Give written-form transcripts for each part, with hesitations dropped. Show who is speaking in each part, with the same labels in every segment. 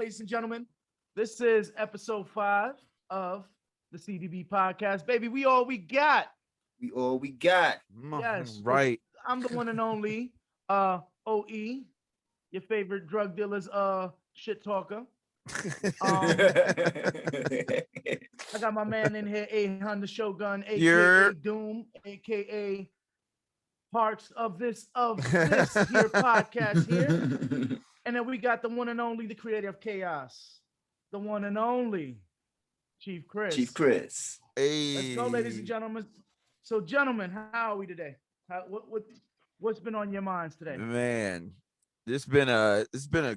Speaker 1: ladies and gentlemen. This is episode 5 of the C.D.B podcast. Baby, we all we got.
Speaker 2: We all we got.
Speaker 1: Yes,
Speaker 3: Right.
Speaker 1: I'm the one and only OE, your favorite drug dealer's shit talker. Um, I got my man in here, A.Hun The Shogun, aka
Speaker 3: You're
Speaker 1: Doom, aka parts of this here podcast here. And then we got the one and only, the creator of chaos, the one and only Chief Chris.
Speaker 2: Chief Chris.
Speaker 1: Let's go, ladies and gentlemen. So, gentlemen, how are we today? What's been on your minds today?
Speaker 3: Man, it's been a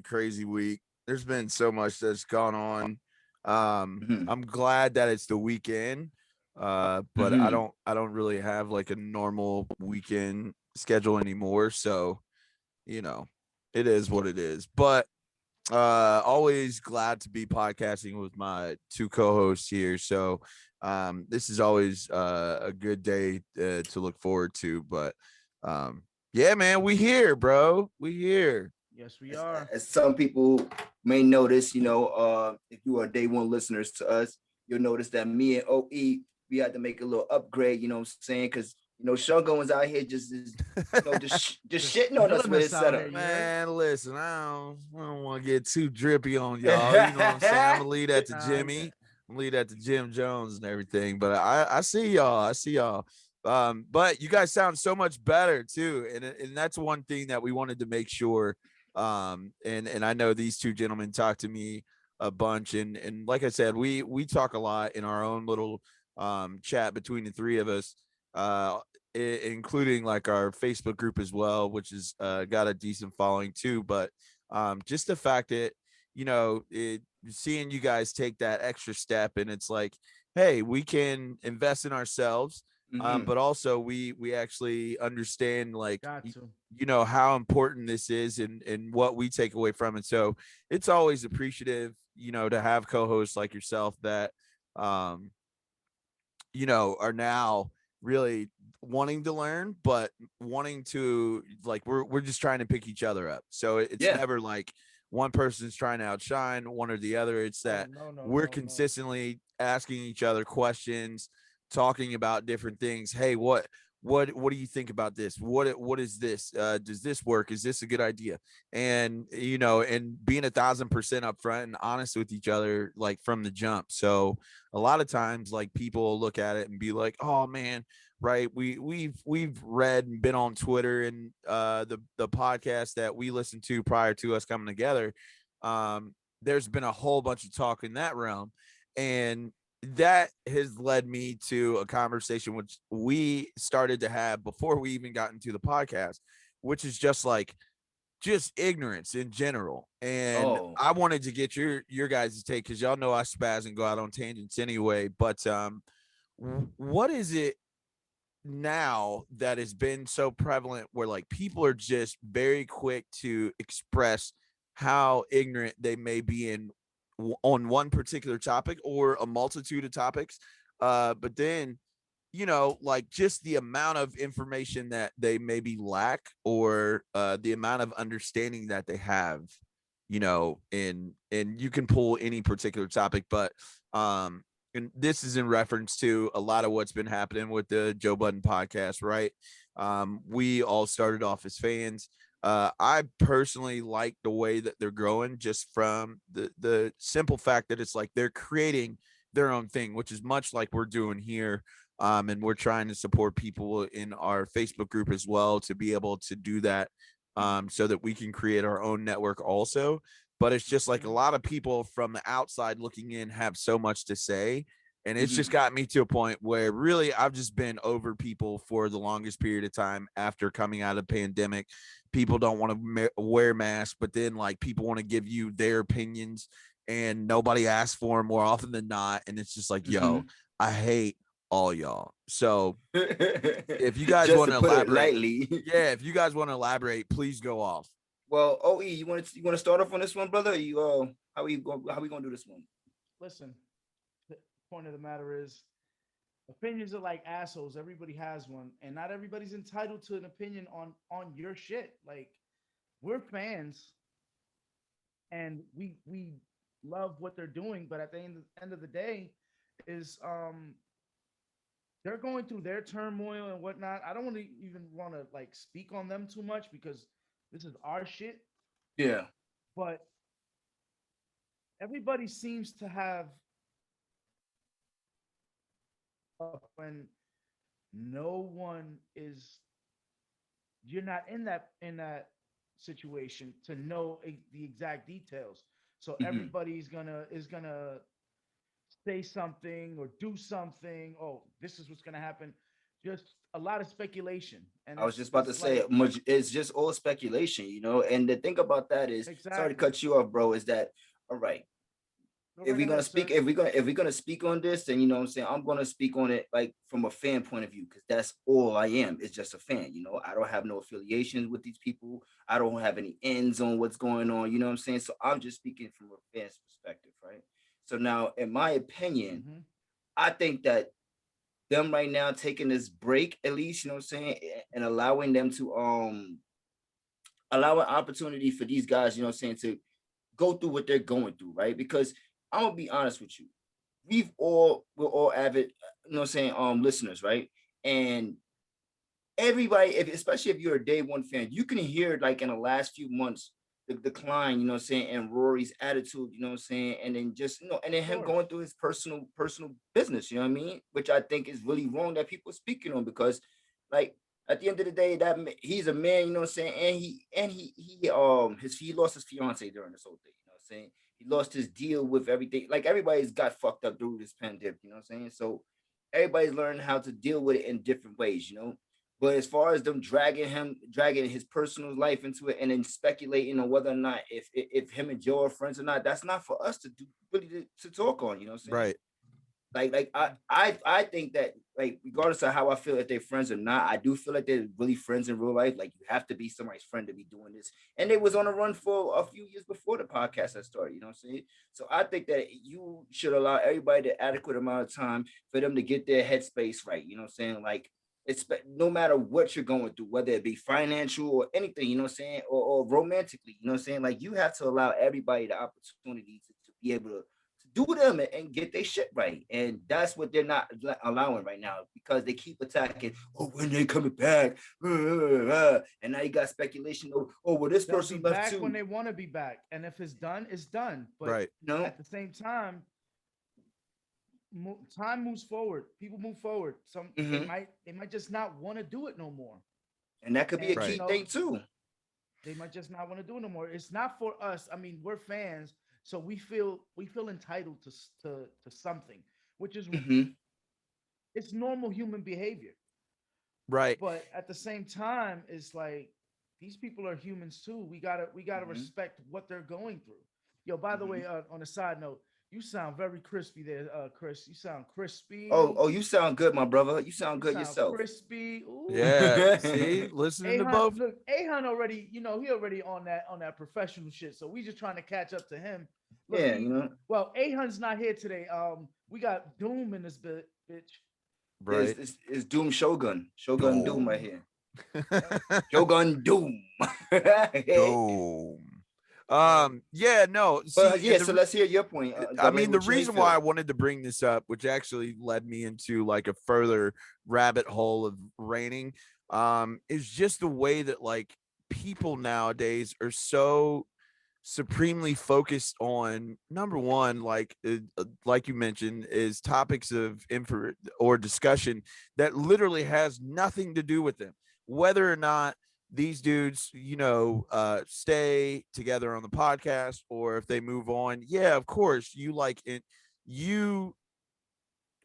Speaker 3: crazy week. There's been so much that's gone on. I'm glad that it's the weekend. But I don't really have like a normal weekend schedule anymore. So, it is what it is. But always glad to be podcasting with my two co-hosts here. So this is always a good day to look forward to. But yeah, man, we here, bro. We here.
Speaker 1: Yes, we are.
Speaker 2: As some people may notice, if you are day one listeners to us, you'll notice that me and OE, we had to make a little upgrade, you know what I'm saying? Because Shogun was out here just shitting on us with his setup.
Speaker 3: Man, listen, I don't want to get too drippy on y'all. You know what I'm saying? I'm gonna leave that to Jimmy. I'm gonna leave that to Jim Jones and everything. But I see y'all. But you guys sound so much better too, and that's one thing that we wanted to make sure. And I know these two gentlemen talk to me a bunch, and like I said, we talk a lot in our own little chat between the three of us, including like our Facebook group as well, which has got a decent following too. But just the fact that seeing you guys take that extra step, and it's like, hey, we can invest in ourselves, but also we actually understand like how important this is and what we take away from it. So it's always appreciative to have co-hosts like yourself that are now really wanting to learn, but wanting to like we're just trying to pick each other up. So it's never like one person's trying to outshine one or the other. It's that we're consistently asking each other questions, talking about different things. Hey, what do you think about this? What is this? Does this work? Is this a good idea? And and being 1,000% upfront and honest with each other, like from the jump. So a lot of times, like people look at it and be like, "Oh man, right? We've read and been on Twitter and the podcast that we listened to prior to us coming together. There's been a whole bunch of talk in that realm, and that has led me to a conversation which we started to have before we even got into the podcast, which is just ignorance in general. And I wanted to get your guys' take, because y'all know I spaz and go out on tangents anyway. But what is it now that has been so prevalent where like people are just very quick to express how ignorant they may be on one particular topic or a multitude of topics, but then like just the amount of information that they maybe lack, or the amount of understanding that they have, and you can pull any particular topic, but and this is in reference to a lot of what's been happening with the Joe Budden podcast, right? We all started off as fans. I personally like the way that they're growing, just from the simple fact that it's like they're creating their own thing, which is much like we're doing here. And we're trying to support people in our Facebook group as well to be able to do that, so that we can create our own network also. But it's just like a lot of people from the outside looking in have so much to say. And it's just got me to a point where really I've just been over people for the longest period of time after coming out of the pandemic. People don't want to wear masks, but then like people want to give you their opinions and nobody asks for them more often than not. And it's just like, yo, I hate all y'all. So if you guys want to elaborate, if you guys want to elaborate, please go off.
Speaker 2: Well, OE, you want to start off on this one, brother? How we gonna do this one?
Speaker 1: Listen, the point of the matter is, opinions are like assholes. Everybody has one, and not everybody's entitled to an opinion on your shit. Like, we're fans, and we love what they're doing, but at the end of the day, is they're going through their turmoil and whatnot. I don't even want to like speak on them too much because this is our shit.
Speaker 2: Yeah.
Speaker 1: But everybody seems to have when no one is you're not in that situation to know the exact details. So
Speaker 2: Mhm.
Speaker 1: everybody's gonna say something or do something. Oh, this is what's gonna happen. Just a lot of speculation, and
Speaker 2: I was
Speaker 1: it's
Speaker 2: just about to
Speaker 1: it's
Speaker 2: say
Speaker 1: like
Speaker 2: much it's just all speculation, you know. And the thing about that is, sorry to
Speaker 1: exactly.
Speaker 2: cut you off, bro, is that all right.
Speaker 1: Go
Speaker 2: If
Speaker 1: right
Speaker 2: we're gonna
Speaker 1: ahead,
Speaker 2: speak,
Speaker 1: sir.
Speaker 2: if we're gonna speak on this, then you know what I'm saying, I'm gonna speak on it like from a fan point of view, because that's all I am. It's just a fan, you know. I don't have no affiliations with these people. I don't have any ends on what's going on, you know what I'm saying? So I'm just speaking from a fan's perspective, right? So now, in my opinion,
Speaker 1: Mm-hmm.
Speaker 2: I think that them right now taking this break, at least, you know what I'm saying, and allowing them to allow an opportunity for these guys, you know what I'm saying, to go through what they're going through, right? Because I'm gonna be honest with you, we're all avid, you know what I'm saying, listeners, right? And everybody, especially if you're a day one fan, you can hear like in the last few months the decline, you know what I'm saying, and Rory's attitude, you know what I'm saying, and then just and then
Speaker 1: Of
Speaker 2: him
Speaker 1: course.
Speaker 2: going through his personal business, you know what I mean, which I think is really wrong that people are speaking on, because like at the end of the day, he's a man, you know what I'm saying, he lost his fiance during this whole thing, you know what I'm saying. He lost his deal with everything. Like everybody's got fucked up through this pandemic, you know what I'm saying. So everybody's learning how to deal with it in different ways, you know. But as far as them dragging his personal life into it, and then speculating on whether or not if him and Joe are friends or not, that's not for us to do, really to talk on. You know what I'm saying?
Speaker 3: Right.
Speaker 2: Like I think that, like, regardless of how I feel if they're friends or not, I do feel like they're really friends in real life. Like, you have to be somebody's friend to be doing this. And they was on a run for a few years before the podcast had started. You know what I'm saying? So I think that you should allow everybody the adequate amount of time for them to get their headspace right. You know what I'm saying? Like, it's no matter what you're going through, whether it be financial or anything, you know what I'm saying, or romantically, you know what I'm saying? Like, you have to allow everybody the opportunity to be able to do them and get their shit right. And that's what they're not allowing right now, because they keep attacking. Oh, when they coming back? And now you got speculation. Oh, well, this
Speaker 1: They'll be
Speaker 2: person left
Speaker 1: back when
Speaker 2: too.
Speaker 1: they want to be back, and if it's done, it's done. But
Speaker 3: Right.
Speaker 2: No,
Speaker 1: at the same time, time moves forward. People move forward. Some they
Speaker 2: hmm
Speaker 1: might they might just not want to do it no more,
Speaker 2: and that could be a
Speaker 1: and
Speaker 3: Right.
Speaker 2: key thing too.
Speaker 1: they might just not want to do it no more. It's not for us. I mean, we're fans, so we feel entitled to something, which is
Speaker 2: Hmm.
Speaker 1: it's normal human behavior.
Speaker 3: Right.
Speaker 1: But at the same time, it's like these people are humans too. We gotta
Speaker 2: Hmm.
Speaker 1: respect what they're going through. Yo, by the
Speaker 2: Hmm.
Speaker 1: way, on a side note, you sound very crispy there, Chris. You sound
Speaker 2: Oh,
Speaker 1: crispy.
Speaker 2: oh, you sound good, my brother. You sound
Speaker 1: You
Speaker 2: good
Speaker 1: sound
Speaker 2: yourself.
Speaker 1: crispy. Ooh.
Speaker 3: Yeah. See, listening to
Speaker 1: A-Hun,
Speaker 3: both.
Speaker 1: look, A-Hun already, he already on that professional shit. So we just trying to catch up to him. Look,
Speaker 2: Yeah, you know.
Speaker 1: well, A-Hun's not here today. We got Doom in this bitch.
Speaker 2: Yeah,
Speaker 3: Right.
Speaker 2: it's Doom Shogun. Shogun Doom right
Speaker 1: Doom.
Speaker 2: here.
Speaker 1: Yep.
Speaker 2: Shogun Doom.
Speaker 3: Dome.
Speaker 1: Word.
Speaker 3: Yeah, no.
Speaker 2: But
Speaker 3: See,
Speaker 2: yeah, so let's hear your point,
Speaker 3: I
Speaker 2: Governor.
Speaker 3: mean, the
Speaker 2: How you
Speaker 3: reason why I
Speaker 2: feel?
Speaker 3: wanted to bring this up, which actually led me into like a further rabbit hole of raining, is just the way that like people nowadays are so supremely focused on number one, like you mentioned, is topics of info or discussion that literally has nothing to do with them, whether or not these dudes, stay together on the podcast or if they move on. Yeah, of course, you like it. You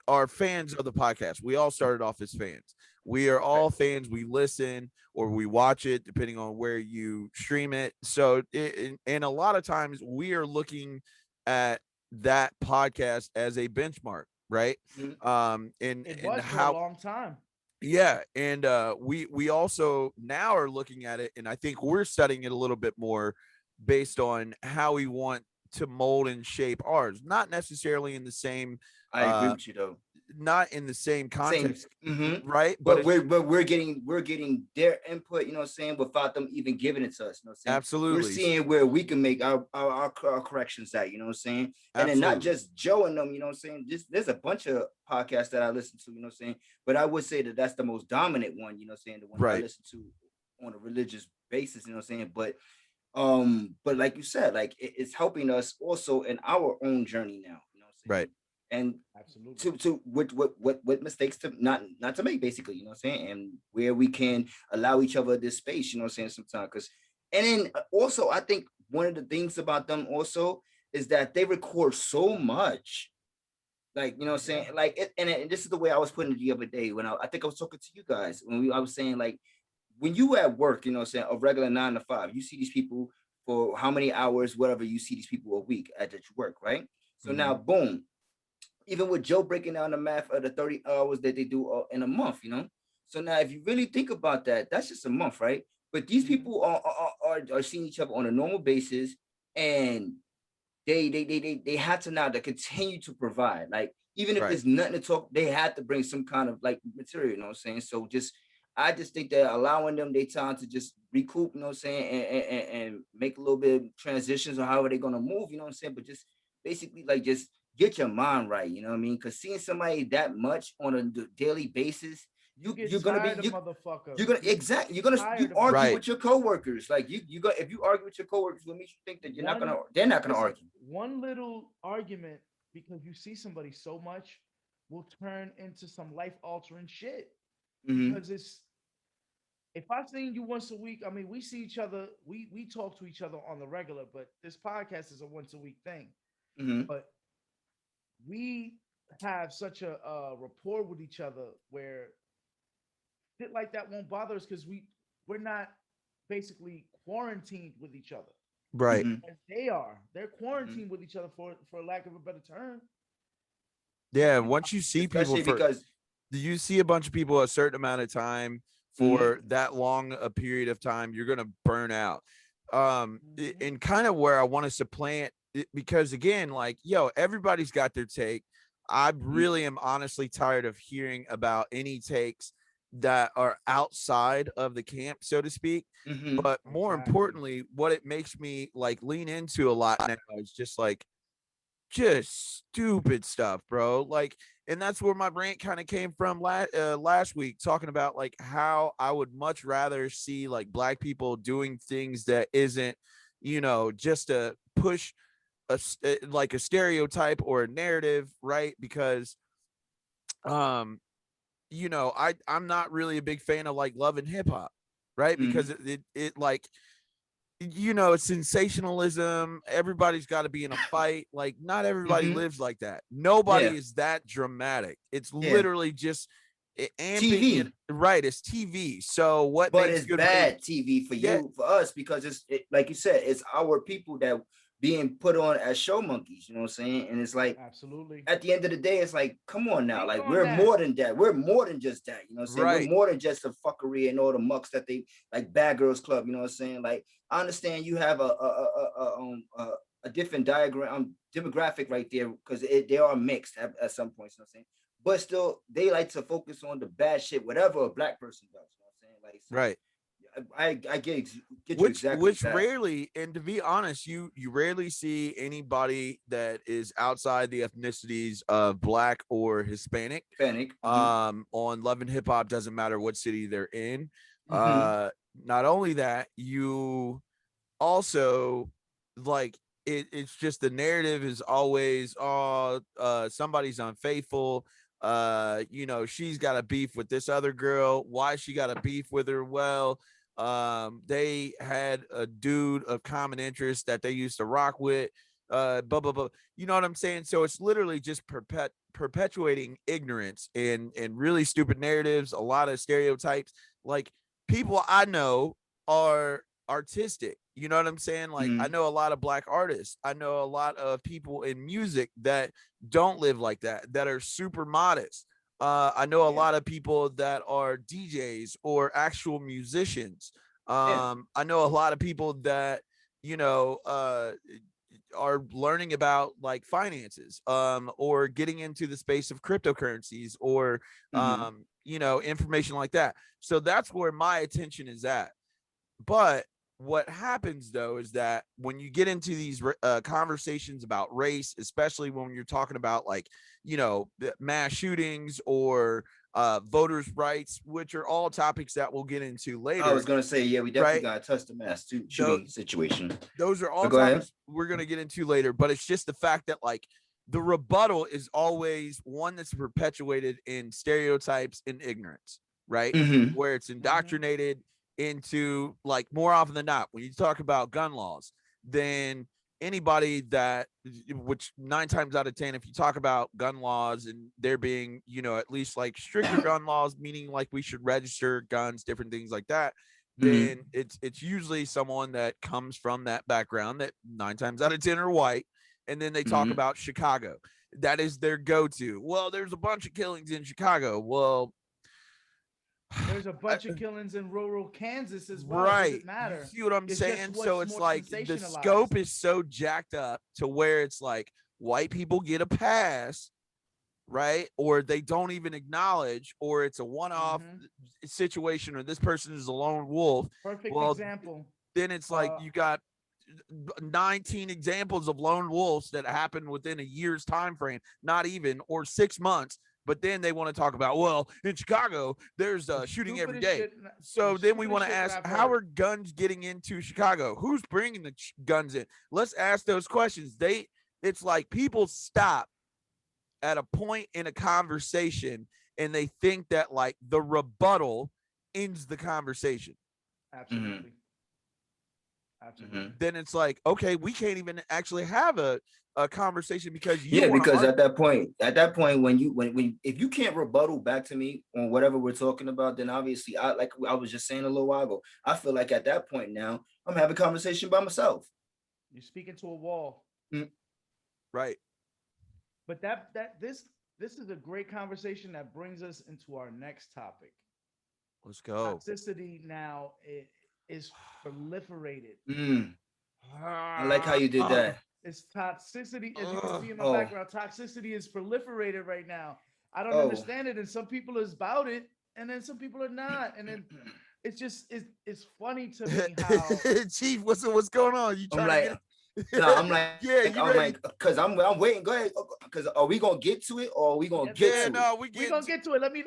Speaker 3: are fans of the podcast. We all started off as fans. We are
Speaker 2: Right.
Speaker 3: all fans. We listen or we watch it depending on where you stream it. So, and a lot of times we are looking at that podcast as a benchmark, right?
Speaker 2: Mhm.
Speaker 1: It
Speaker 3: And
Speaker 1: was for a
Speaker 3: how,
Speaker 1: long time.
Speaker 3: yeah, and we also now are looking at it, and I think we're studying it a little bit more based on how we want to mold and shape ours, not necessarily in the same
Speaker 2: I agree
Speaker 3: uh
Speaker 2: with you though.
Speaker 3: not in the same context,
Speaker 2: Mhm.
Speaker 3: right?
Speaker 2: But we're getting their input, you know what I'm saying, without them even giving it to us, you know what I'm saying?
Speaker 3: Absolutely.
Speaker 2: We're seeing where we can make our corrections at, you know what I'm saying? And then not just Joe and them, you know what I'm saying? Just there's a bunch of podcasts that I listen to, you know what I'm saying? But I would say that that's the most dominant one, you know what I'm saying? The one that I listen to on a religious basis, you know what I'm saying? But like you said, like it's helping us also in our own journey now, you know what I'm saying?
Speaker 3: Right.
Speaker 2: And
Speaker 1: absolutely
Speaker 2: to what mistakes to not to make, basically, you know what I'm saying, and where we can allow each other this space, you know what I'm saying, sometimes. Because and then also I think one of the things about them also is that they record so much, like, you know what I'm saying, like and this is the way I was putting it the other day when I think I was talking to you guys when I was saying, like, when you at work, you know what I'm saying, a regular 9 to 5, you see these people for how many hours, whatever, you see these people a week at that you work, right? So now boom, even with Joe breaking down the math of the 30 hours that they do in a month, you know. So now, if you really think about that, that's just a month, right? But these people are seeing each other on a normal basis, and they have to now to continue to provide. Like, even if there's nothing to talk, they had to bring some kind of like material, you know what I'm saying? So I just think that allowing them their time to just recoup, you know what I'm saying, and make a little bit of transitions or however they're gonna move, you know what I'm saying, but just basically like just get your mind right, you know what I mean? Because seeing somebody that much on a daily basis, you're gonna be you're gonna exactly you argue with your coworkers. Like you go if you argue with your coworkers, what makes you think that they're not gonna argue?
Speaker 1: One little argument, because you see somebody so much, will turn into some life altering shit. Because it's if I seen you once a week, I mean, we see each other, we talk to each other on the regular, but this podcast is a once a week thing. But we have such a rapport with each other where shit like that won't bother us because we're not basically quarantined with each other.
Speaker 3: Right.
Speaker 1: As they're quarantined with each other for lack of a better term.
Speaker 3: Yeah. Once you see people
Speaker 2: because
Speaker 3: you see a bunch of people a certain amount of time for that long a period of time, you're gonna burn out. And kind of where I want to supplant it, because again, like, yo, everybody's got their take. I really am honestly tired of hearing about any takes that are outside of the camp, so to speak. But more importantly, what it makes me like lean into a lot now is just stupid stuff, bro. Like, and that's where my rant kind of came from last week, talking about like how I would much rather see like black people doing things that isn't, just to push like a stereotype or a narrative, right? Because um I'm not really a big fan of like love and hip hop, right? Because it like, it's sensationalism. Everybody's got to be in a fight. Like, not everybody lives like that. Nobody is that dramatic. It's literally just amping it. Right. It's TV. So what
Speaker 2: but
Speaker 3: makes
Speaker 2: it's
Speaker 3: good
Speaker 2: bad TV for you, for us, because like you said, it's our people that being put on as show monkeys, you know what I'm saying? And it's like,
Speaker 1: absolutely,
Speaker 2: at the end of the day, it's like, come on now, like, we're more than that. We're more than just that, you know what I'm saying? We're more than just the fuckery and all the mucks that they like, Bad Girls Club, you know what I'm saying? Like, I understand you have a different demographic right there, because they are mixed at some points, you know what I'm saying? But still, they like to focus on the bad shit, whatever a black person does, you know what I'm saying? Like, so,
Speaker 3: right.
Speaker 2: I get you exactly
Speaker 3: which rarely, and to be honest, you rarely see anybody that is outside the ethnicities of black or Hispanic on Love and Hip Hop. Doesn't matter what city they're in. Not only that, you also like it's just the narrative is always somebody's unfaithful. She's got a beef with this other girl. Why she got a beef with her? Well, they had a dude of common interest that they used to rock with, blah blah blah. You know what I'm saying? So it's literally just perpetuating ignorance and really stupid narratives, a lot of stereotypes. Like, people I know are artistic, you know what I'm saying? Like, I know a lot of black artists, I know a lot of people in music that don't live like that are super modest. I know a lot of people that are DJs or actual musicians. I know a lot of people that, are learning about like finances, or getting into the space of cryptocurrencies, or you know, information like that. So that's where my attention is at. But what happens though is that when you get into these conversations about race, especially when you're talking about like, you know, mass shootings or voters' rights, which are all topics that we'll get into later.
Speaker 2: I was gonna say, yeah, we definitely
Speaker 3: right?
Speaker 2: gotta touch the mass shooting situation.
Speaker 3: Those are all
Speaker 2: Go ahead.
Speaker 3: topics we're gonna get into later. But it's just the fact that like the rebuttal is always one that's perpetuated in stereotypes and ignorance, right? Where it's indoctrinated into, like, more often than not, when you talk about gun laws, then anybody that, which 9 times out of 10, if you talk about gun laws and there being, you know, at least like stricter gun laws, meaning like we should register guns, different things like that, then it's usually someone that comes from that background that 9 times out of 10 are white. And then they talk about Chicago. That is their go-to. Well, there's a bunch of killings in Chicago. Well,
Speaker 1: there's a bunch of killings in rural Kansas as well.
Speaker 3: Right.
Speaker 1: Does it matter?
Speaker 3: You see what I'm
Speaker 1: It's
Speaker 3: saying?
Speaker 1: just
Speaker 3: So
Speaker 1: what's
Speaker 3: it's
Speaker 1: more
Speaker 3: like the
Speaker 1: sensationalized.
Speaker 3: scope is so jacked up to where it's like white people get a pass, right? Or they don't even acknowledge, or it's a one-off situation, or this person is a lone wolf.
Speaker 1: Perfect
Speaker 3: Well,
Speaker 1: example.
Speaker 3: Then it's like you got 19 examples of lone wolves that happened within a year's time frame, not even, or 6 months. But then they want to talk about, well, in Chicago, there's shooting every day. So then we want to ask, how are guns getting into Chicago? Who's bringing the guns in? Let's ask those questions. It's like people stop at a point in a conversation and they think that like the rebuttal ends the conversation.
Speaker 1: Absolutely. Absolutely.
Speaker 3: Then it's like, okay, we can't even actually have a conversation because
Speaker 2: because at that point when if you can't rebuttal back to me on whatever we're talking about, then obviously I was just saying a little while ago, I feel like at that point now I'm having a conversation by myself.
Speaker 1: You're speaking to a wall.
Speaker 3: Right.
Speaker 1: But this is a great conversation that brings us into our next topic.
Speaker 3: Let's go.
Speaker 1: Toxicity now is proliferated.
Speaker 2: I like how you did that.
Speaker 1: It's toxicity, as you can see in my background. Toxicity is proliferated right now. I don't understand it, and some people is about it, and then some people are not, and then it's just it's funny to me how
Speaker 3: Chief, what's going on? You trying to get
Speaker 2: no, I'm like,
Speaker 3: yeah,
Speaker 2: I'm like, because I'm waiting. Go ahead. Because are we gonna get to it, or are we gonna get to it?
Speaker 1: No, we're gonna get to it. Let me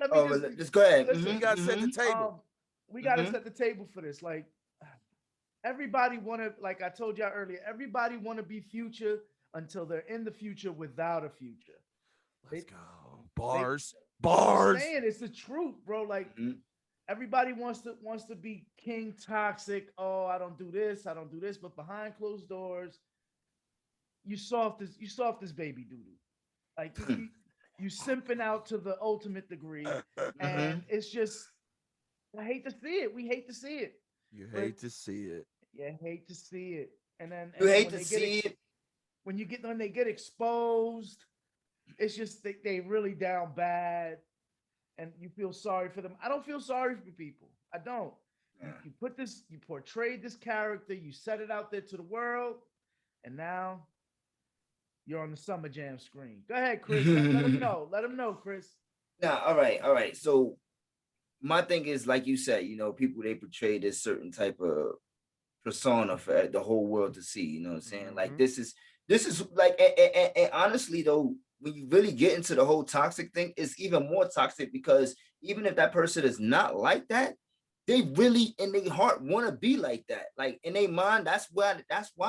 Speaker 2: just go ahead.
Speaker 1: Listen,
Speaker 3: we gotta set the table.
Speaker 1: We gotta set the table for this. Like, everybody want to, like I told y'all earlier, everybody want to be future until they're in the future without a future.
Speaker 3: Let's go. Bars.
Speaker 1: I'm saying it's the truth, bro. Like, everybody wants to be king toxic. Oh, I don't do this, but behind closed doors, you soft as baby doodoo. Like you simping out to the ultimate degree, and it's just, I hate to see it. We hate to see it.
Speaker 3: You hate to see it.
Speaker 1: Yeah, hate to see it. And then
Speaker 2: you hate to see it.
Speaker 1: When they get exposed, it's just they really down bad, and you feel sorry for them. I don't feel sorry for people. I don't. You portrayed this character, you set it out there to the world, and now you're on the Summer Jam screen. Go ahead, Chris. Let them know. Let them know, Chris.
Speaker 2: Nah, all right. So my thing is, like you said, you know, people, they portray this certain type of persona for the whole world to see. You know what I'm saying? Like this is like, and honestly though, when you really get into the whole toxic thing, it's even more toxic, because even if that person is not like that, they really in their heart want to be like that. Like in their mind, that's why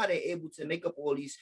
Speaker 2: they're able to make up all these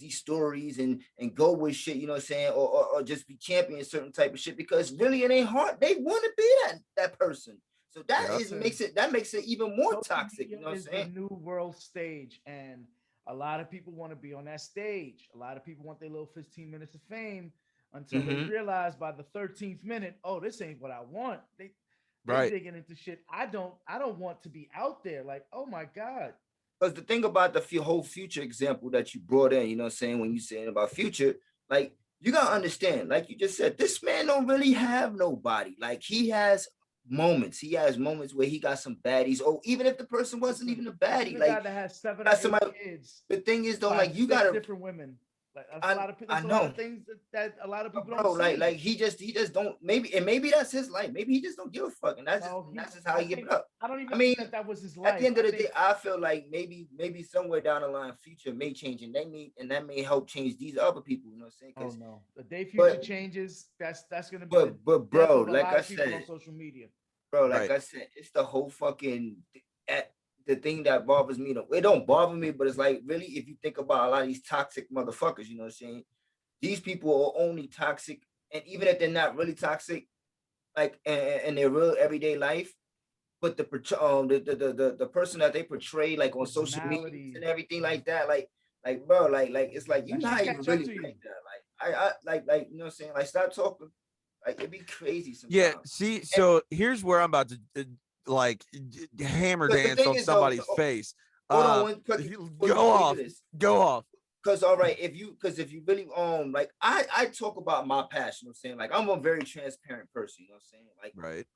Speaker 2: stories and go with shit, you know what I'm saying, or just be champion certain type of shit, because really in their heart they want to be that person. So that makes it even more toxic. You know what I'm saying?
Speaker 1: The new world stage, and a lot of people want to be on that stage. A lot of people want their little 15 minutes of fame until they realize by the 13th minute, oh, this ain't what I want. They're digging into shit. I don't want to be out there. Like, oh my God.
Speaker 2: Because the thing about the whole Future example that you brought in, you know what I'm saying, when you saying about Future, like, you gotta understand, like you just said, this man don't really have nobody. Like, he has moments. He has moments where he got some baddies. Oh, even if the person wasn't even a baddie,
Speaker 1: The
Speaker 2: like
Speaker 1: guy that has 7 or
Speaker 2: got
Speaker 1: 8
Speaker 2: somebody.
Speaker 1: kids.
Speaker 2: The thing is though,
Speaker 1: By
Speaker 2: like you
Speaker 1: 6
Speaker 2: gotta
Speaker 1: different women. Like that's
Speaker 2: I,
Speaker 1: a lot of
Speaker 2: I
Speaker 1: that's a lot
Speaker 2: know.
Speaker 1: of things that a lot of people
Speaker 2: Bro,
Speaker 1: don't see.
Speaker 2: like he just don't maybe that's his life. Maybe he just don't give a fuck, and that's just how he give it up.
Speaker 1: I don't even
Speaker 2: I mean,
Speaker 1: think that was his
Speaker 2: at the
Speaker 1: life.
Speaker 2: end of the day, I feel like maybe somewhere down the line, future may change, and that may help change these other people. You know what I'm saying?
Speaker 1: Oh no, the day future changes. That's gonna be the
Speaker 2: But
Speaker 1: death
Speaker 2: bro,
Speaker 1: of a
Speaker 2: like
Speaker 1: lot
Speaker 2: I
Speaker 1: of people on
Speaker 2: said,
Speaker 1: social media.
Speaker 2: bro, like
Speaker 3: Right.
Speaker 2: I said, it's the whole fucking the thing that bothers me. It don't bother me, but it's like really, if you think about a lot of these toxic motherfuckers, you know what I'm saying? These people are only toxic, and even if they're not really toxic, like in their real everyday life, but the person that they portray like on social media and everything like that, like bro, like it's like you're not even really like that. Like like you know what I'm saying? Like stop talking. Like it'd be crazy sometimes.
Speaker 3: Yeah. See, so here's where I'm about to like hammer dance on somebody's face.
Speaker 2: Hold on,
Speaker 3: Go off.
Speaker 2: Because all right, if you really like I talk about my passion, you know what I'm saying? Like I'm a very transparent person, you know what I'm saying? Like
Speaker 3: right.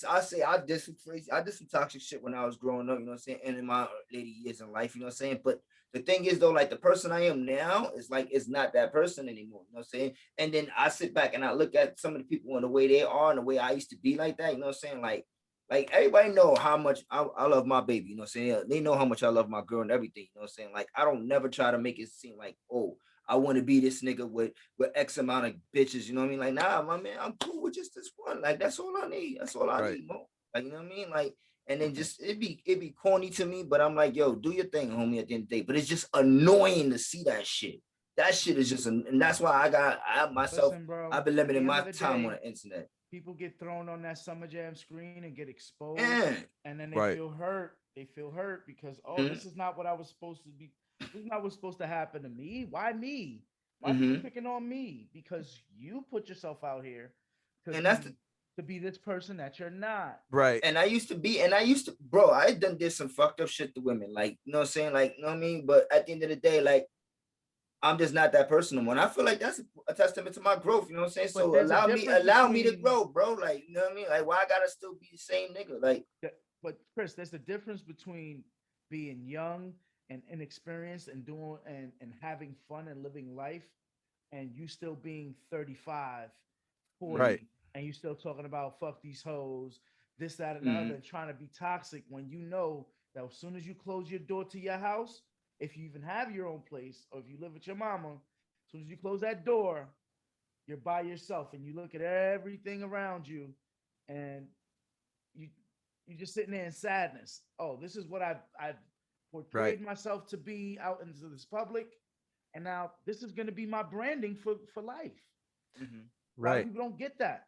Speaker 2: I say I did some crazy, I did some toxic shit when I was growing up, you know what I'm saying, and in my later years in life, you know what I'm saying? But the thing is though, like the person I am now is like it's not that person anymore, you know what I'm saying? And then I sit back and I look at some of the people and the way they are and the way I used to be like that, you know what I'm saying? Like everybody know how much I love my baby, you know what I'm saying? They know how much I love my girl and everything, you know what I'm saying? Like I don't never try to make it seem like, oh, I want to be this nigga with X amount of bitches, you know what I mean? Like, nah, my man, I'm cool with just this one. Like that's all I need. That's all I need, bro. Like, you know what I mean? Like, and then just it'd be corny to me, but I'm like, yo, do your thing, homie, at the end of the day. But it's just annoying to see that shit. That shit is just, and that's why I've been limiting my time on the internet.
Speaker 1: People get thrown on that Summer Jam screen and get exposed, and then they feel hurt. They feel hurt because this is not what I was supposed to be. This is not what's supposed to happen to me. Why me? Why are you picking on me? Because you put yourself out here to be this person that you're not.
Speaker 3: Right.
Speaker 2: And I used to, bro, I did some fucked up shit to women. Like, you know what I'm saying? Like, you know what I mean? But at the end of the day, like, I'm just not that person anymore. And I feel like that's a testament to my growth. You know what I'm saying? But so allow me to grow, bro. Like, you know what I mean? Like, why I gotta still be the same nigga? Like,
Speaker 1: but Chris, there's a difference between being young and inexperienced and doing and having fun and living life, and you still being 35, 40, and you still talking about fuck these hoes, this, that, and the other, and trying to be toxic when you know that as soon as you close your door to your house, if you even have your own place, or if you live with your mama, as soon as you close that door, you're by yourself and you look at everything around you and you're just sitting there in sadness. Oh, this is what I've portrayed myself to be out into this public. And now this is going to be my branding for life. A lot of people don't get that.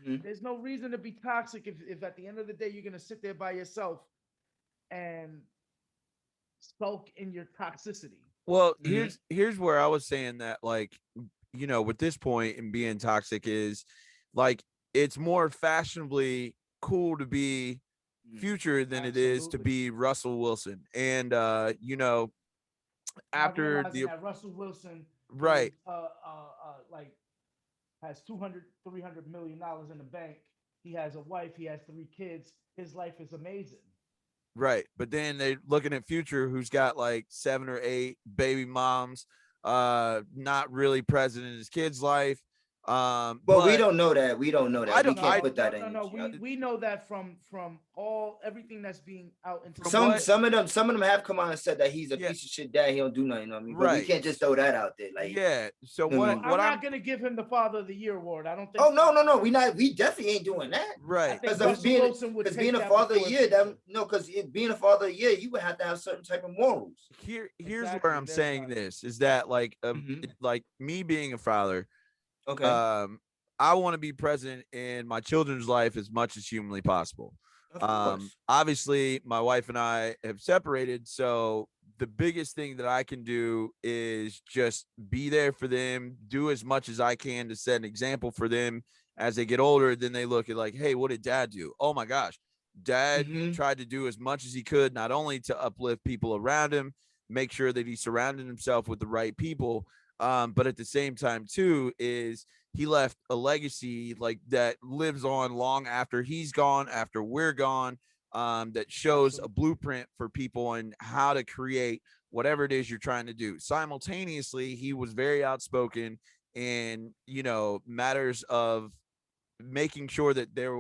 Speaker 1: There's no reason to be toxic if at the end of the day, you're going to sit there by yourself and sulk in your toxicity.
Speaker 3: Well, here's where I was saying that, like, you know, with this point and being toxic is like it's more fashionably cool to be Future than it is to be Russell Wilson. And you know, after
Speaker 1: that Russell Wilson
Speaker 3: like
Speaker 1: has 200-300 million dollars in the bank. He has a wife, he has 3 kids. His life is amazing.
Speaker 3: Right. But then they're looking at Future, who's got like 7 or 8 baby moms, not really present in his kid's life.
Speaker 2: But we don't know that. We don't know that. We can't put that in.
Speaker 1: No. We know that from everything that's being out into
Speaker 2: some of them have come out and said that he's a piece of shit dad. He don't do nothing. You know what I mean? But we can't just throw that out there. Like,
Speaker 3: So
Speaker 1: I'm not gonna give him the Father of the Year award. I don't think.
Speaker 2: Oh no. We definitely ain't doing that.
Speaker 3: Right.
Speaker 2: Because being a father of the year, because being a father of the year, you would have to have certain type of morals.
Speaker 3: Here's where I'm saying this is that like like me being a father.
Speaker 2: Okay.
Speaker 3: I want to be present in my children's life as much as humanly possible. Obviously, my wife and I have separated, so the biggest thing that I can do is just be there for them, do as much as I can to set an example for them as they get older. Then they look at like, hey, what did dad do? Oh my gosh, dad tried to do as much as he could, not only to uplift people around him, make sure that he surrounded himself with the right people, But at the same time too is he left a legacy like that lives on long after he's gone, after we're gone, that shows a blueprint for people and how to create whatever it is you're trying to do. Simultaneously, he was very outspoken in, you know, matters of making sure that there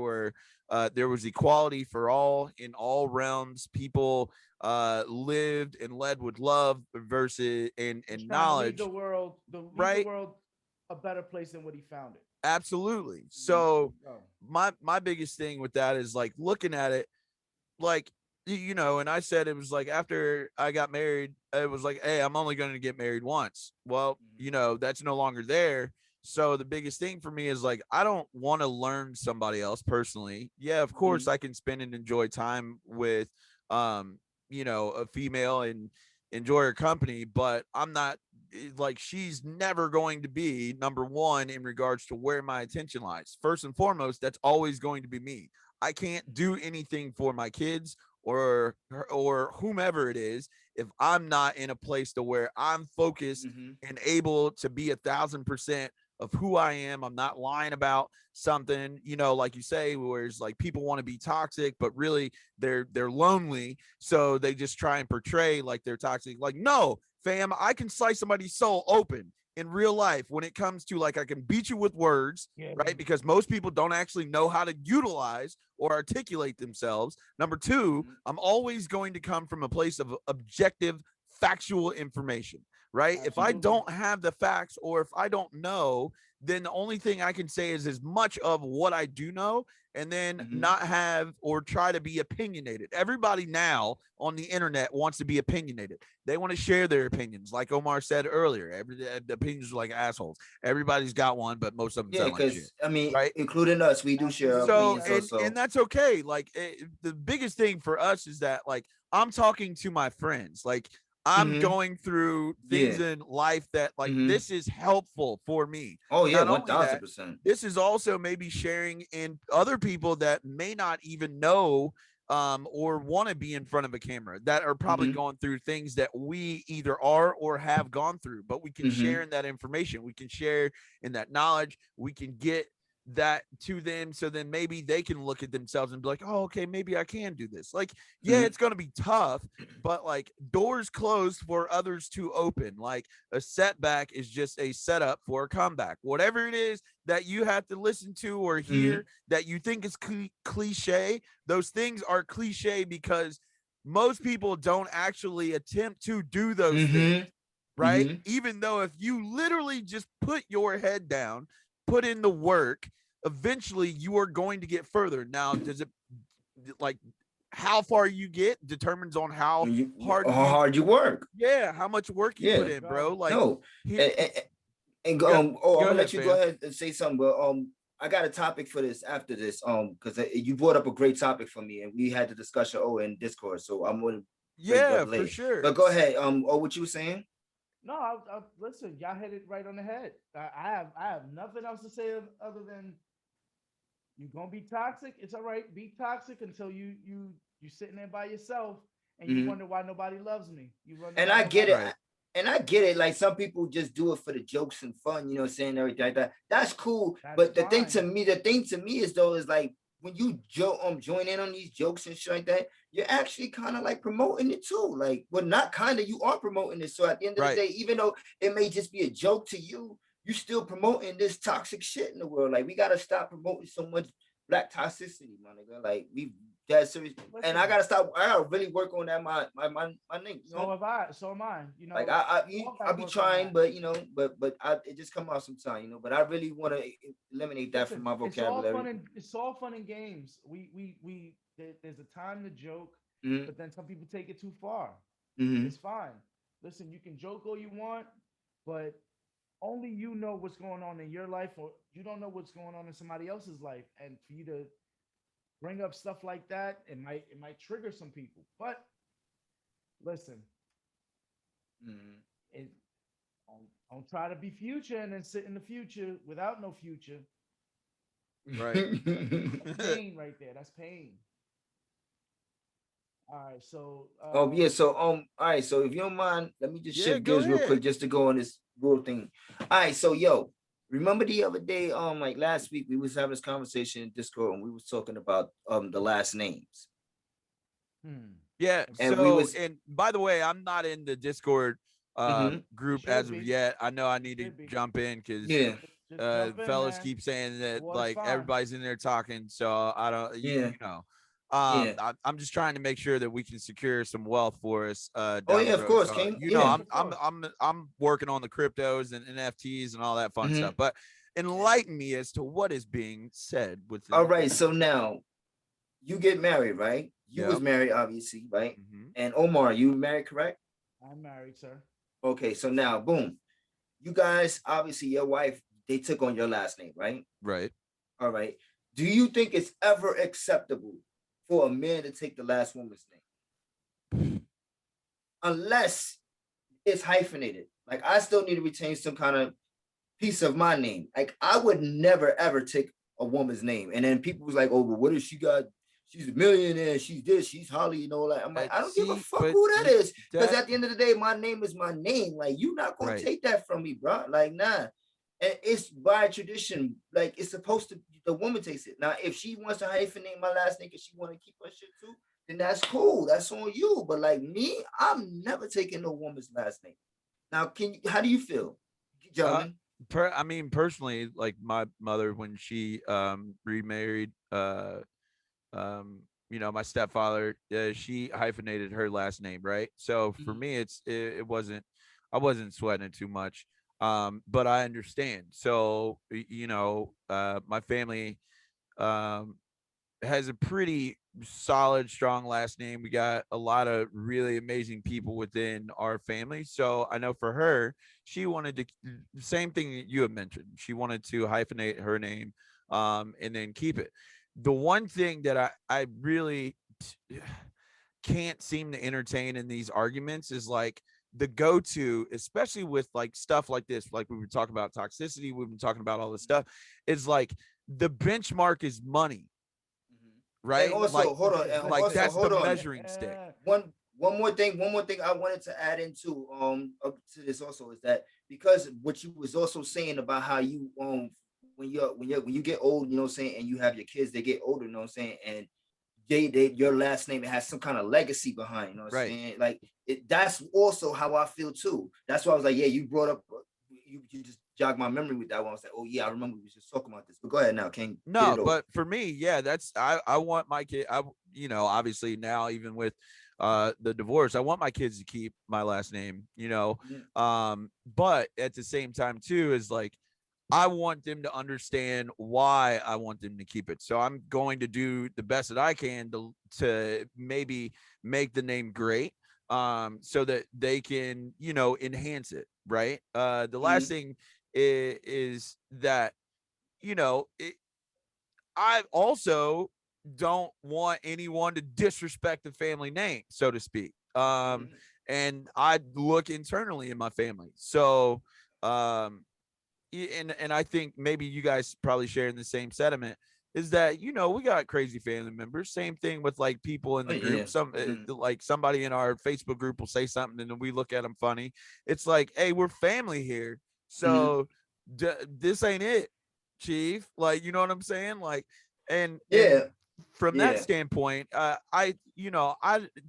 Speaker 3: was equality for all in all realms. People lived and led with love versus and
Speaker 1: trying to leave
Speaker 3: knowledge,
Speaker 1: the world, leave the
Speaker 3: right?
Speaker 1: world a better place than what he found it.
Speaker 3: Absolutely. So
Speaker 1: Oh.
Speaker 3: my biggest thing with that is like looking at it like, you know, and I said it was like after I got married, it was like, hey, I'm only going to get married once. Well, you know, that's no longer there. So the biggest thing for me is like, I don't want to learn somebody else personally. Yeah, of course I can spend and enjoy time with, you know, a female and enjoy her company, but I'm not like, she's never going to be number one in regards to where my attention lies. First and foremost, that's always going to be me. I can't do anything for my kids or whomever it is if I'm not in a place to where I'm focused and able to be 1,000% of who I am. I'm not lying about something, you know, like you say, where it's like people want to be toxic, but really they're lonely. So they just try and portray like they're toxic. Like, no, fam, I can slice somebody's soul open in real life when it comes to like I can beat you with words, right? Because most people don't actually know how to utilize or articulate themselves. Number two, I'm always going to come from a place of objective, factual information, right? If I don't have the facts or if I don't know, then the only thing I can say is as much of what I do know and then not have or try to be opinionated. Everybody now on the internet wants to be opinionated. They want to share their opinions. Like Omar said earlier, the opinions are like assholes. Everybody's got one, but most of them sound like shit.
Speaker 2: I mean,
Speaker 3: right?
Speaker 2: Including us, we do share our
Speaker 3: So
Speaker 2: opinions also.
Speaker 3: and that's okay. Like the biggest thing for us is that like I'm talking to my friends. Like I'm going through things in life that like this is helpful for me.
Speaker 2: Oh yeah,
Speaker 3: Not only that,
Speaker 2: 1,000%.
Speaker 3: this is also maybe sharing in other people that may not even know or want to be in front of a camera that are probably going through things that we either are or have gone through, but we can share in that information. We can share in that knowledge. We can get that to them so then maybe they can look at themselves and be like, oh, okay, maybe I can do this. Like, yeah, it's going to be tough, but like doors closed for others to open. Like a setback is just a setup for a comeback. Whatever it is that you have to listen to or hear that you think is cliche, those things are cliche because most people don't actually attempt to do those things, right? Even though if you literally just put your head down, put in the work, eventually you are going to get further. Now, does it like how far you get determines on how hard
Speaker 2: you work.
Speaker 3: Yeah, how much work you put in, bro. Like
Speaker 2: no, I'm gonna let you go ahead and say something, but I got a topic for this after this, because you brought up a great topic for me, and we had the discussion in Discord, so I'm gonna
Speaker 3: for sure.
Speaker 2: But go ahead, what you were saying?
Speaker 1: No, listen, y'all hit it right on the head. I have nothing else to say other than you're gonna be toxic. It's all right, be toxic until you sitting there by yourself and you wonder why nobody loves me.
Speaker 2: And I get it. And I get it. Like some people just do it for the jokes and fun, you know, saying everything like that. That's cool. But the thing to me is though, is like when you join in on these jokes and shit like that, you're actually kind of like promoting it too. Like, well, not kind of, you are promoting it. So at the end of the day, even though it may just be a joke to you, you still promoting this toxic shit in the world. Like, we gotta stop promoting so much black toxicity, my nigga. Like, we that serious. Listen, and I gotta stop. I gotta really work on that. My name. You know?
Speaker 1: So am I. You know,
Speaker 2: like I be trying, but you know, but it just come out sometime, you know. But I really want to eliminate that from my vocabulary.
Speaker 1: It's all fun and games. There's a time to joke, but then some people take it too far. It's fine. Listen, you can joke all you want, but only you know what's going on in your life, or you don't know what's going on in somebody else's life. And for you to bring up stuff like that, it might trigger some people. But listen, don't try to be future and then sit in the future without no future.
Speaker 3: Right.
Speaker 1: That's pain right there. That's pain. All right, so
Speaker 2: Oh yeah, so all right, so if you don't mind, let me just
Speaker 3: Yeah,
Speaker 2: shift
Speaker 3: go
Speaker 2: gears real quick
Speaker 3: ahead.
Speaker 2: just to go on this world thing. All right, so yo, remember the other day, like last week we was having this conversation in Discord and we was talking about the last names.
Speaker 3: Yeah.
Speaker 2: And we
Speaker 3: So,
Speaker 2: was
Speaker 3: and by the way, I'm not in the Discord
Speaker 2: mhm,
Speaker 1: you
Speaker 3: group as
Speaker 1: should
Speaker 3: of
Speaker 1: be,
Speaker 3: yet. I know I need to
Speaker 1: should be.
Speaker 3: jump in because
Speaker 2: yeah,
Speaker 1: Just jump in,
Speaker 3: fellas
Speaker 1: man.
Speaker 3: keep saying
Speaker 1: The
Speaker 3: that
Speaker 1: water's
Speaker 3: like
Speaker 1: fine.
Speaker 3: everybody's in there talking. So I don't,
Speaker 2: yeah,
Speaker 3: you know,
Speaker 2: yeah.
Speaker 3: I'm just trying to make sure that we can secure some wealth for us
Speaker 2: Oh
Speaker 3: down
Speaker 2: yeah,
Speaker 3: the
Speaker 2: of
Speaker 3: road.
Speaker 2: course,
Speaker 3: So
Speaker 2: King.
Speaker 3: you know,
Speaker 2: Yeah.
Speaker 3: I'm working on the cryptos and NFTs and all that fun
Speaker 2: Mm-hmm.
Speaker 3: stuff. But enlighten me as to what is being said within
Speaker 2: All
Speaker 3: the
Speaker 2: right,
Speaker 3: group.
Speaker 2: so now you get married, right? You was
Speaker 3: Yep.
Speaker 2: married, obviously, right?
Speaker 3: Hmm.
Speaker 2: And Omar, you married, correct?
Speaker 1: I'm married, sir.
Speaker 2: Okay, so now, boom, you guys, obviously, your wife, they took on your last name, right?
Speaker 3: Right.
Speaker 2: All right. Do you think it's ever acceptable for a man to take the last woman's name, unless it's hyphenated? Like, I still need to retain some kind of piece of my name. Like, I would never ever take a woman's name. And then people was like, "Oh, but what if she got? She's a millionaire. She's this. She's Holly and all that." I'm like, I don't give a
Speaker 3: See,
Speaker 2: fuck
Speaker 3: but
Speaker 2: who that is, because
Speaker 3: that
Speaker 2: at the end of the day, my name is my name. Like, you not gonna
Speaker 3: right.
Speaker 2: take that from me, bro. Like, nah. And it's by tradition. Like, it's supposed to. The woman takes it. Now, if she wants to hyphenate my last name because she want to keep her shit too, then that's cool. That's on you. But like me, I'm never taking no woman's last name. Now, can you? How do you feel,
Speaker 3: Uh,
Speaker 2: gentlemen?
Speaker 3: I mean, personally, like my mother when she remarried, um, my stepfather, she hyphenated her last name, right? So for
Speaker 2: Mhm.
Speaker 3: me, it wasn't, I wasn't sweating it too much. But I understand. So my family um has a pretty solid, strong last name. We got a lot of really amazing people within our family. So I know for her, she wanted to the same thing that you have mentioned. She wanted to hyphenate her name and then keep it. The one thing that I really can't seem to entertain in these arguments is like the go-to, especially with like stuff like this, like we were talking about toxicity, we've been talking about all this stuff, is like the benchmark is money,
Speaker 2: Mhm. And
Speaker 3: right?
Speaker 2: also, hold on, and also,
Speaker 3: That's the
Speaker 2: hold on.
Speaker 3: measuring stick.
Speaker 2: One more thing I wanted to add into to this also is that, because what you was also saying about how you when you get old, you know what I'm saying, and you have your kids, they get older, you know what I'm saying, and they your last name, it has some kind of legacy behind, you know what I'm
Speaker 3: Right.
Speaker 2: saying? Like that's also how I feel too. That's why I was like, yeah, you brought up you just jogged my memory with that one. I was like, oh yeah, I remember we was just talking about this. But go ahead now, King, get
Speaker 3: No,
Speaker 2: it over.
Speaker 3: but for me, yeah, that's I want my kid, obviously now, even with the divorce, I want my kids to keep my last name.
Speaker 2: Mhm.
Speaker 3: But at the same time too is like I want them to understand why I want them to keep it. So I'm going to do the best that I can to maybe make the name great, so that they can, enhance it, right? The last
Speaker 2: Mhm.
Speaker 3: thing is that, it, I also don't want anyone to disrespect the family name, so to speak.
Speaker 2: Mhm.
Speaker 3: And I look internally in my family. So, um, and I think maybe you guys probably sharing the same sentiment, is that we got crazy family members. Same thing with like people in
Speaker 2: Oh
Speaker 3: the
Speaker 2: yeah.
Speaker 3: group. Some
Speaker 2: Mhm.
Speaker 3: like somebody in our Facebook group will say something and then we look at them funny. It's like, hey, we're family here,
Speaker 2: Mhm.
Speaker 3: so this ain't it, chief. Like, you know what I'm saying? Like, and
Speaker 2: Yeah.
Speaker 3: from that
Speaker 2: Yeah.
Speaker 3: standpoint, I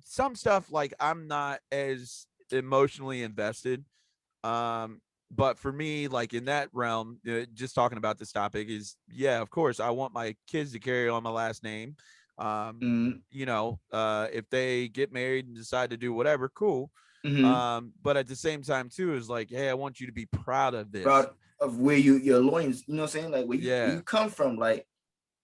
Speaker 3: some stuff like I'm not as emotionally invested. um but for me, like in that realm, just talking about this topic is, yeah, of course I want my kids to carry on my last name. um
Speaker 2: Mhm.
Speaker 3: if they get married and decide to do whatever, cool.
Speaker 2: Mhm.
Speaker 3: But at the same time too is like, hey, I want you to be proud of this.
Speaker 2: Proud of where your loins, you know what I'm saying? Like where
Speaker 3: Yeah.
Speaker 2: you come from, like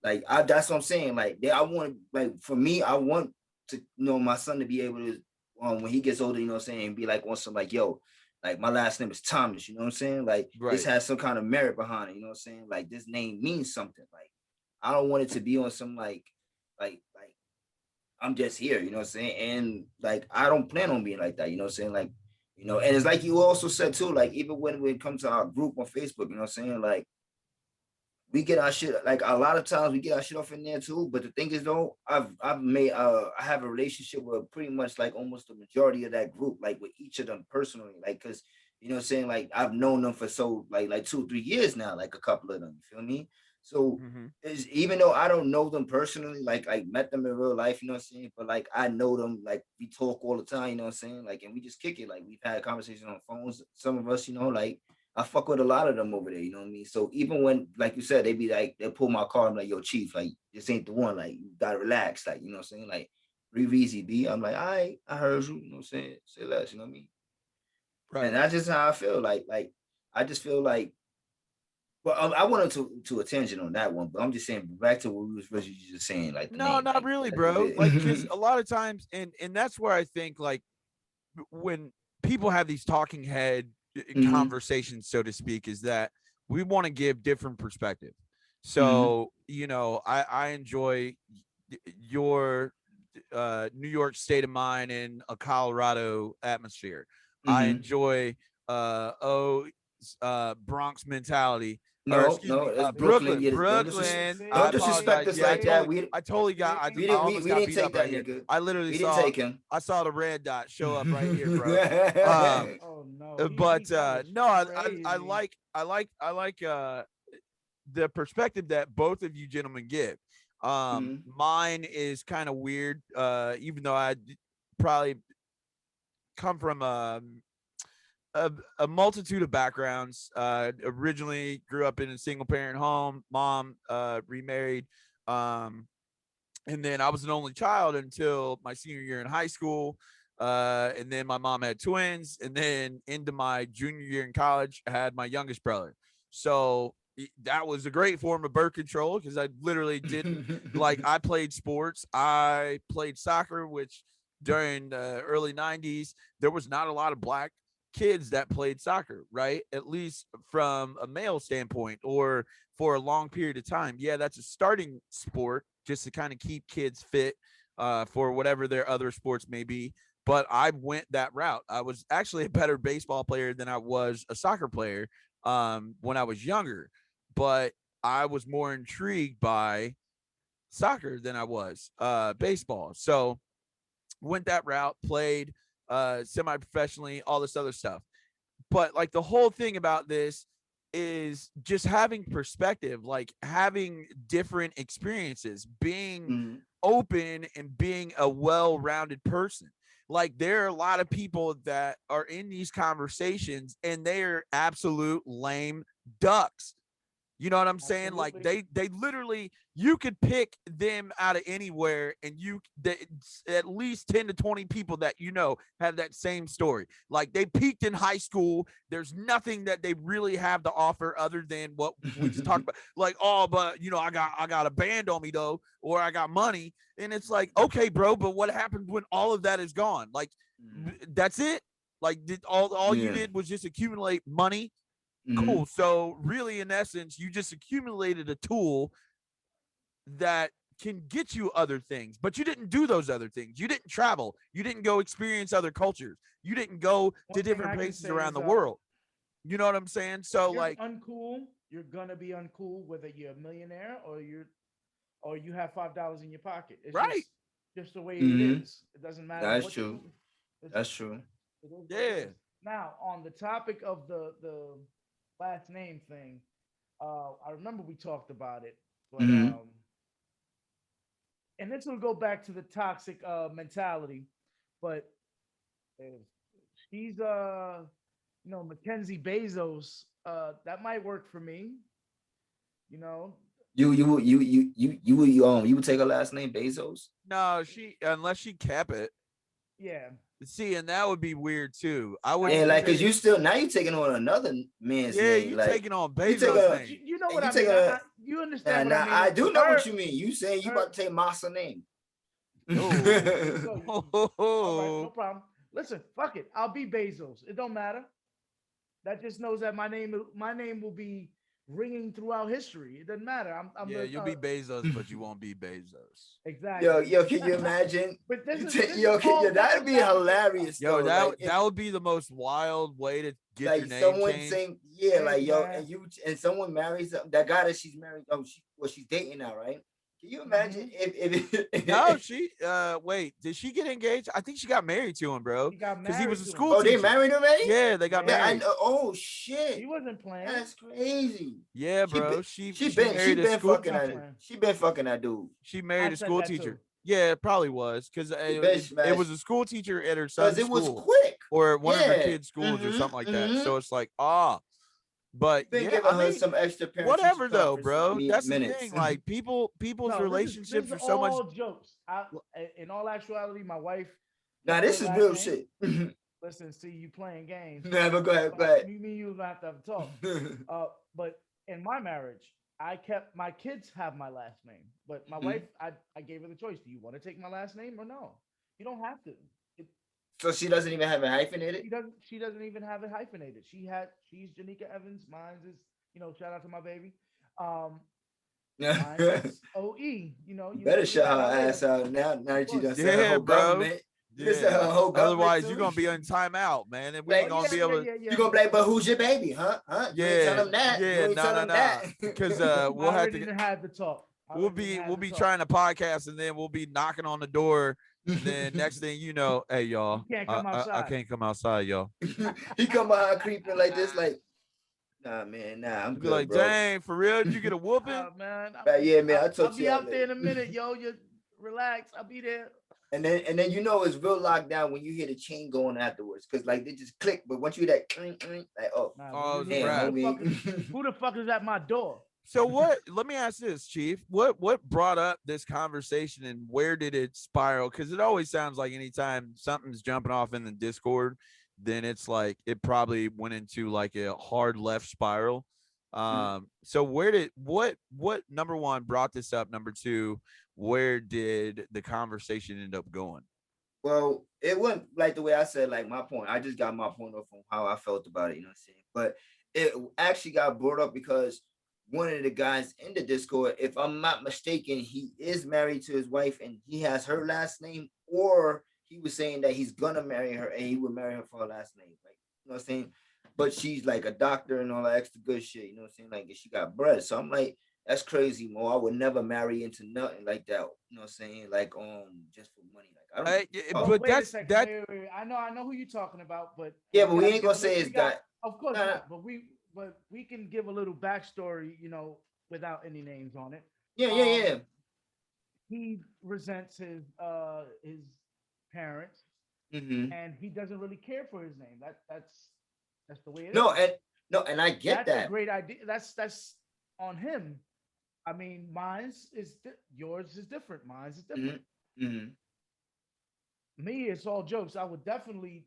Speaker 2: I that's what I'm saying. Like I want, like for me, I want to my son to be able to when he gets older, you know what I'm saying, be like on some like, yo, like my last name is Thomas, you know what I'm saying? Like this
Speaker 3: Right.
Speaker 2: has some kind of merit behind it, you know what I'm saying? Like this name means something. Like I don't want it to be on some like I'm just here, you know what I'm saying? And like I don't plan on being like that, you know what I'm saying? Like, and it's like you also said too, like even when it comes to our group on Facebook, you know what I'm saying? Like we get our shit, like a lot of times we get our shit off in there too. But the thing is though, I've made I have a relationship with pretty much like almost the majority of that group, like with each of them personally, like because you know what I'm saying, like I've known them for so like 2 3 years now, like a couple of them, you feel me? So
Speaker 3: Mm-hmm.
Speaker 2: is even though I don't know them personally, like I met them in real life, you know what I'm saying, but like I know them, like we talk all the time, you know what I'm saying, like and we just kick it, like we've had conversations on phones, some of us, you know, like I fuck with a lot of them over there, you know what I mean? So even when, like you said, they be like, they pull my car, I'm like, yo, chief, like, this ain't the one, like, you gotta relax, like, you know what I'm saying? Like, breathe easy, B. I'm like, all right, I heard you, you know what I'm saying? Say less, you know what I mean? And
Speaker 3: Right.
Speaker 2: that's just how I feel. I just feel like, well, I wanted to attention on that one, but I'm just saying, back to what we was really just saying, like the
Speaker 3: No,
Speaker 2: name,
Speaker 3: not
Speaker 2: like,
Speaker 3: really,
Speaker 2: that's
Speaker 3: bro. Like, because
Speaker 2: it.
Speaker 3: a lot of times, and that's where I think, like, when people have these talking head
Speaker 2: Hmm.
Speaker 3: conversations, so to speak, is that we want to give different perspective.
Speaker 2: Hmm.
Speaker 3: So, you know, I enjoy your New York state of mind in a Colorado atmosphere. I
Speaker 2: Hmm.
Speaker 3: enjoy oh Bronx mentality, or
Speaker 2: No,
Speaker 3: excuse
Speaker 2: no,
Speaker 3: me,
Speaker 2: it's Brooklyn.
Speaker 3: Brooklyn,
Speaker 2: Yeah,
Speaker 3: Brooklyn. I
Speaker 2: don't disrespect
Speaker 3: apologize.
Speaker 2: us
Speaker 3: Yeah,
Speaker 2: like that.
Speaker 3: I totally got,
Speaker 2: We
Speaker 3: I
Speaker 2: didn't
Speaker 3: almost
Speaker 2: we
Speaker 3: got
Speaker 2: didn't
Speaker 3: beat
Speaker 2: take
Speaker 3: up right
Speaker 2: that
Speaker 3: here.
Speaker 2: nigga.
Speaker 3: I literally
Speaker 2: We didn't take him.
Speaker 3: I saw the red dot show up right here, bro. Um,
Speaker 1: Oh no, he
Speaker 3: but
Speaker 1: kind of
Speaker 3: no,
Speaker 1: crazy.
Speaker 3: I like the perspective that both of you gentlemen give.
Speaker 2: Mhm.
Speaker 3: Mine is kind of weird, even though probably come from a multitude of backgrounds. Originally grew up in a single parent home, mom remarried, um, and then I was an only child until my senior year in high school. And then my mom had twins, and then into my junior year in college, I had my youngest brother. So that was a great form of birth control because I literally didn't like. I played sports. I played soccer, which during the early '90s there was not a lot of black kids that played soccer, right? At least from a male standpoint, or for a long period of time. Yeah, that's a starting sport just to kind of keep kids fit for whatever their other sports may be. But I went that route. I was actually a better baseball player than I was a soccer player when I was younger. But I was more intrigued by soccer than I was baseball. So went that route, played semi-professionally, all this other stuff. But like the whole thing about this is just having perspective, like having different experiences, being
Speaker 2: Mhm.
Speaker 3: open and being a well-rounded person. Like there are a lot of people that are in these conversations and they are absolute lame ducks. You know what I'm saying? Like
Speaker 1: Absolutely.
Speaker 3: they literally, you could pick them out of anywhere, and at least 10 to 20 people that you know have that same story. Like they peaked in high school. There's nothing that they really have to offer other than what we just talked about. Like, oh, but you know, I got a band on me though, or I got money. And it's like, okay, bro, but what happens when all of that is gone? Like
Speaker 2: Mhm.
Speaker 3: that's it. Like did all you
Speaker 2: Yeah.
Speaker 3: did was just accumulate money. Cool.
Speaker 2: Mhm.
Speaker 3: So really, in essence, you just accumulated a tool that can get you other things, but you didn't do those other things. You didn't travel. You didn't go experience other cultures. You didn't go to
Speaker 1: One thing
Speaker 3: different
Speaker 1: I can
Speaker 3: places
Speaker 1: say
Speaker 3: around
Speaker 1: is,
Speaker 3: the world. You know what I'm saying?
Speaker 1: if
Speaker 3: So
Speaker 1: you're
Speaker 3: like,
Speaker 1: uncool, you're gonna be uncool whether you're a millionaire or you have $5 in your pocket. It's
Speaker 3: right.
Speaker 1: just the way it
Speaker 2: Mhm.
Speaker 1: is. It doesn't matter
Speaker 2: That's
Speaker 1: what
Speaker 2: true.
Speaker 1: you. It's,
Speaker 2: That's true.
Speaker 1: it is what it
Speaker 3: Yeah.
Speaker 1: is. Now, on the topic of the last name thing, I remember we talked about it, but
Speaker 2: Mhm.
Speaker 1: and this will go back to the toxic mentality, but if she's Mackenzie Bezos, that might work for me, you know.
Speaker 2: You would take her last name Bezos?
Speaker 3: No, she unless she kept it.
Speaker 1: Yeah.
Speaker 3: See, and that would be weird too. I
Speaker 1: That
Speaker 2: Yeah,
Speaker 3: wouldn't
Speaker 1: would be
Speaker 2: like cause
Speaker 3: say,
Speaker 2: you
Speaker 1: weird.
Speaker 2: still now you taking on another man's
Speaker 3: yeah,
Speaker 2: name.
Speaker 3: you
Speaker 2: Like
Speaker 3: taking on
Speaker 2: you take
Speaker 3: Bezos'
Speaker 2: a
Speaker 3: name.
Speaker 1: You know
Speaker 2: and
Speaker 1: what
Speaker 2: you
Speaker 1: I
Speaker 2: take
Speaker 1: mean.
Speaker 2: a
Speaker 1: You understand
Speaker 2: now,
Speaker 1: what I
Speaker 2: now
Speaker 1: mean.
Speaker 2: I do know what
Speaker 1: Her,
Speaker 2: you mean. You saying you
Speaker 1: her.
Speaker 2: about to take Masa name.
Speaker 3: Oh,
Speaker 1: So, all right, no problem. Listen, fuck it. I'll be Bezos. It don't matter. That just knows that my name will be ringing throughout history. It doesn't matter. I'm
Speaker 3: Yeah,
Speaker 1: the,
Speaker 3: you'll be Bezos, but you won't be Bezos.
Speaker 1: exactly.
Speaker 2: Yo, can you imagine?
Speaker 1: But this
Speaker 2: You
Speaker 1: is
Speaker 2: take,
Speaker 1: this
Speaker 2: yo,
Speaker 1: is all
Speaker 2: that'd be
Speaker 1: devil's advocate.
Speaker 2: hilarious.
Speaker 3: Yo,
Speaker 2: though.
Speaker 3: that
Speaker 2: Like, if,
Speaker 3: that would be the most wild way to get your
Speaker 2: like
Speaker 3: name
Speaker 2: someone
Speaker 3: changed.
Speaker 2: saying, yeah,
Speaker 1: Hey,
Speaker 2: like yo,
Speaker 1: man.
Speaker 2: and someone marries that guy that she's married. Oh, she's dating now, right? Can you imagine if
Speaker 3: No, she wait, did she get engaged? I think she got married to him, bro.
Speaker 1: He got
Speaker 3: Because he was a
Speaker 1: married to him.
Speaker 3: school
Speaker 2: oh, they
Speaker 3: teacher.
Speaker 2: married already?
Speaker 3: Yeah, they got
Speaker 1: Yeah,
Speaker 2: Yeah, I
Speaker 3: married.
Speaker 2: know. Oh shit,
Speaker 1: He wasn't playing.
Speaker 2: that's crazy.
Speaker 3: Yeah,
Speaker 2: She
Speaker 3: bro.
Speaker 2: been-
Speaker 3: She
Speaker 2: She been
Speaker 3: married a school
Speaker 2: fucking
Speaker 1: Not
Speaker 2: that.
Speaker 1: playing.
Speaker 2: She been fucking that dude.
Speaker 3: she married
Speaker 1: I
Speaker 3: a
Speaker 1: said
Speaker 3: school
Speaker 1: that
Speaker 3: teacher.
Speaker 1: too.
Speaker 3: Yeah, it probably was because
Speaker 2: She been
Speaker 3: it
Speaker 2: smashed.
Speaker 3: was a school teacher at her
Speaker 2: Cause
Speaker 3: son's
Speaker 2: it was
Speaker 3: school
Speaker 2: quick.
Speaker 3: or one of her
Speaker 2: Yeah.
Speaker 3: kids' schools or something like that.
Speaker 2: mhm.
Speaker 3: So it's like, but
Speaker 2: Been
Speaker 3: yeah,
Speaker 2: giving
Speaker 3: I
Speaker 2: her
Speaker 3: mean,
Speaker 2: some extra parent
Speaker 3: whatever
Speaker 2: teacher
Speaker 3: though,
Speaker 2: conferences
Speaker 3: bro. That's the
Speaker 2: minutes.
Speaker 3: thing. Like people's
Speaker 1: No,
Speaker 3: relationships
Speaker 1: this
Speaker 3: are
Speaker 1: is
Speaker 3: so much.
Speaker 1: all jokes. In all actuality, my wife.
Speaker 2: Now
Speaker 1: kept
Speaker 2: this
Speaker 1: her
Speaker 2: is
Speaker 1: last
Speaker 2: real
Speaker 1: name.
Speaker 2: shit.
Speaker 1: Listen, see you playing games.
Speaker 2: Never go ahead, go ahead.
Speaker 1: Me and you gonna have to talk. But in my marriage, I kept my kids have my last name, but my wife, I gave her the choice. Do you want to take my last name or no? You don't have to.
Speaker 2: So she doesn't even have it hyphenated.
Speaker 1: She doesn't even have it hyphenated. She's Janika Evans. Mine's is shout out to my baby. Mine is OE. You
Speaker 2: Better
Speaker 1: figure
Speaker 2: shout
Speaker 1: that
Speaker 2: her
Speaker 1: out later.
Speaker 2: ass out now. Now that you done said her
Speaker 3: Yeah,
Speaker 2: whole
Speaker 3: bro.
Speaker 2: government. You just said her
Speaker 3: Yeah.
Speaker 2: whole government.
Speaker 3: Otherwise,
Speaker 2: too.
Speaker 3: you're gonna be on timeout, man, and we
Speaker 2: Like,
Speaker 3: ain't gonna be able to.
Speaker 2: You gonna be like, but who's your baby, huh? You ain't tell
Speaker 3: Yeah,
Speaker 2: them that. You
Speaker 3: yeah,
Speaker 2: ain't tell them
Speaker 3: nah.
Speaker 2: that.
Speaker 3: Because
Speaker 1: I
Speaker 3: we'll have
Speaker 1: already
Speaker 3: to.
Speaker 1: done had the talk.
Speaker 3: We'll be trying to podcast, and then we'll be knocking on the door. And then next thing you know, hey y'all,
Speaker 1: You can't come
Speaker 3: I
Speaker 1: outside.
Speaker 3: can't come outside, y'all.
Speaker 2: He come behind creeping like this, like, nah, man, nah, I'm
Speaker 3: Be
Speaker 2: good,
Speaker 3: like,
Speaker 2: bro.
Speaker 3: dang, for real? Did you get a whooping?
Speaker 1: Man.
Speaker 2: But yeah, man, I'll
Speaker 1: I'll
Speaker 2: talk to
Speaker 1: be
Speaker 2: you
Speaker 1: out there in
Speaker 2: later.
Speaker 1: a minute, yo. You relax. I'll be there.
Speaker 2: And then it's real lockdown when you hear the chain going afterwards, cause like they just click. But once you hear that clink, like
Speaker 3: Oh,
Speaker 1: Nah,
Speaker 3: it's a wrap.
Speaker 1: who the fuck is at my door?
Speaker 3: So what? Let me ask this, Chief. What brought up this conversation, and where did it spiral? Because it always sounds like anytime something's jumping off in the Discord, then it's like it probably went into like a hard left spiral. So where did what number one brought this up? Number two, where did the conversation end up going?
Speaker 2: Well, it went like the way I said, like my point. I just got my point off on how I felt about it, you know what I'm saying? But it actually got brought up because one of the guys in the Discord, if I'm not mistaken, he is married to his wife and he has her last name, or he was saying that he's gonna marry her and he would marry her for her last name. Like, you know what I'm saying? But she's like a doctor and all that extra good shit, you know what I'm saying? Like, she got bread. So I'm like, that's crazy, Mo. I would never marry into nothing like that. You know what I'm saying? Like, just for money. Like, I don't.
Speaker 3: But
Speaker 1: wait a
Speaker 3: that's
Speaker 1: second,
Speaker 3: that.
Speaker 1: wait. I know who you're talking about, but
Speaker 2: Yeah, but we
Speaker 1: gotta
Speaker 2: ain't
Speaker 1: give
Speaker 2: gonna
Speaker 1: a
Speaker 2: say
Speaker 1: little-
Speaker 2: it's
Speaker 1: we got-
Speaker 2: that.
Speaker 1: Of course
Speaker 2: Nah.
Speaker 1: not, but we can give a little backstory, without any names on it.
Speaker 2: Yeah.
Speaker 1: He resents his parents, and he doesn't really care for his name. That's the way it is.
Speaker 2: And I get
Speaker 1: That's
Speaker 2: that.
Speaker 1: a great idea. That's on him. I mean, yours is different. Mine's is different. Me, it's all jokes. I would definitely,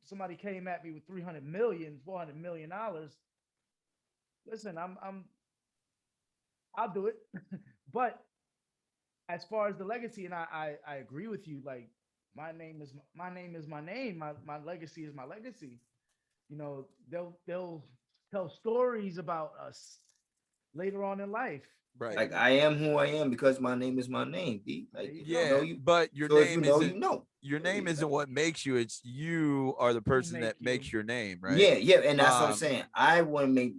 Speaker 1: somebody came at me with $300 million, $400 million. Listen, I'll do it. But as far as the legacy, and I agree with you. Like, my name is my name. My legacy is my legacy. They'll tell stories about us later on in life.
Speaker 3: Right.
Speaker 2: Like, I am who I am because my name is my name, B. Like,
Speaker 3: yeah, but your
Speaker 2: so
Speaker 3: name isn't. Your name
Speaker 2: Yeah.
Speaker 3: isn't what makes you. It's you are the person that makes your name, right?
Speaker 2: Yeah, and that's what I'm saying. I want to make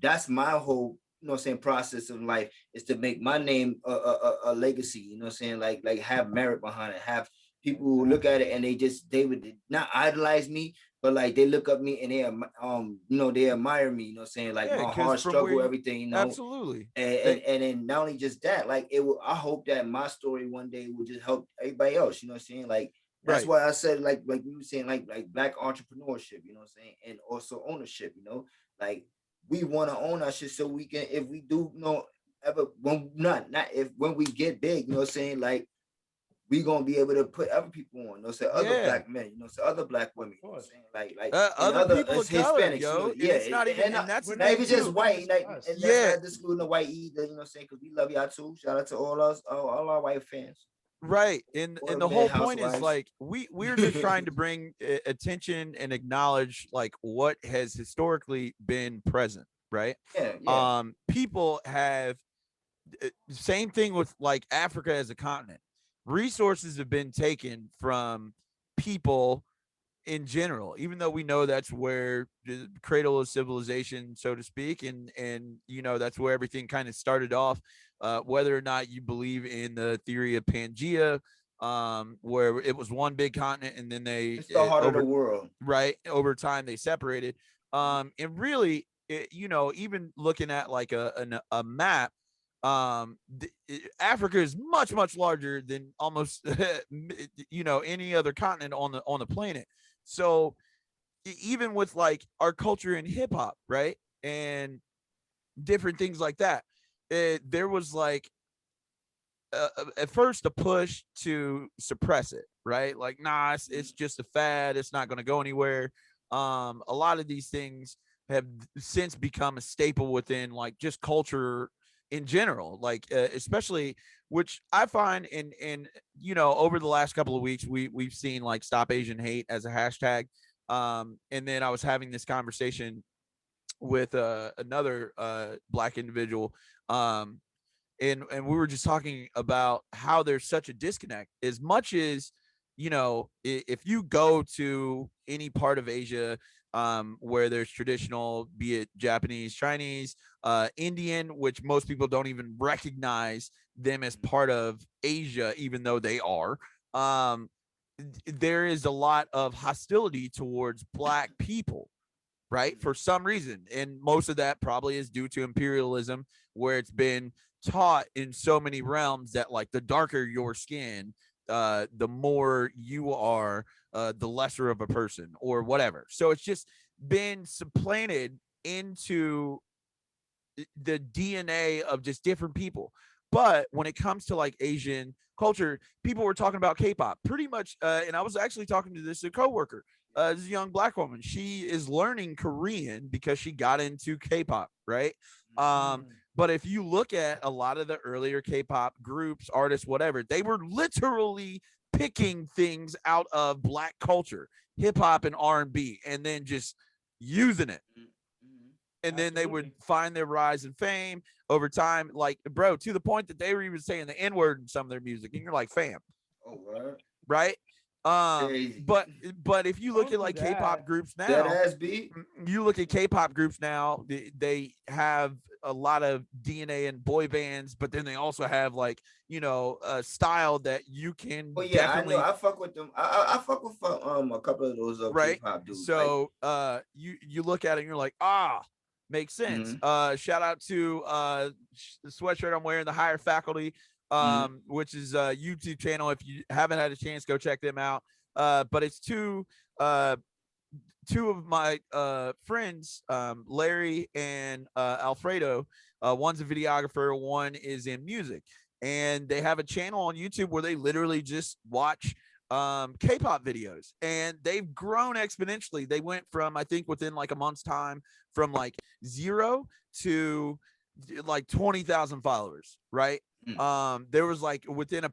Speaker 2: that's my whole, process of life is to make my name a legacy. You know what I'm saying? Like have merit behind it. Have people who look at it and they would not idolize me, but like they look up me and they admire me. You know what I'm saying? Like my hard struggle, everything.
Speaker 3: Absolutely.
Speaker 2: And then not only just that, like it will. I hope that my story one day will just help everybody else. You know what I'm saying? Like that's why I said like we were saying like black entrepreneurship. You know what I'm saying? And also ownership. Like we want to own our shit so we can, if we do, ever when we get big, you know what I'm saying? Like we gonna be able to put other people on, other black men, other black women, you know what I'm saying? Like
Speaker 3: other people of color,
Speaker 2: Hispanics,
Speaker 3: yo.
Speaker 2: yeah,
Speaker 3: it's not even, and that's
Speaker 2: not even just white, like, and
Speaker 3: yeah,
Speaker 2: that's not excluding the white either, you know what I'm saying? Because we love y'all too. Shout out to all our white fans.
Speaker 3: Right. And the whole point is like we're just trying to bring attention and acknowledge like what has historically been present. right?
Speaker 2: Yeah.
Speaker 3: People have same thing with like Africa as a continent. Resources have been taken from people in general, even though we know that's where the cradle of civilization, so to speak, and that's where everything kind of started off. Whether or not you believe in the theory of Pangea, where it was one big continent and then
Speaker 2: It's the heart of the world.
Speaker 3: right over time they separated. And really, even looking at like a map, Africa is much larger than almost any other continent on the planet. So even with like our culture in hip hop, right, and different things like that, there was like at first a push to suppress it, right? Like, nah, it's just a fad. It's not going to go anywhere. A lot of these things have since become a staple within like just culture in general, like especially, which I find in over the last couple of weeks we've seen like Stop Asian Hate as a hashtag. And then I was having this conversation with another black individual, and we were just talking about how there's such a disconnect. As much as if you go to any part of Asia, where there's traditional, be it Japanese, Chinese, Indian, which most people don't even recognize them as part of Asia, even though they are. There is a lot of hostility towards black people, right? For some reason. And most of that probably is due to imperialism, where it's been taught in so many realms that like the darker your skin, the more you are, the lesser of a person or whatever. So it's just been supplanted into the DNA of just different people. But when it comes to like Asian culture, people were talking about K-pop pretty much. And I was actually talking to this a coworker, this is a young black woman. She is learning Korean because she got into K-pop, right? But if you look at a lot of the earlier K-pop groups, artists, whatever, they were literally picking things out of black culture, hip hop and R&B, and then just using it. And then they would find their rise in fame over time, like, bro, to the point that they were even saying the N-word in some of their music, and you're like, fam, right? But if you look at like K-pop groups now, you look at K-pop groups now, they have a lot of DNA and boy bands, but then they also have like a style that you can definitely.
Speaker 2: I know. I fuck with them. I fuck with a couple of those
Speaker 3: right?
Speaker 2: K-pop dudes.
Speaker 3: So you look at it and you're like, makes sense. Shout out to the sweatshirt I'm wearing, the Higher Faculty, which is a YouTube channel. If you haven't had a chance, go check them out. But it's two of my friends, Larry and Alfredo. One's a videographer, one is in music, and they have a channel on YouTube where they literally just watch K-pop videos, and they've grown exponentially. They went from, I think within like a month's time, from like 0 to like 20,000 followers, right? There was like within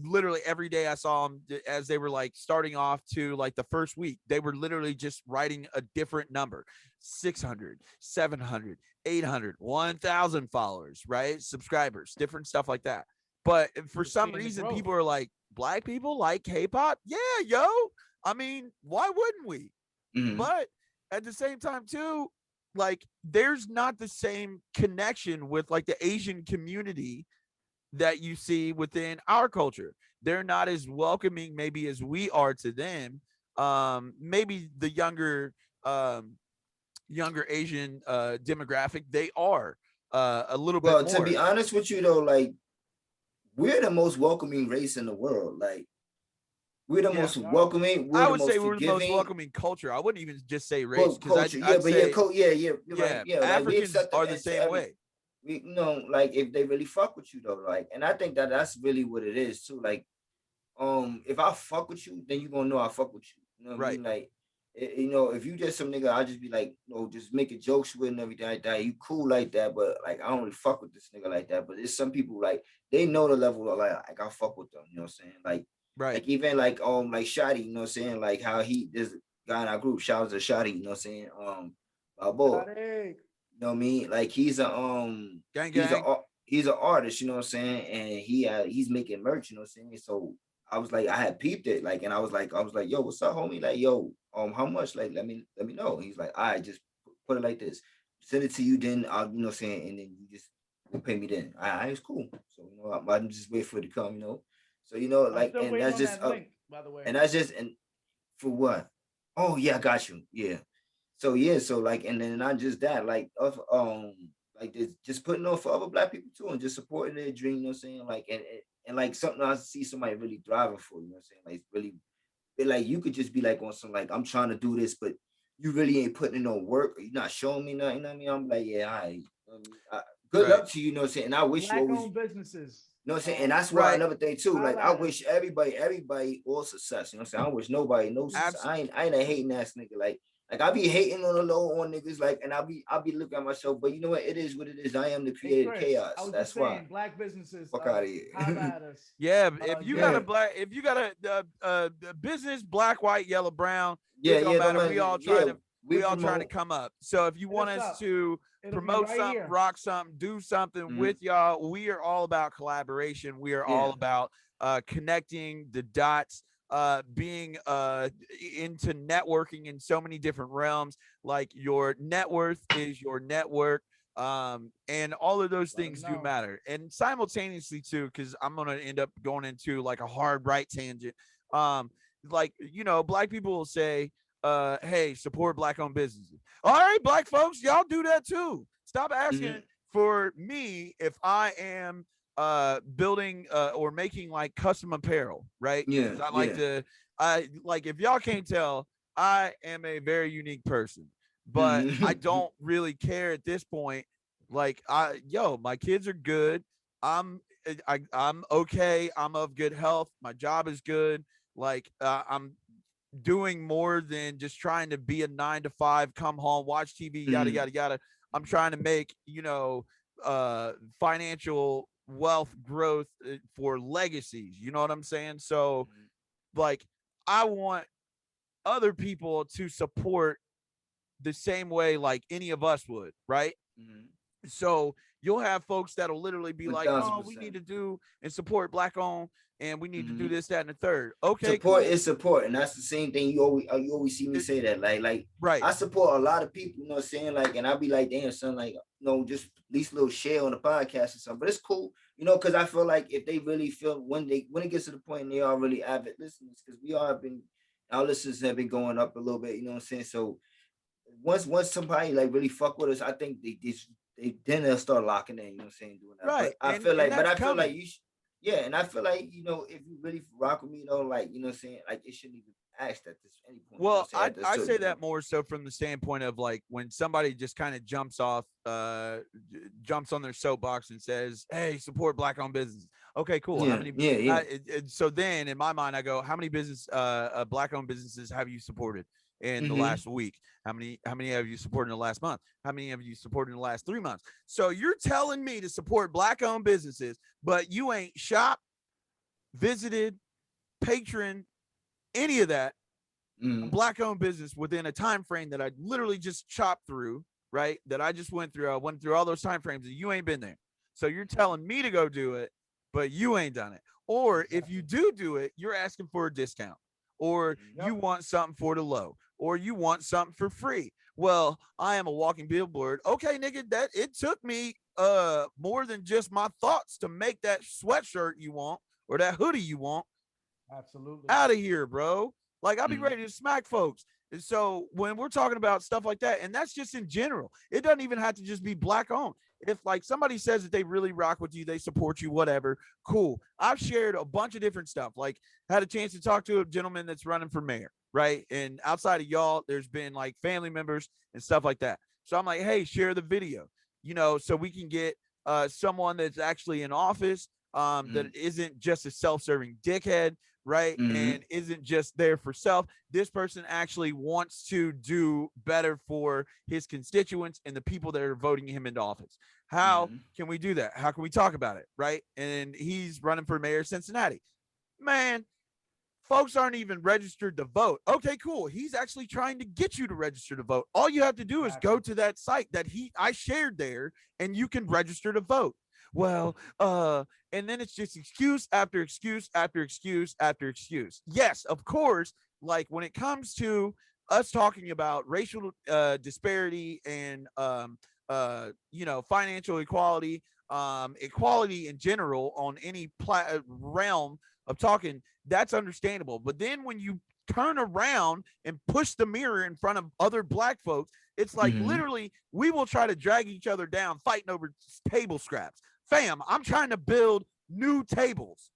Speaker 3: literally every day I saw them as they were like starting off to like the first week, they were literally just writing a different number: 600, 700, 800, 1,000 followers, right? Subscribers, different stuff like that. But for some reason, people are like, black people like K-pop? Yeah, yo. I mean, why wouldn't we? But at the same time too, like there's not the same connection with like the Asian community that you see within our culture. They're not as welcoming maybe as we are to them. Maybe the younger Asian demographic, they are a little bit more.
Speaker 2: To be honest with you though, like we're the most welcoming race in the world. Like we're the most welcoming.
Speaker 3: I would say we're the most welcoming culture. I wouldn't even just say race, because Africans are the same way.
Speaker 2: We like if they really fuck with you though, like, and I think that's really what it is too. Like, if I fuck with you, then you gonna know I fuck with you. You know what I mean? Like, if you just some nigga, I'll just be like, just making jokes with and everything like that. You cool like that, but like I don't really fuck with this nigga like that. But there's some people like they know the level of like I fuck with them. You know what I'm saying? Like, like even like Shotty, you know what I'm saying? Like how this guy in our group, shout out to Shotty, you know what I'm saying? Boy. You know what I mean? Like he's a
Speaker 3: Gang
Speaker 2: he's a
Speaker 3: gang.
Speaker 2: he's an artist, you know what I'm saying? And he's making merch, you know what I'm saying? So I was like, I had peeped it, like, and I was like, yo, what's up, homie? Like, yo, how much? Like, let me know. He's like, all right, just put it like this. Send it to you, then I'll, you know what I'm saying, and then you just will pay me then. All right, it's cool. So, you know, I'm just wait for it to come, you know. So, you know,
Speaker 1: I'm
Speaker 2: like,
Speaker 1: still
Speaker 2: and
Speaker 1: waiting
Speaker 2: that's
Speaker 1: on
Speaker 2: just
Speaker 1: that link, by the way.
Speaker 2: and that's just and for what? Oh yeah, I got you. Yeah. So yeah, so like, and then not just that, like this, just putting on for other black people too, and just supporting their dream. You know what I'm saying? Like, and like something I see somebody really thriving for. You know what I'm saying? Like, it's really, like you could just be like on some like I'm trying to do this, but you really ain't putting in no work, or you're not showing me nothing. You know what I mean? I'm like, yeah, all right. You know what I mean? Good
Speaker 3: Right.
Speaker 2: luck to you. You know what I'm saying? And I wish you always,
Speaker 1: Black-owned businesses.
Speaker 2: know what I'm saying? And that's why
Speaker 3: Right.
Speaker 2: another thing too, like I
Speaker 1: Holla at
Speaker 2: wish
Speaker 1: us.
Speaker 2: everybody all success. You know what I'm saying? I wish nobody no success.
Speaker 3: Abs-
Speaker 2: I ain't a hating ass nigga. Like I be hating on the low on niggas, like, and I'll be looking at myself, but you know what? It is what it is. I am the
Speaker 1: Hey
Speaker 2: creator of
Speaker 1: Chris, I
Speaker 2: chaos.
Speaker 1: was just
Speaker 2: That's why.
Speaker 1: saying, black businesses,
Speaker 2: Fuck out of
Speaker 1: holla
Speaker 2: here.
Speaker 1: at us.
Speaker 3: Yeah, if you got
Speaker 2: yeah.
Speaker 3: a black, if you got a business, black, white, yellow, brown,
Speaker 2: Yeah,
Speaker 3: it don't
Speaker 2: yeah, don't
Speaker 3: matter.
Speaker 2: matter. Yeah, we
Speaker 3: We all trying to
Speaker 2: promote.
Speaker 3: come up. So if you
Speaker 1: Hit
Speaker 3: want
Speaker 1: us
Speaker 3: us
Speaker 1: up.
Speaker 3: to
Speaker 1: It'll be
Speaker 3: promote
Speaker 1: right
Speaker 3: something,
Speaker 1: here.
Speaker 3: rock something, do something
Speaker 2: Mhm.
Speaker 3: with y'all, we are all about collaboration. We are all
Speaker 2: Yeah.
Speaker 3: about connecting the dots, being into networking in so many different realms. Like your net worth is your network, and all of those
Speaker 1: Let them
Speaker 3: things do
Speaker 1: know.
Speaker 3: matter. And simultaneously too, because I'm gonna end up going into like a hard right tangent. Like, you know, black people will say, hey, support black owned businesses. All right, black folks, y'all do that too. Stop asking
Speaker 2: Mhm.
Speaker 3: for me if I am building or making like custom apparel, right?
Speaker 2: Yeah,
Speaker 3: Because I like
Speaker 2: yeah.
Speaker 3: to, I like, if y'all can't tell, I am a very unique person, but I
Speaker 2: Mhm.
Speaker 3: don't really care at this point. Like, my kids are good. I'm I'm okay. I'm of good health. My job is good. Like, I'm doing more than just trying to be a 9 to 5, come home, watch TV, yada
Speaker 2: Mhm.
Speaker 3: yada yada. I'm trying to make, financial wealth growth for legacies. You know what I'm saying? So like, I want other people to support the same way like any of us would, right?
Speaker 2: Mhm.
Speaker 3: So you'll have folks that'll literally be
Speaker 2: One
Speaker 3: like,
Speaker 2: thousand
Speaker 3: "Oh, we need
Speaker 2: percent.
Speaker 3: to do and support black owned, and we need to do
Speaker 2: Mhm.
Speaker 3: this, that, and the third." Okay,
Speaker 2: Support
Speaker 3: cool.
Speaker 2: is support, and that's the same thing you always see me
Speaker 3: It-
Speaker 2: say that. Like
Speaker 3: right.
Speaker 2: I support a lot of people, you know what I'm saying? Like, and I'll be like, damn son, like, you know, just at least a little share on the podcast or something. But it's cool, you know, because I feel like if they really feel when it gets to the point and they are really avid listeners, because we are been our listeners have been going up a little bit, you know what I'm saying? So once somebody like really fuck with us, I think they then they'll start locking in, you know what I'm saying, doing that.
Speaker 3: Right.
Speaker 2: But I feel
Speaker 3: And
Speaker 2: like,
Speaker 3: that's
Speaker 2: I feel like
Speaker 3: coming.
Speaker 2: you yeah, and I feel like, you know, if you really rock with me, you know, like, you know what I'm saying, like it shouldn't even ask at this any point, you know what
Speaker 3: Well,
Speaker 2: I'm saying, at this
Speaker 3: I say
Speaker 2: certain
Speaker 3: that
Speaker 2: point.
Speaker 3: more so from the standpoint of like when somebody just kind of jumps off, jumps on their soapbox and says, "Hey, support black owned businesses." Okay, cool. How
Speaker 2: Yeah,
Speaker 3: many?
Speaker 2: yeah, yeah.
Speaker 3: So then, in my mind, I go, "How many black owned businesses have you supported in the
Speaker 2: Mm-hmm.
Speaker 3: last week? How many have you supported in the last month? How many have you supported in the last 3 months?" So you're telling me to support black owned businesses, but you ain't shopped, visited, patron, any of that a
Speaker 2: Mm-hmm.
Speaker 3: black owned business within a time frame that I literally just chopped through, right? That I just went through. I went through all those time frames and you ain't been there. So you're telling me to go do it, but you ain't done it. Or if you
Speaker 1: Exactly.
Speaker 3: do it, you're asking for a discount, or you
Speaker 1: Yep.
Speaker 3: want something for the low, or you want something for free. Well, I am a walking billboard. Okay, nigga, that it took me more than just my thoughts to make that sweatshirt you want or that hoodie you want
Speaker 1: Absolutely.
Speaker 3: out of here, bro. Like, I'll be
Speaker 2: Mm-hmm.
Speaker 3: ready to smack folks. And so when we're talking about stuff like that, and that's just in general, it doesn't even have to just be black owned. If like somebody says that they really rock with you, they support you, whatever, cool. I've shared a bunch of different stuff. Like, had a chance to talk to a gentleman that's running for mayor, right? And outside of y'all, there's been like family members and stuff like that. So I'm like, hey, share the video, so we can get someone that's actually in office, that isn't just a self-serving dickhead, right?
Speaker 2: Mm-hmm.
Speaker 3: And isn't just there for self. This person actually wants to do better for his constituents and the people that are voting him into office. How
Speaker 2: Mm-hmm.
Speaker 3: can we do that? How can we talk about it, right? And he's running for mayor of Cincinnati. Man, folks aren't even registered to vote. Okay, cool. He's actually trying to get you to register to vote. All you have to do is go to that site that I shared there, and you can register to vote. Well, and then it's just excuse after excuse after excuse after excuse. Yes, of course, like when it comes to us talking about racial disparity and financial equality, equality in general on any realm of talking, that's understandable. But then when you turn around and push the mirror in front of other black folks, it's like literally we will try to drag each other down fighting over table scraps. Fam, I'm trying to build new tables.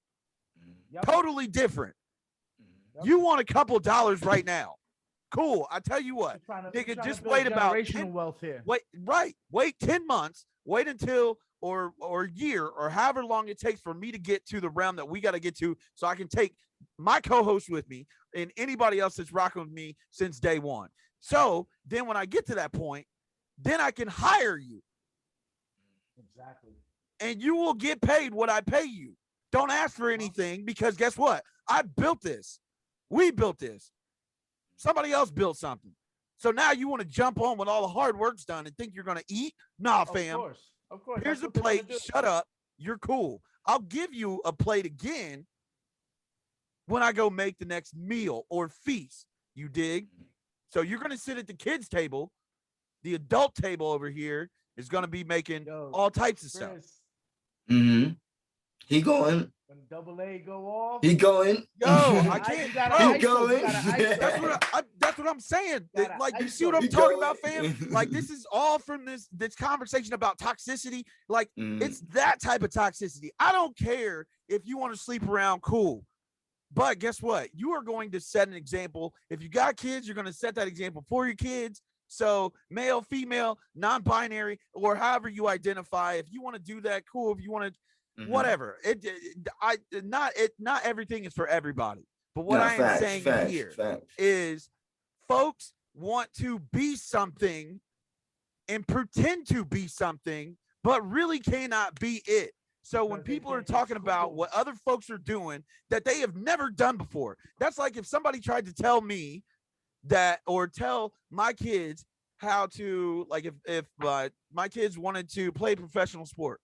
Speaker 3: Totally different. You want a couple dollars right now. Cool. I tell you what, nigga, just wait about 10,
Speaker 1: wealth here.
Speaker 3: Wait 10 months, wait until or a year or however long it takes for me to get to the realm that we got to get to, so I can take my co-host with me and anybody else that's rocking with me since day one. So then when I get to that point, then I can hire you.
Speaker 1: Exactly.
Speaker 3: And you will get paid what I pay you. Don't ask for anything, because guess what? I built this. We built this. Somebody else built something. So now you want to jump on when all the hard work's done and think you're going to eat? Nah, fam.
Speaker 1: Of course.
Speaker 3: Here's a plate. Shut up. You're cool. I'll give you a plate again when I go make the next meal or feast. You dig? So you're going to sit at the kids' table. The adult table over here is going to be making all types of stuff.
Speaker 2: He going.
Speaker 1: When double A go off.
Speaker 2: He going.
Speaker 3: Yo, I can't.
Speaker 2: He going.
Speaker 3: That's what I'm saying. Like, you see what I'm talking about, fam? Like, this is all from this conversation about toxicity. Like, it's that type of toxicity. I don't care if you want to sleep around, cool. But guess what? You are going to set an example. If you got kids, you're going to set that example for your kids. So male, female, non-binary, or however you identify. If you want to do that, cool. If you want to, whatever. Not everything is for everybody. But what I am saying here is, folks want to be something and pretend to be something, but really cannot be it. So when people are talking about what other folks are doing that they have never done before, that's like if somebody tried to tell me that, or tell my kids how to, like, if my kids wanted to play professional sport,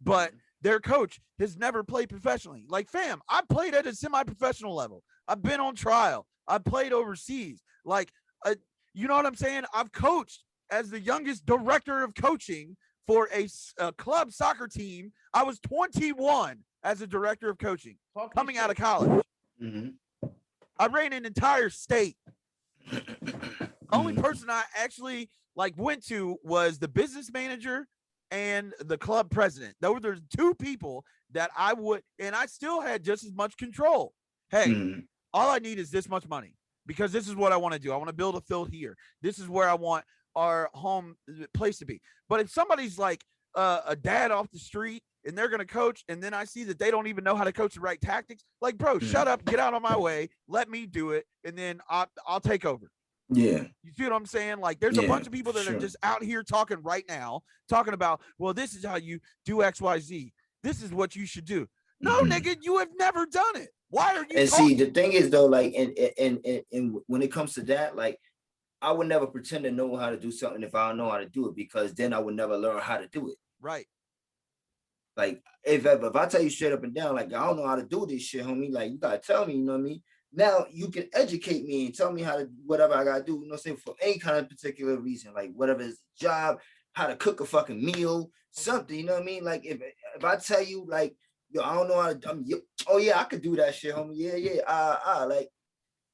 Speaker 3: but their coach has never played professionally. Like, fam, I played at a semi-professional level. I've been on trial. I played overseas. Like, you know what I'm saying? I've coached as the youngest director of coaching for a club soccer team. I was 21 as a director of coaching coming out of college. I ran an entire state. Only person I actually went to was the business manager and the club president. Those were the two people that I would, and I still had just as much control. Hey, all I need is this much money, because this is what I want to do. I want to build a field here. This is where I want our home place to be. But if somebody's like a dad off the street and they're going to coach, and then I see that they don't even know how to coach the right tactics, like, bro, shut up, get out of my way, let me do it, and then I'll take over.
Speaker 2: Yeah.
Speaker 3: You see what I'm saying? Like, there's a bunch of people that are just out here talking right now, talking about, well, this is how you do XYZ. This is what you should do. No, nigga, you have never done it. Why are you
Speaker 2: And
Speaker 3: talking?
Speaker 2: see, the thing is, though, like, and when it comes to that, like, I would never pretend to know how to do something if I don't know how to do it, because then I would never learn how to do it.
Speaker 3: Right.
Speaker 2: Like, if I tell you straight up and down, like, I don't know how to do this shit, homie, like, you gotta tell me, you know what I mean? Now you can educate me and tell me how to, whatever I gotta do, you know what I'm saying, for any kind of particular reason, like whatever is a job, how to cook a fucking meal, something, you know what I mean? Like, if I tell you, like, yo, I don't know how to, oh yeah, I could do that shit, homie, yeah, like,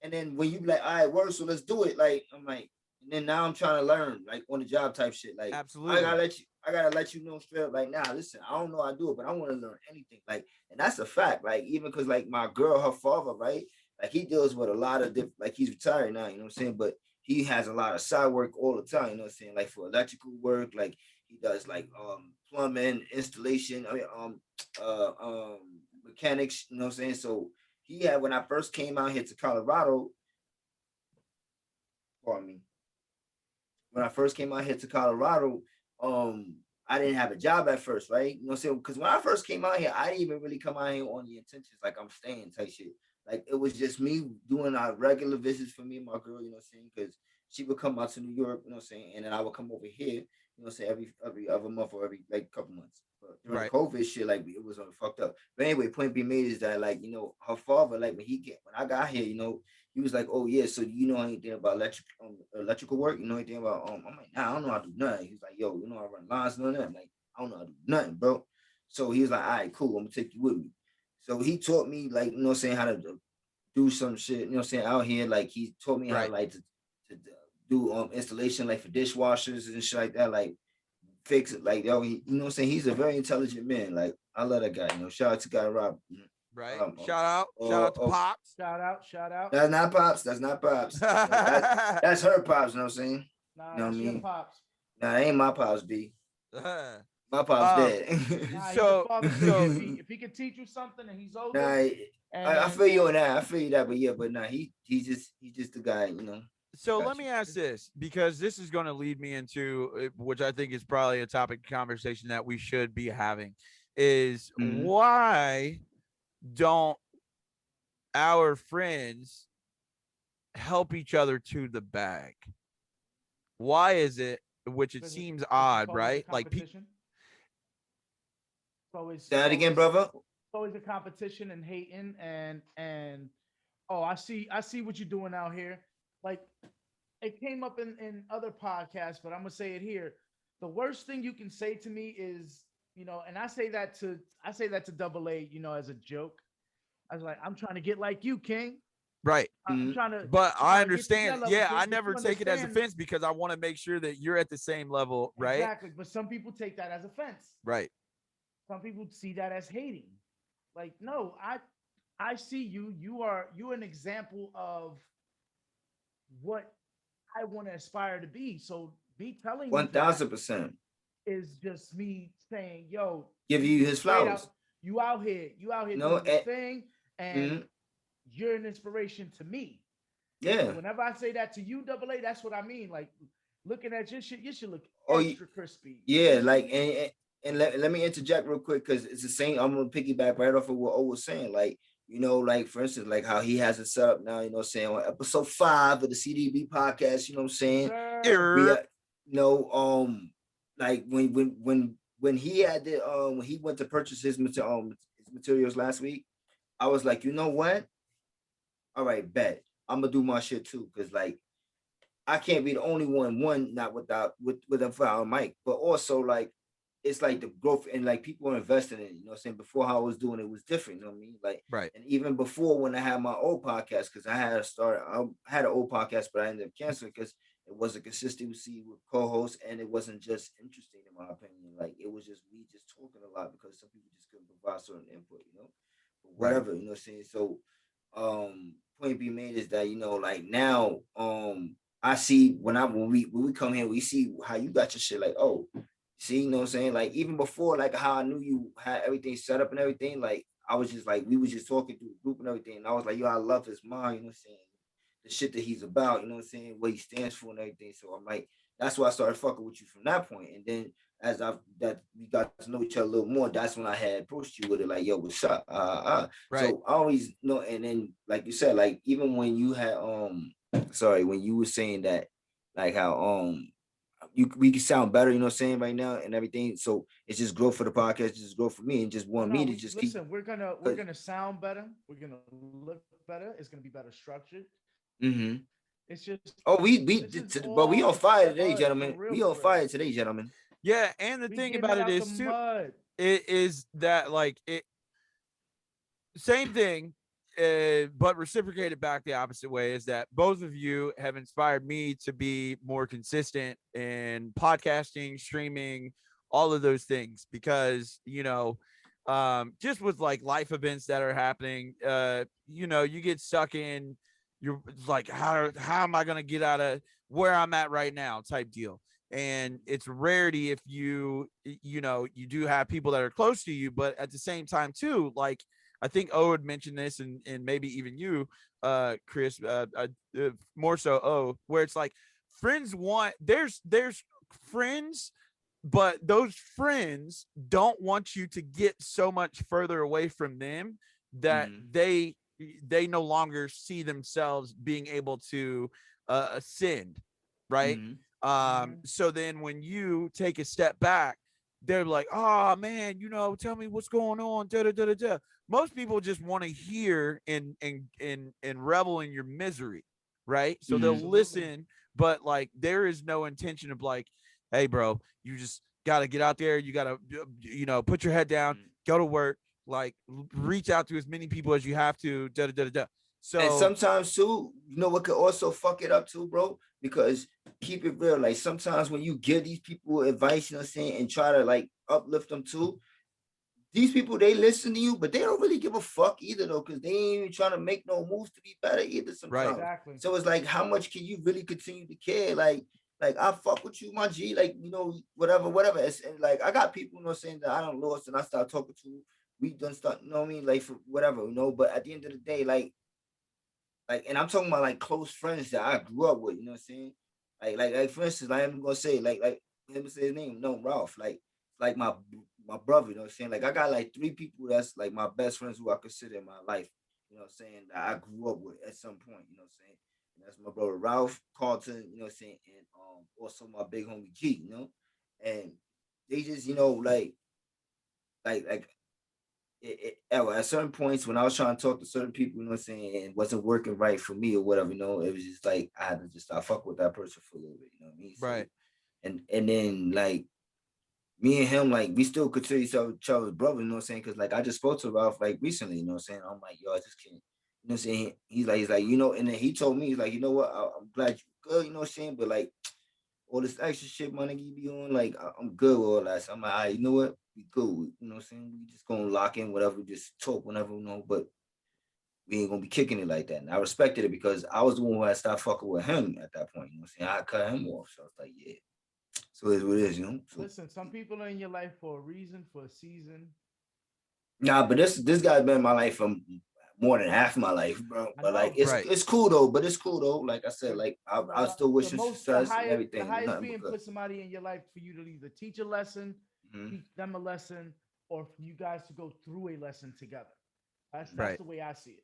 Speaker 2: and then when you be like, all right, work, so let's do it, like, I'm like, and then now I'm trying to learn, like, on the job type shit, like,
Speaker 3: absolutely,
Speaker 2: I gotta let you know straight up, like, nah, listen, I don't know how to do it, but I want to learn anything, like, and that's a fact, like, even because, like, my girl, her father, right, like, he deals with a lot of different, like, he's retired now, you know what I'm saying, but he has a lot of side work all the time, you know what I'm saying, like, for electrical work, like, he does, like, plumbing, installation, mechanics, you know what I'm saying, so he had, when I first came out here to Colorado, when I first came out here to Colorado, I didn't have a job at first, right? You know what I'm saying? Because when I first came out here, I didn't even really come out here on the intentions, like, I'm staying type shit. like it was just me doing our regular visits for me and my girl, you know what I'm saying? Because she would come out to New York, you know what I'm saying, and then I would come over here, you know what I'm saying, every other month or every like couple months. But during the COVID shit, like it was fucked up. But anyway, point being made is that like, you know, her father, like when I got here, you know, he was like, "Oh yeah, so do you know anything about electrical work? You know anything about I'm like, nah, I don't know how to do nothing." He's like, "Yo, you know I run lines and all that." I'm like, "I don't know how to do nothing, bro." So he was like, "All right, cool, I'm gonna take you with me." So he taught me like, you know, saying how to do some shit, you know, saying out here. Like he taught me how to like to do installation like for dishwashers and shit like that, like fix it, like yo, you know, what I'm saying he's a very intelligent man. Like I love that guy. You know, shout out to Guy Rob.
Speaker 3: Right. Shout out to Pops.
Speaker 1: Shout out.
Speaker 2: That's not Pops. That's not Pops. That's her Pops. You know what I'm saying?
Speaker 1: Nah,
Speaker 2: you know what I mean?
Speaker 1: Pops.
Speaker 2: Nah, that ain't my Pops, B. My Pops dead.
Speaker 1: Nah, so if he could teach you something and he's older.
Speaker 2: Nah, I feel you on that. I feel you that, but yeah, but nah, he's just the guy, you know.
Speaker 3: So let me ask this, because this is going to lead me into, which I think is probably a topic of conversation that we should be having, is why don't our friends help each other to the bag? Why is it, which it seems odd, right? Like
Speaker 2: say that again, brother.
Speaker 1: It's always a competition and hating and oh, I see what you're doing out here. Like it came up in other podcasts, but I'm gonna say it here. The worst thing you can say to me is, you know, and I say that to Double A, you know, as a joke. I was like, I'm trying to get like you, King.
Speaker 3: Right.
Speaker 1: I'm trying to,
Speaker 3: but I understand. Yeah, I never take it as offense because I want to make sure that you're at the same level, right?
Speaker 1: Exactly. But some people take that as offense.
Speaker 3: Right.
Speaker 1: Some people see that as hating. Like, no, I see you. You're an example of what I want to aspire to be. So me telling you
Speaker 2: 1000%
Speaker 1: is just me saying, yo,
Speaker 2: give you his flowers.
Speaker 1: You out here doing the thing, and you're an inspiration to me.
Speaker 2: Yeah.
Speaker 1: So whenever I say that to you, Double A, that's what I mean. Like looking at your shit, you should look extra crispy.
Speaker 2: Yeah, like and let me interject real quick because it's the same. I'm gonna piggyback right off of what O was saying. Like, you know, like for instance, like how he has it set up now, you know what I'm saying, on episode 5 of the C.D.B podcast, you know what I'm saying? We like when he had the when he went to purchase his materials last week, I was like, you know what? All right, bet. I'm gonna do my shit too, because like I can't be the only one not with a mic, but also like it's like the growth and like people are investing in it, you know what I'm saying? Before how I was doing it was different, you know what I mean? Like,
Speaker 3: right.
Speaker 2: And even before when I had my old podcast, because I had an old podcast, but I ended up canceling because it wasn't consistency with co-hosts and it wasn't just interesting in my opinion. Like it was just me just talking a lot because some people just couldn't provide certain input, you know, but whatever, you know what I'm saying? So point being made is that, you know, like now I see when we come here, we see how you got your shit. Like, oh, see, you know what I'm saying? Like, even before, like how I knew you had everything set up and everything, like I was just like, we was just talking through the group and everything. And I was like, yo, I love his mind, you know what I'm saying? The shit that he's about, you know what I'm saying? What he stands for and everything. So I'm like, that's why I started fucking with you from that point. And then as we got to know each other a little more, that's when I had approached you with it, like, yo, what's up? Right. So I always know, and then like you said, like even when you had when you were saying that, like how we can sound better, you know what I'm saying, right now and everything. So it's just growth for the podcast, just growth for me, and just want me to just
Speaker 1: listen, keep. We're gonna sound better. We're gonna look better. It's gonna be better structured. It's just
Speaker 2: but we on fire today, gentlemen. We on fire today, gentlemen.
Speaker 3: Yeah, and the thing about it is too, it is that like it same thing. But reciprocated back the opposite way is that both of you have inspired me to be more consistent in podcasting, streaming, all of those things, because, you know, just with like life events that are happening, you know, you get stuck in, you're like, how am I going to get out of where I'm at right now type deal. And it's rarity if you know, you do have people that are close to you, but at the same time too, like, I think O had mentioned this, and maybe even you, Chris, more so O, where it's like friends there's friends, but those friends don't want you to get so much further away from them that they they no longer see themselves being able to ascend, right? So then when you take a step back, they're like, oh man, tell me what's going on. Da, da, da, da, da. Most people just want to hear and revel in your misery, right? So they'll listen, but like there is no intention of like, hey bro, you just gotta get out there, you gotta put your head down, go to work, like reach out to as many people as you have to, da da da da. So
Speaker 2: and sometimes too, what could also fuck it up too, bro? Because keep it real, like sometimes when you give these people advice, and try to like uplift them too, these people they listen to you, but they don't really give a fuck either though, because they ain't even trying to make no moves to be better either sometimes.
Speaker 3: Right.
Speaker 1: Exactly.
Speaker 2: So it's like, how much can you really continue to care? Like I fuck with you, my G, like whatever. And like I got people, saying that I don't lost and I start talking to. We done start, what I mean, like for whatever, But at the end of the day, like, and I'm talking about like close friends that I grew up with, you know what I'm saying? Like for instance, like, I'm gonna say like let me say his name, no, Ralph, like my brother, you know what I'm saying? Like I got like 3 people that's like my best friends who I consider in my life, you know what I'm saying, that I grew up with at some point, you know what I'm saying? And that's my brother Ralph Carlton, you know what I'm saying, and also my big homie G, and they just, like at certain points when I was trying to talk to certain people, you know what I'm saying, and it wasn't working right for me or whatever, it was just like I had to just start fuck with that person for a little bit, you know what I mean? So,
Speaker 3: right.
Speaker 2: And then like me and him, like we still consider each other's brother, you know what I'm saying? Because like I just spoke to Ralph like recently, you know what I'm saying? I'm like, yo, I just can't, you know what I'm saying? He's like, and then he told me, he's like, you know what? I'm glad you good, you know what I'm saying? But like all this extra shit, my nigga, you be on, like I'm good with all that. So I'm like, all right, you know what? We good, you know what I'm saying? We just gonna lock in whatever, just talk whenever, but we ain't gonna be kicking it like that. And I respected it because I was the one who had stopped fucking with him at that point, you know what I'm saying? I cut him off. So I was like, yeah. So it's what it is, So,
Speaker 1: Listen, some people are in your life for a reason, for a season.
Speaker 2: nah, but this guy's been in my life for more than half my life, bro.
Speaker 1: I
Speaker 2: But like
Speaker 1: know.
Speaker 3: Right.
Speaker 2: it's cool though. But it's cool though. Like I said, like I still wish him
Speaker 1: The
Speaker 2: success and
Speaker 1: highest,
Speaker 2: everything.
Speaker 1: highest
Speaker 2: Nothing but
Speaker 1: being
Speaker 2: good.
Speaker 1: put somebody in your life for you to either teach a lesson,
Speaker 2: Mhm.
Speaker 1: teach them a lesson, or for you guys to go through a lesson together. That's
Speaker 3: Right.
Speaker 1: the way I see it.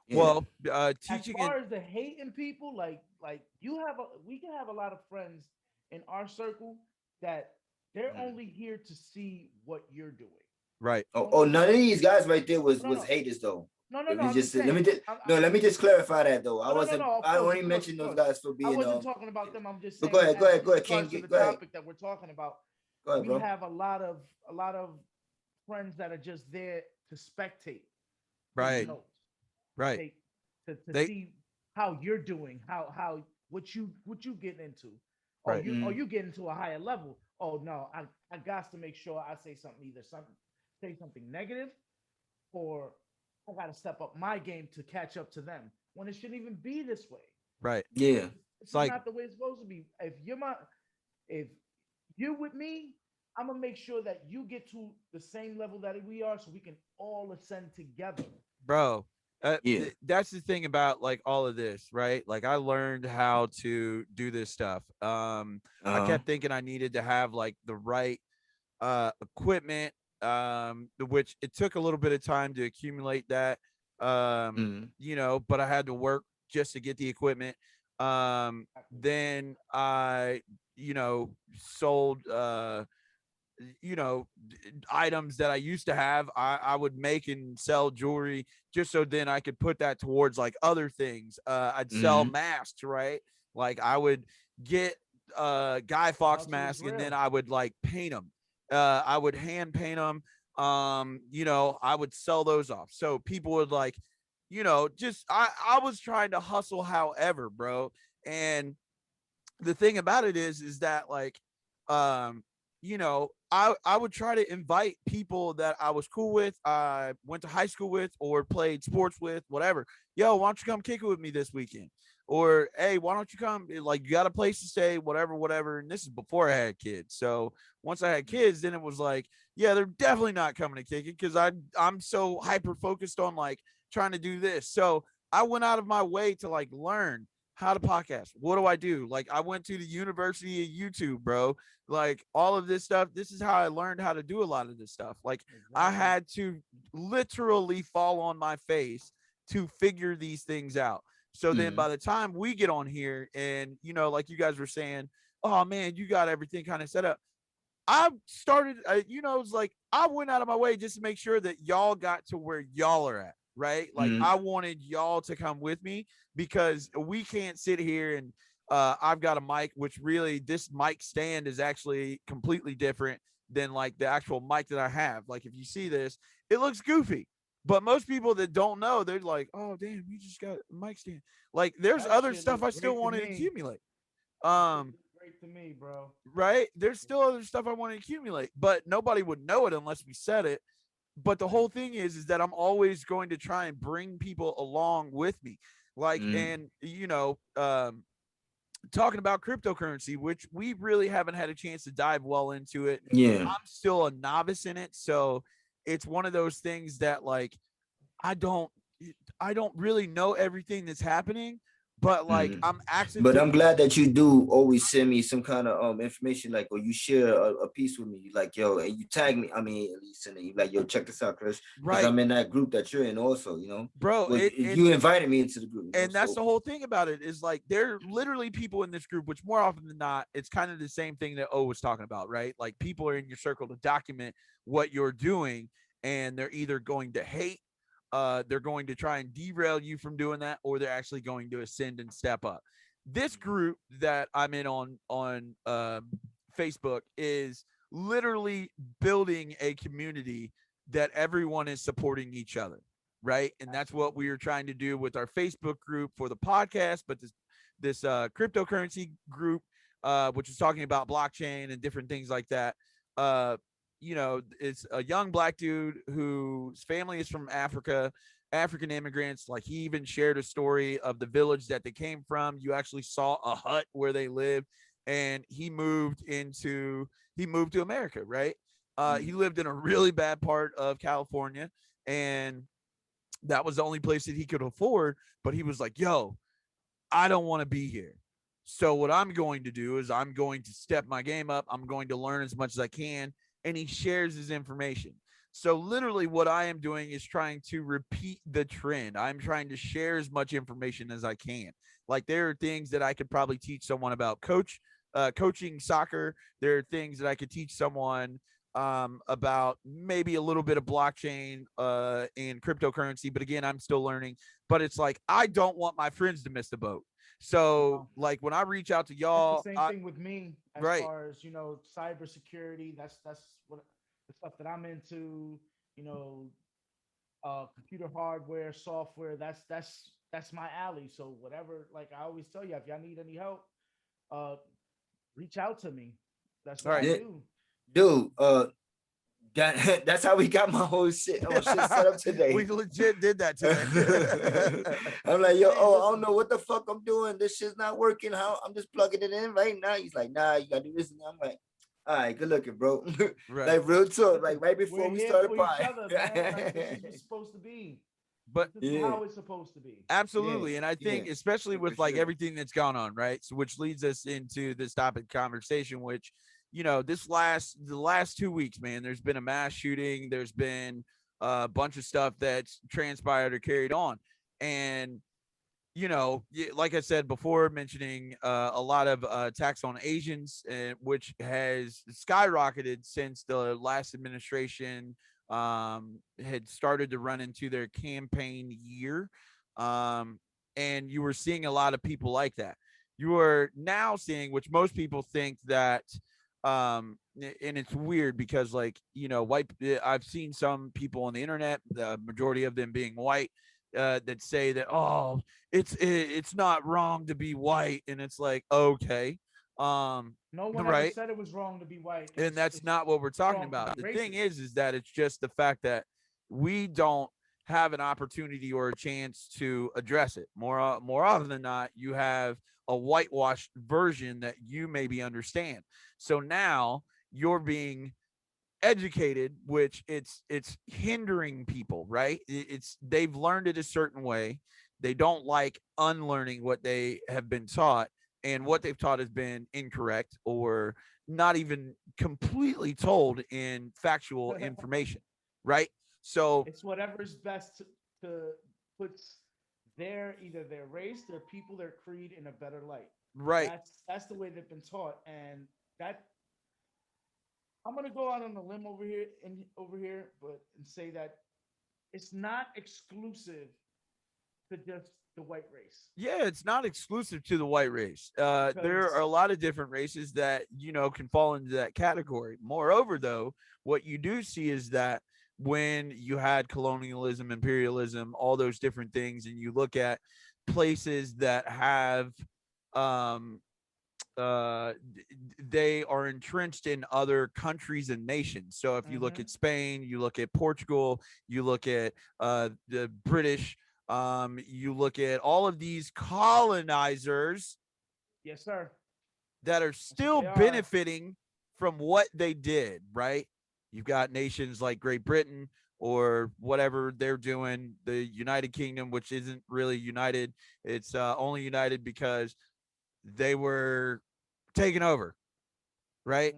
Speaker 2: Yeah.
Speaker 3: Well,
Speaker 1: As
Speaker 3: teaching
Speaker 1: far
Speaker 3: and
Speaker 1: as the hating people, like we can have a lot of friends in our circle that they're
Speaker 2: Mhm.
Speaker 1: only here to see what you're doing.
Speaker 3: right.
Speaker 2: Oh, none of these guys right there was
Speaker 1: No,
Speaker 2: was
Speaker 1: no,
Speaker 2: haters though.
Speaker 1: no.
Speaker 2: Let me
Speaker 1: I'm just
Speaker 2: just let me
Speaker 1: saying.
Speaker 2: just no, let me just clarify that though.
Speaker 1: No, no, no, no.
Speaker 2: I only
Speaker 1: Of course,
Speaker 2: mentioned
Speaker 1: of
Speaker 2: those
Speaker 1: course.
Speaker 2: guys for
Speaker 1: I
Speaker 2: being
Speaker 1: wasn't talking about them. I'm just
Speaker 2: but go
Speaker 1: saying,
Speaker 2: ahead,
Speaker 1: in
Speaker 2: King,
Speaker 1: regards to the
Speaker 2: go ahead.
Speaker 1: topic that we're talking about,
Speaker 2: Go ahead,
Speaker 1: we
Speaker 2: bro.
Speaker 1: have a lot of friends that are just there to spectate, take
Speaker 3: Right.
Speaker 1: notes,
Speaker 3: Right.
Speaker 1: take to
Speaker 3: They
Speaker 1: see how you're doing, how what you getting into. Oh,
Speaker 3: right.
Speaker 1: you getting to a higher level. Oh no, I got to make sure I say something, say something negative, or I got to step up my game to catch up to them when it shouldn't even be this way.
Speaker 3: Right.
Speaker 2: Yeah.
Speaker 1: This
Speaker 3: It's
Speaker 1: is
Speaker 3: like
Speaker 1: not the way it's supposed to be. If you're with me, I'm gonna make sure that you get to the same level that we are, so we can all ascend together.
Speaker 3: bro,
Speaker 2: Yeah.
Speaker 3: that's the thing about like all of this, right? Like I learned how to do this stuff. I
Speaker 2: Uh-huh.
Speaker 3: kept thinking I needed to have like the right equipment, which it took a little bit of time to accumulate that.
Speaker 2: Mm-hmm.
Speaker 3: But I had to work just to get the equipment. Then I sold items that I used to have. I would make and sell jewelry just so then I could put that towards like other things. I'd sell
Speaker 2: Mm-hmm.
Speaker 3: masks, right? Like I would get Guy Fawkes
Speaker 1: Hustle is
Speaker 3: mask and then
Speaker 1: real.
Speaker 3: I would like paint them. I would hand paint them. I would sell those off. So people would like, just I was trying to hustle however, bro. And the thing about it is that like I would try to invite people that I was cool with, I went to high school with or played sports with, whatever. Yo, why don't you come kick it with me this weekend? Or hey, why don't you come, like you got a place to stay, whatever. And this is before I had kids. So once I had kids, then it was like, yeah, they're definitely not coming to kick it because I'm so hyper focused on like trying to do this. So I went out of my way to like learn how to podcast. What do I do? Like I went to the University of YouTube, bro. Like all of this stuff. This is how I learned how to do a lot of this stuff. Like I
Speaker 1: Exactly.
Speaker 3: had to literally fall on my face to figure these things out. So then by the time we get on here and, you know, like you guys were saying, oh man, you got everything kind of set up. I started, you know, it's like I went out of my way just to make sure that y'all got to where y'all are at, right? Like I wanted y'all to come with me because we can't sit here and I've got a mic, which really this mic stand is actually completely different than like the actual mic that I have. Like if you see this, it looks goofy. But most people that don't know, they're like, "Oh, damn, you just got a mic stand." Like, there's
Speaker 1: That
Speaker 3: other
Speaker 1: shit
Speaker 3: stuff I
Speaker 1: look
Speaker 3: still
Speaker 1: great to
Speaker 3: want to
Speaker 1: me.
Speaker 3: accumulate.
Speaker 1: Great to me, bro.
Speaker 3: Right? There's still other stuff I want to accumulate, but nobody would know it unless we said it. But the whole thing is that I'm always going to try and bring people along with me. Like, and you know, talking about cryptocurrency, which we really haven't had a chance to dive well into it.
Speaker 2: Yeah.
Speaker 3: I'm still a novice in it, so it's one of those things that like I don't really know everything that's happening, but like I'm
Speaker 2: But I'm
Speaker 3: actively
Speaker 2: glad that you do always send me some kind of information, like, or you share a piece with me, like, yo, and you tag me. I mean, at least send it, like, yo, check this out, Chris, because
Speaker 3: right,
Speaker 2: I'm in that group that you're in, also. You know,
Speaker 3: bro.
Speaker 2: well, you invited me into the group, you know,
Speaker 3: And that's
Speaker 2: so
Speaker 3: the whole thing about it is like there are literally people in this group, which more often than not, it's kind of the same thing that O was talking about, right? Like people are in your circle to document what you're doing, and they're either going to hate, they're going to try and derail you from doing that, or they're actually going to ascend and step up. This group that I'm in on Facebook is literally building a community that everyone is supporting each other, right? And that's what we were trying to do with our Facebook group for the podcast, but this cryptocurrency group, which is talking about blockchain and different things like that. You know, it's a young black dude whose family is from Africa, African immigrants. Like he even shared a story of the village that they came from. You actually saw a hut where they lived, and he moved to America, right? He lived in a really bad part of California, and that was the only place that he could afford. But he was like, yo, I don't want to be here. So what I'm going to do is I'm going to step my game up. I'm going to learn as much as I can. And he shares his information. So literally what I am doing is trying to repeat the trend. I'm trying to share as much information as I can. Like there are things that I could probably teach someone about coaching soccer. There are things that I could teach someone about maybe a little bit of blockchain and cryptocurrency. But again, I'm still learning. But it's like I don't want my friends to miss the boat. So like when I reach out to y'all,
Speaker 1: it's the same thing with me as
Speaker 3: right.
Speaker 1: far as, you know, cybersecurity. That's what the stuff that I'm into. You know, computer hardware, software. That's my alley. So whatever, like I always tell you, if y'all need any help, uh, reach out to me. That's what
Speaker 3: All right.
Speaker 1: I do.
Speaker 2: dude, that's how we got my whole shit set up today.
Speaker 3: We legit did that today.
Speaker 2: I'm like, yo, I don't know what the fuck I'm doing. This shit's not working. How I'm just plugging it in right now. He's like, nah, you gotta do this. And I'm like, all right, good looking, bro.
Speaker 3: Right.
Speaker 2: Like real talk, like right before we started
Speaker 1: for each other, man. Like this is what's supposed to be.
Speaker 3: But
Speaker 1: this is how it's supposed to be.
Speaker 3: Absolutely.
Speaker 2: Yeah,
Speaker 3: And I think especially with like everything that's gone on, right? So which leads us into this topic conversation, which, you know, the last 2 weeks, man, there's been a mass shooting, there's been a bunch of stuff that's transpired or carried on. And you know, like I said before, mentioning a lot of attacks on Asians, which has skyrocketed since the last administration had started to run into their campaign year. And you were seeing a lot of people like that. You are now seeing, which most people think that, and it's weird because, like, you know, I've seen some people on the internet, the majority of them being white, that say that, oh, it's not wrong to be white, and it's like, okay,
Speaker 1: no one ever said it was wrong to be white,
Speaker 3: and that's not what we're talking about. The thing is that it's just the fact that we don't have an opportunity or a chance to address it. More often than not, you have a whitewashed version that you maybe understand. So now you're being educated, which it's hindering people, right? It's they've learned it a certain way. They don't like unlearning what they have been taught, and what they've taught has been incorrect or not even completely told in factual information, right? So
Speaker 1: it's whatever's best to puts either their race, their people, their creed in a better light.
Speaker 3: Right.
Speaker 1: That's the way they've been taught, and that I'm gonna go out on a limb over here, but and say that it's not exclusive to just the white race.
Speaker 3: Yeah, it's not exclusive to the white race. There are a lot of different races that, can fall into that category. Moreover, though, what you do see is that when you had colonialism, imperialism, all those different things, and you look at places that have um they are entrenched in other countries and nations. So if you look at Spain, you look at Portugal, you look at the British, you look at all of these colonizers,
Speaker 1: yes, sir,
Speaker 3: that are still benefiting from what they did, right? You've got nations like Great Britain or whatever they're doing, the United Kingdom, which isn't really united. It's only united because they were taken over, right?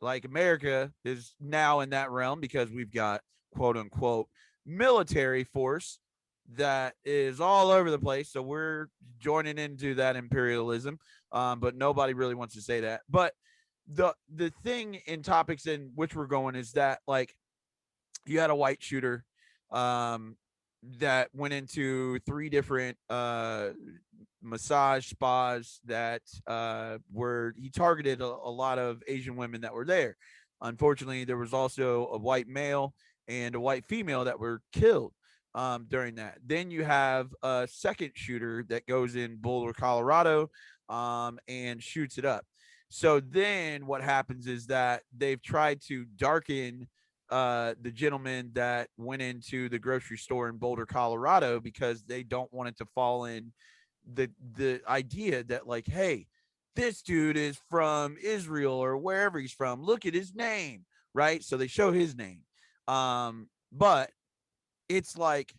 Speaker 3: Like America is now in that realm because we've got quote unquote military force that is all over the place. So we're joining into that imperialism, but nobody really wants to say that. But the thing in topics in which we're going is that, like, you had a white shooter that went into 3 different massage spas that he targeted a lot of Asian women that were there. Unfortunately, there was also a white male and a white female that were killed during that. Then you have a second shooter that goes in Boulder, Colorado, and shoots it up. So then what happens is that they've tried to darken the gentleman that went into the grocery store in Boulder, Colorado, because they don't want it to fall in the idea that, like, hey, this dude is from Israel or wherever he's from. Look at his name, right? So they show his name. But it's like,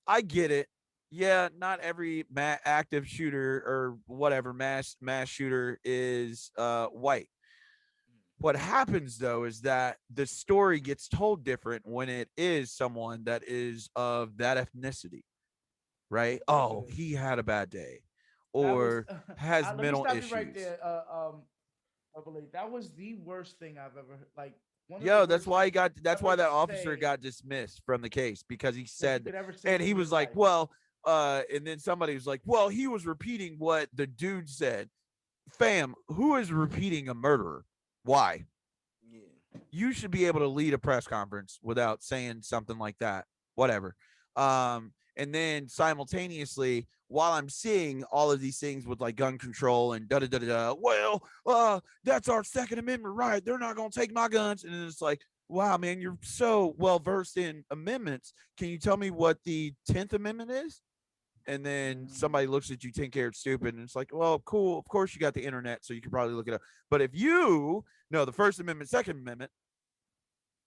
Speaker 3: I get it. Yeah, not every active shooter or whatever mass shooter is white. What happens, though, is that the story gets told different when it is someone that is of that ethnicity, right? Oh, he had a bad day, or has
Speaker 1: let me
Speaker 3: mental
Speaker 1: stop
Speaker 3: issues.
Speaker 1: you right there. I believe that was the worst thing I've ever heard. Like,
Speaker 3: Yo, that's why he got. That's why that officer got dismissed from the case, because he said, and he was like, well, and then somebody was like, well, he was repeating what the dude said. Fam, who is repeating a murderer? Why? Yeah. You should be able to lead a press conference without saying something like that. Whatever. And then simultaneously, while I'm seeing all of these things with like gun control and da da da da, well, that's our Second Amendment right. They're not gonna take my guns. And it's like, wow, man, you're so well versed in amendments. Can you tell me what the 10th Amendment is? And then somebody looks at you 10 carat stupid, and it's like, well, cool, of course you got the internet, so you can probably look it up. But if you know the First Amendment, Second Amendment,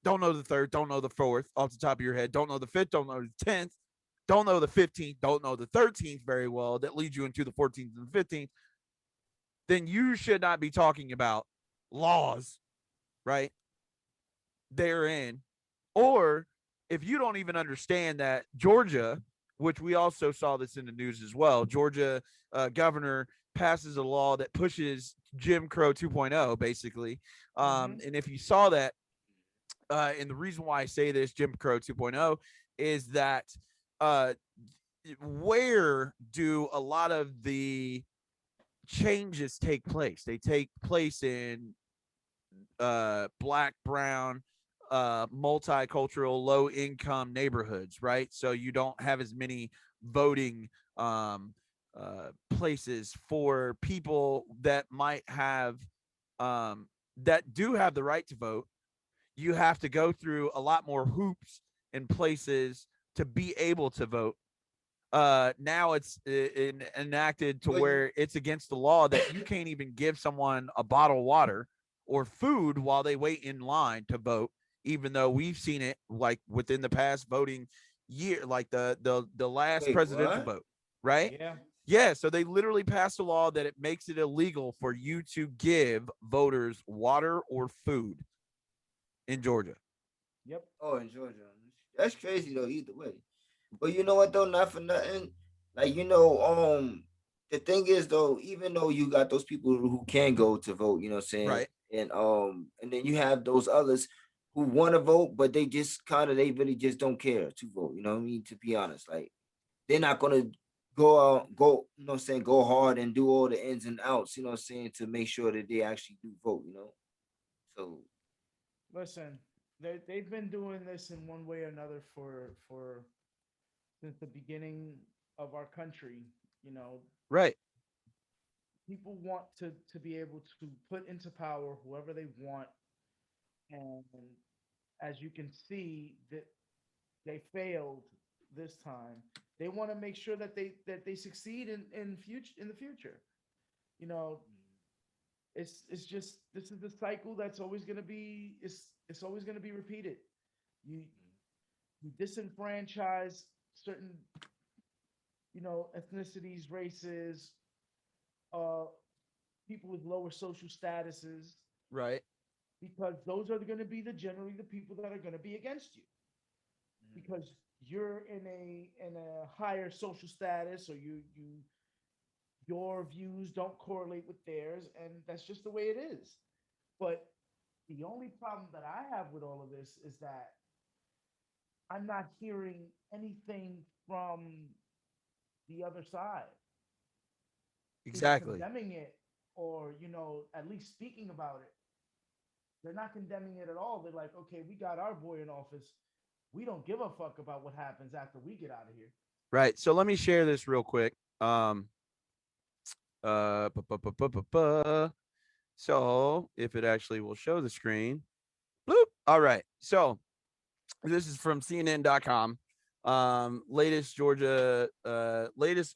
Speaker 3: don't know the third, don't know the fourth off the top of your head, don't know the fifth, don't know the 10th, don't know the 15th, don't know the 13th very well, that leads you into the 14th and the 15th, then you should not be talking about laws, right? Therein. Or if you don't even understand that Georgia, which we also saw this in the news as well, Georgia governor passes a law that pushes Jim Crow 2.0, basically. And if you saw that, and the reason why I say this, Jim Crow 2.0, is that where do a lot of the changes take place? They take place in black, brown, multicultural, low income neighborhoods, right? So you don't have as many voting places for people that might have that do have the right to vote. You have to go through a lot more hoops and places to be able to vote. Now it's enacted to where it's against the law that you can't even give someone a bottle of water or food while they wait in line to vote, even though we've seen it like within the past voting year, like the last presidential vote, right? Yeah. So they literally passed a law that it makes it illegal for you to give voters water or food in Georgia.
Speaker 1: Yep.
Speaker 2: Oh, in Georgia. That's crazy though, either way. But you know what though, not for nothing. Like the thing is though, even though you got those people who can go to vote, you know what I'm saying,
Speaker 3: Right.
Speaker 2: and then you have those others who want to vote, but they just they really just don't care to vote. You know what I mean? To be honest, like they're not gonna go, you know what I'm saying, go hard and do all the ins and outs, you know what I'm saying, to make sure that they actually do vote, you know. So
Speaker 1: Listen, they've been doing this in one way or another for since the beginning of our country. You know,
Speaker 3: Right.
Speaker 1: people want to be able to put into power whoever they want, and as you can see, that they failed this time. They want to make sure that they succeed in the future. You know, it's just this is the cycle that's always going to be it's always going to be repeated. You you disenfranchise certain ethnicities, races, uh, people with lower social statuses,
Speaker 3: Right.
Speaker 1: because those are going to be generally the people that are going to be against you because you're in a higher social status, or your views don't correlate with theirs, and that's just the way it is. But the only problem that I have with all of this is that I'm not hearing anything from the other side either
Speaker 3: Exactly.
Speaker 1: condemning it or at least speaking about it. They're not condemning it at all. They're like, okay, we got our boy in office. We don't give a fuck about what happens after we get out of here.
Speaker 3: Right. So let me share this real quick. Uh, bu- bu- bu- bu- bu- bu. So if it actually will show the screen, bloop. All right. So this is from CNN.com. Latest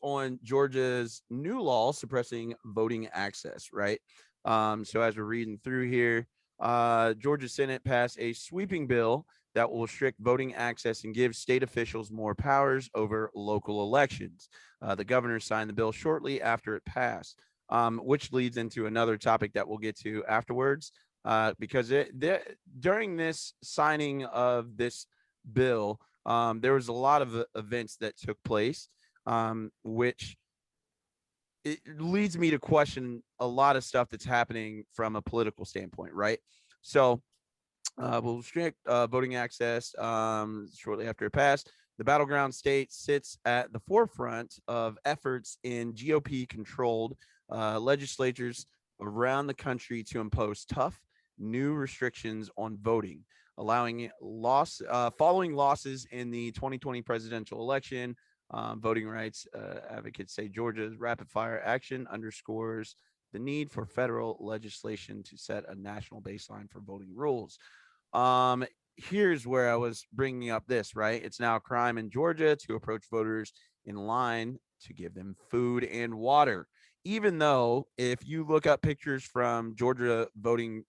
Speaker 3: on Georgia's new law suppressing voting access. Right. So as we're reading through here, Georgia Senate passed a sweeping bill that will restrict voting access and give state officials more powers over local elections. The governor signed the bill shortly after it passed, which leads into another topic that we'll get to afterwards. Because during this signing of this bill, there was a lot of events that took place, which it leads me to question a lot of stuff that's happening from a political standpoint, right? So will restrict voting access shortly after it passed. The battleground state sits at the forefront of efforts in GOP controlled legislatures around the country to impose tough new restrictions on voting, allowing following losses in the 2020 presidential election. Voting rights advocates say Georgia's rapid fire action underscores the need for federal legislation to set a national baseline for voting rules. Um, Here's where I was bringing up this, right? It's now a crime in Georgia to approach voters in line to give them food and water. Even though, if you look up pictures from Georgia voting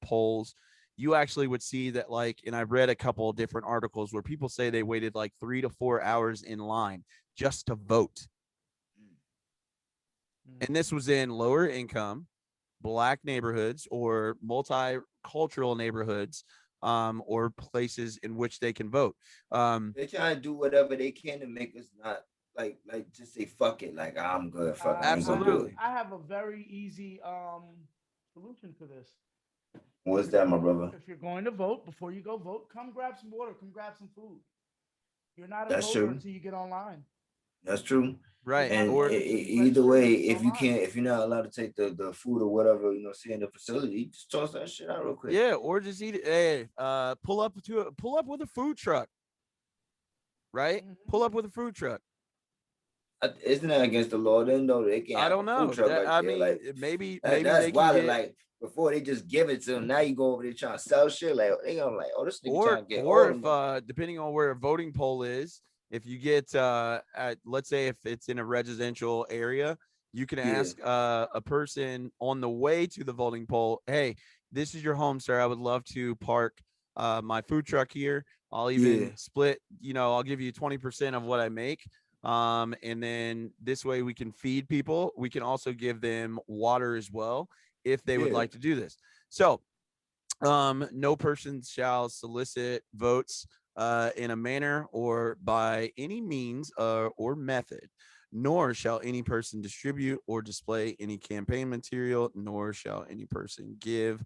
Speaker 3: polls, you actually would see that, like, and I've read a couple of different articles where people say they waited like 3 to 4 hours in line just to vote. And this was in lower income, black neighborhoods or multicultural neighborhoods, or places in which they can vote.
Speaker 2: they're trying to do whatever they can to make us not like just say fuck it, like I'm good, fuck it, I ain't gonna do it.
Speaker 3: Absolutely.
Speaker 1: I have a very easy solution for this.
Speaker 2: What's that, my brother?
Speaker 1: If you're going to vote, before you go vote, come grab some water, come grab some food. You're not a
Speaker 2: That's
Speaker 1: voter
Speaker 2: true.
Speaker 1: until you get online.
Speaker 2: That's true.
Speaker 1: You're
Speaker 3: Right.
Speaker 1: not a
Speaker 2: And
Speaker 3: Or
Speaker 1: voter until you
Speaker 2: either
Speaker 1: register
Speaker 2: way,
Speaker 1: and get
Speaker 2: if you
Speaker 1: online.
Speaker 2: can't, if you're not allowed to take the food or whatever, see in the facility, just toss that shit out real quick.
Speaker 3: yeah, or just eat it. Hey, pull up with a food truck, right? Pull up with a food truck.
Speaker 2: Isn't that against the law? Then though they can't
Speaker 3: I
Speaker 2: have
Speaker 3: don't
Speaker 2: a food
Speaker 3: know.
Speaker 2: truck
Speaker 3: That
Speaker 2: right
Speaker 3: I
Speaker 2: there.
Speaker 3: mean,
Speaker 2: Like
Speaker 3: maybe
Speaker 2: that's
Speaker 3: they can
Speaker 2: wild.
Speaker 3: get,
Speaker 2: Like before they just give it to them, now you go over there trying to sell shit. Like they gonna like, oh, this nigga trying to get all
Speaker 3: or
Speaker 2: the
Speaker 3: if
Speaker 2: money.
Speaker 3: depending on where a voting poll is, if you get at, let's say if it's in a residential area, you can
Speaker 2: Yeah,
Speaker 3: ask a person on the way to the voting poll, hey, this is your home, sir, I would love to park my food truck here. I'll
Speaker 2: yeah,
Speaker 3: even split, I'll give you 20% of what I make. And then this way we can feed people. We can also give them water as well if they would
Speaker 2: yeah.
Speaker 3: like to do this. So no person shall solicit votes in a manner or by any means or method, nor shall any person distribute or display any campaign material, nor shall any person give,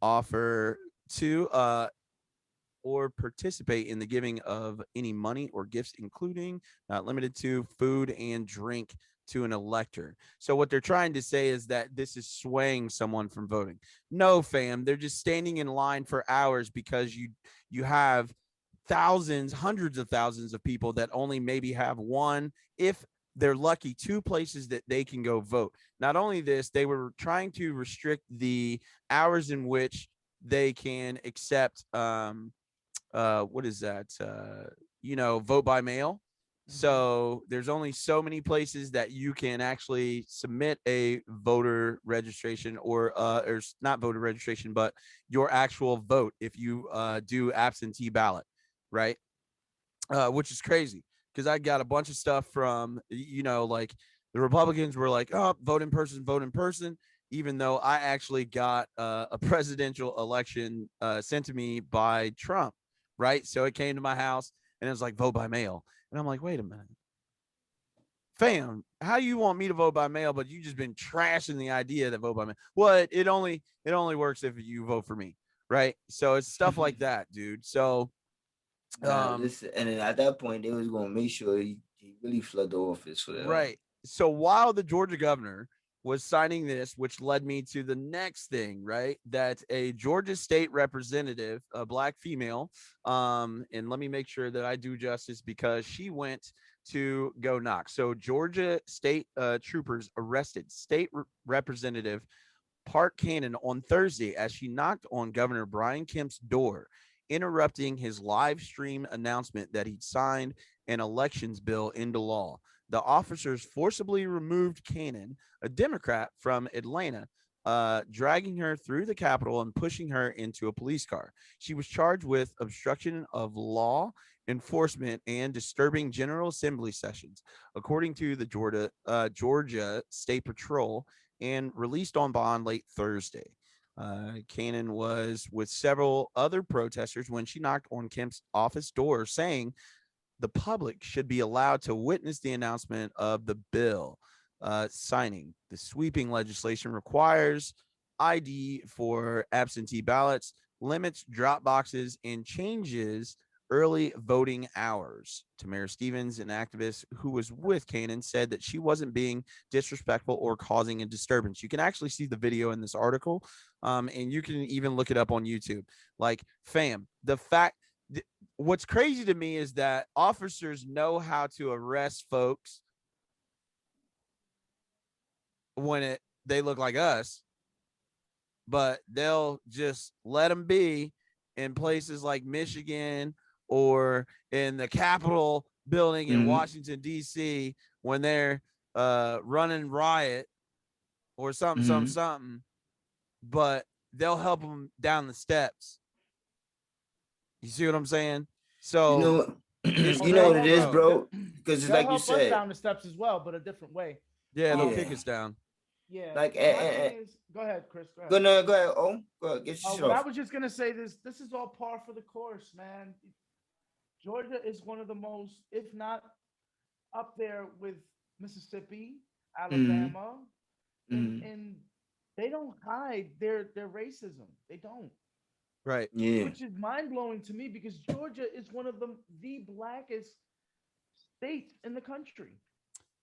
Speaker 3: offer to, or participate in the giving of any money or gifts, including, not limited to, food and drink to an elector. So what they're trying to say is that this is swaying someone from voting. No, fam, they're just standing in line for hours because you have thousands, hundreds of thousands of people that only maybe have one, if they're lucky, two places that they can go vote. Not only this, they were trying to restrict the hours in which they can accept what is that, vote by mail. So there's only so many places that you can actually submit a voter registration, or not voter registration, but your actual vote if you do absentee ballot, right? Which is crazy because I got a bunch of stuff from, like the Republicans were like, oh, vote in person, even though I actually got a presidential election sent to me by Trump, right? So it came to my house and it was like, vote by mail. And I'm like, wait a minute, fam, how you want me to vote by mail, but you just been trashing the idea that vote by mail? Well, it only works if you vote for me, right? So it's stuff like that, dude. So
Speaker 2: listen, and then at that point, they was gonna make sure he really flood the office for that.
Speaker 3: Right. So while the Georgia governor was signing this, which led me to the next thing, right? That a Georgia state representative, a black female, and let me make sure that I do justice because she went to go knock. So Georgia state troopers arrested state representative Park Cannon on Thursday as she knocked on Governor Brian Kemp's door, interrupting his live stream announcement that he'd signed an elections bill into law. The officers forcibly removed Cannon, a Democrat from Atlanta, dragging her through the Capitol and pushing her into a police car. She was charged with obstruction of law enforcement and disturbing General Assembly sessions, according to the Georgia State Patrol, and released on bond late Thursday. Cannon was with several other protesters when she knocked on Kemp's office door, saying the public should be allowed to witness the announcement of the bill signing. The sweeping legislation requires ID for absentee ballots, limits drop boxes, and changes early voting hours. Tamara Stevens, an activist who was with Cannon, said that she wasn't being disrespectful or causing a disturbance. You can actually see the video in this article, and you can even look it up on YouTube. Like, fam, what's crazy to me is that officers know how to arrest folks when they look like us, but they'll just let them be in places like Michigan or in the Capitol building in Washington, D.C. when they're running riot or something, but they'll help them down the steps. You see what I'm saying? So
Speaker 2: you know what it is, bro? Because it's like you said,
Speaker 1: us down the steps as well, but a different way.
Speaker 3: Yeah, they'll kick us down.
Speaker 1: Yeah.
Speaker 2: Like,
Speaker 1: go ahead, Chris. Go ahead.
Speaker 2: Go ahead. Oh, go ahead. Get your shit off.
Speaker 1: I was just gonna say this. This is all par for the course, man. Georgia is one of the most, if not up there with Mississippi, Alabama, and they don't hide their racism. They don't.
Speaker 3: Right.
Speaker 2: Yeah.
Speaker 1: Which is mind blowing to me because Georgia is one of the blackest states in the country.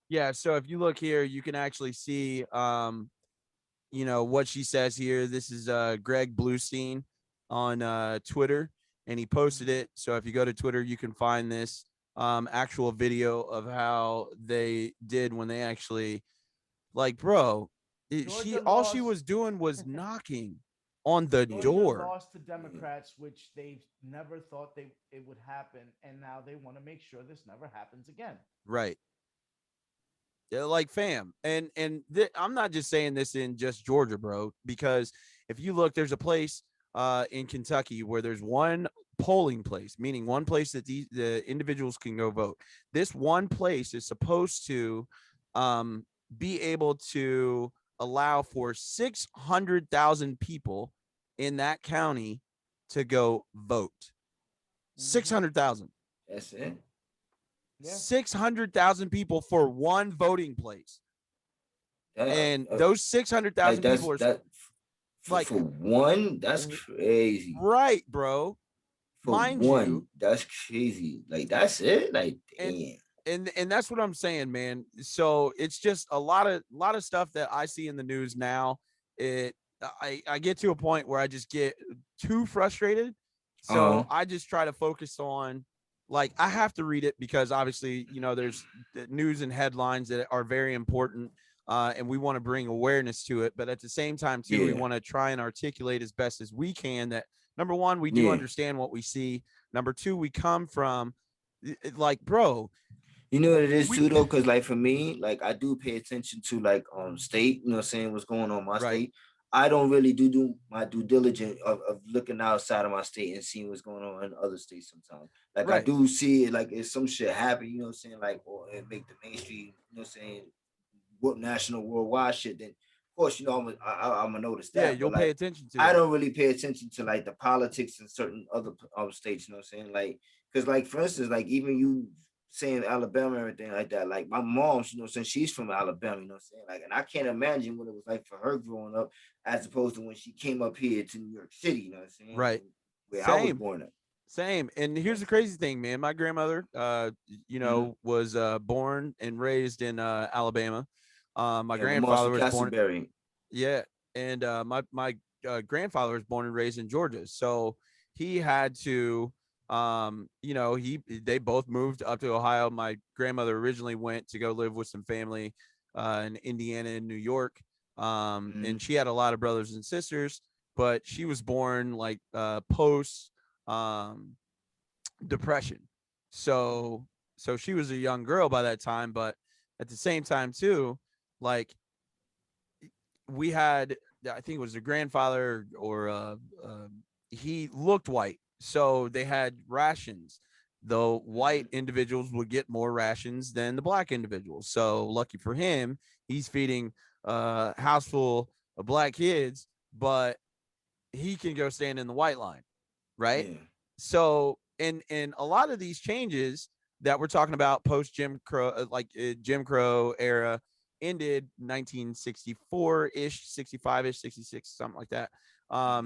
Speaker 3: Yeah. So if you look here, you can actually see, what she says here. This is Greg Bluestein on Twitter, and he posted it. So if you go to Twitter, you can find this actual video of how they did when they actually, like, bro, all she was doing was knocking on the door.
Speaker 1: Lost to Democrats, which they never thought it would happen, and now they want to make sure this never happens again.
Speaker 3: Right. Like, fam, and I'm not just saying this in just Georgia, bro, because if you look, there's a place in Kentucky where there's one polling place, meaning one place that the individuals can go vote. This one place is supposed to be able to allow for 600,000 people in that county to go vote. 600,000.
Speaker 2: That's it.
Speaker 1: Yeah.
Speaker 3: 600,000 people for one voting place. And
Speaker 2: That,
Speaker 3: those 600,000
Speaker 2: like
Speaker 3: people are
Speaker 2: that
Speaker 3: like
Speaker 2: for one. That's crazy.
Speaker 3: right, bro.
Speaker 2: For
Speaker 3: Mind
Speaker 2: one,
Speaker 3: you,
Speaker 2: that's crazy. Like that's it. Like
Speaker 3: and
Speaker 2: damn.
Speaker 3: and that's what I'm saying, man. So it's just a lot of stuff that I see in the news now. I get to a point where I just get too frustrated. So I just try to focus on, like, I have to read it because obviously, you know, there's the news and headlines that are very important, and we want to bring awareness to it. But at the same time, too, we want to try and articulate as best as we can that, number one, we do understand what we see. Number two, we come from, like, bro.
Speaker 2: You know what it is too though, because like for me, like I do pay attention to like state, you know what I'm saying, what's going on in my state. I don't really do my due diligence of looking outside of my state and seeing what's going on in other states sometimes. Like I do see it, like if some shit happen, you know what I'm saying, like, or it make the mainstream, you know what I'm saying, what national worldwide shit, then of course, you know, I'm gonna notice that.
Speaker 3: Yeah, you'll
Speaker 2: but, like,
Speaker 3: pay attention to
Speaker 2: I
Speaker 3: that.
Speaker 2: don't really pay attention to like the politics in certain other states, you know what I'm saying? Like, because like for instance, like even you saying Alabama and everything like that. Like my mom, you know, since she's from Alabama, you know what I'm saying? Like, and I can't imagine what it was like for her growing up as opposed to when she came up here to New York City, you know what I'm saying?
Speaker 3: Right.
Speaker 2: Where I was born at.
Speaker 3: Same. And here's the crazy thing, man. My grandmother, you know, was born and raised in Alabama. My grandfather was born. Yeah. And my grandfather was born and raised in Georgia. So he had to, you know, they both moved up to Ohio. My grandmother originally went to go live with some family in Indiana and New York. And she had a lot of brothers and sisters, but she was born like post depression. So she was a young girl by that time, but at the same time too, like we had, I think it was a grandfather or he looked white. So they had rations. The white individuals would get more rations than the black individuals. So lucky for him, he's feeding a house full of black kids, but he can go stand in the white line. Right. Yeah. So in a lot of these changes that we're talking about post Jim Crow, like Jim Crow era ended 1964-ish, 65-ish, 66, something like that.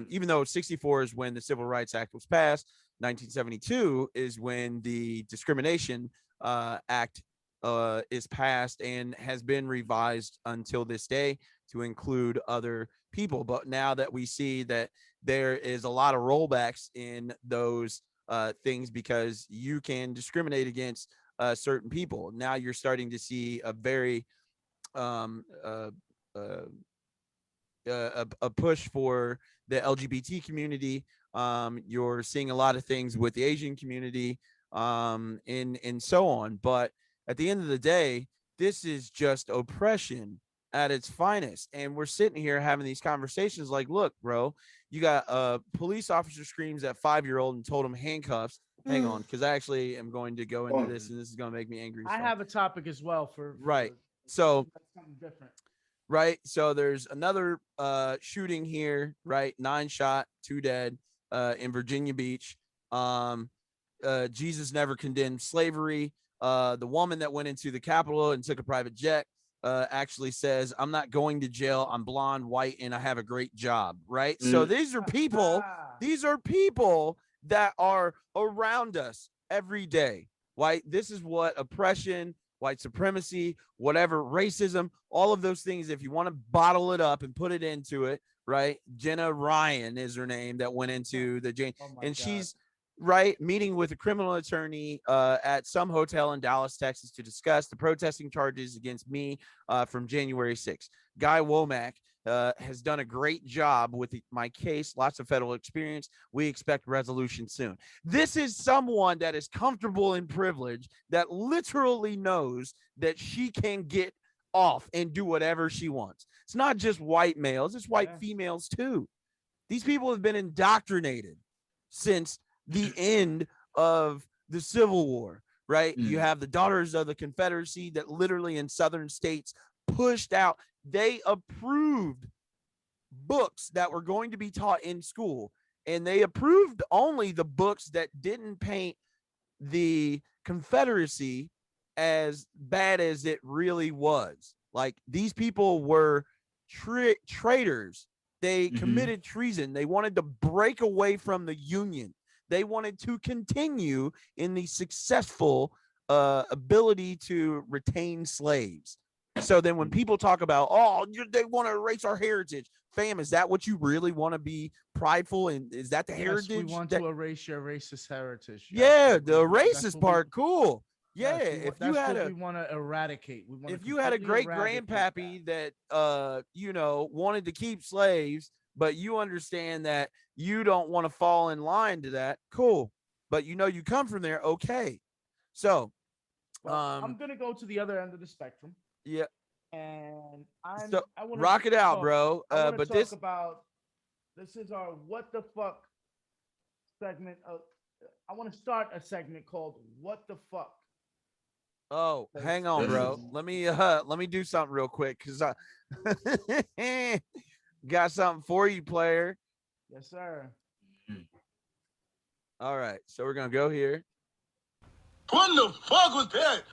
Speaker 3: Even though 64 is when the Civil Rights Act was passed, 1972 is when the Discrimination Act is passed and has been revised until this day to include other people. But now that we see that there is a lot of rollbacks in those things because you can discriminate against certain people. Now you're starting to see a very a push for the LGBT community. You're seeing a lot of things with the Asian community, and so on. But at the end of the day, this is just oppression at its finest. And we're sitting here having these conversations like, look, bro, you got a police officer screams at 5-year-old and told him handcuffs. Hang on, because I actually am going to go into this, and this is going to make me angry.
Speaker 1: I have a topic as well for
Speaker 3: so
Speaker 1: something different.
Speaker 3: Right. So there's another shooting here, right? 9 shot, 2 dead in Virginia Beach. Jesus never condemned slavery. The woman that went into the Capitol and took a private jet actually says, I'm not going to jail. I'm blonde, white, and I have a great job. Right. So these are people that are around us every day. Right. This is what oppression, white supremacy, whatever, racism, all of those things, if you want to bottle it up and put it into it, right? Jenna Ryan is her name that went into the jail. And she's meeting with a criminal attorney at some hotel in Dallas, Texas to discuss the protesting charges against me from January 6th. Guy Womack has done a great job with my case, lots of federal experience. We expect resolution soon. This is someone that is comfortable in privilege, that literally knows that she can get off and do whatever she wants. It's not just white males, it's white females too. These people have been indoctrinated since the end of the Civil War, right? You have the Daughters of the Confederacy that literally in southern states pushed out. They approved books that were going to be taught in school and they approved only the books that didn't paint the Confederacy as bad as it really was. Like, these people were traitors. They committed treason. They wanted to break away from the Union. They wanted to continue in the successful ability to retain slaves. So then when people talk about, oh, they want to erase our heritage, fam, is that what you really want to be prideful in? Is that the heritage?
Speaker 1: We want to erase your racist heritage.
Speaker 3: Yeah, the racist part, cool. Yeah, if you had
Speaker 1: we want to eradicate.
Speaker 3: If you had a great grandpappy that wanted to keep slaves, but you understand that you don't want to fall in line to that, cool. But you come from there, okay. So
Speaker 1: I'm gonna go to the other end of the spectrum.
Speaker 3: Yeah.
Speaker 1: And
Speaker 3: I want to rock it out, bro. But this
Speaker 1: is our what the fuck segment. I want to start a segment called "What the Fuck."
Speaker 3: Oh, hang on, bro. Let me do something real quick because I got something for you, player.
Speaker 1: Yes, sir.
Speaker 3: All right, so we're gonna go here.
Speaker 4: What the fuck was that?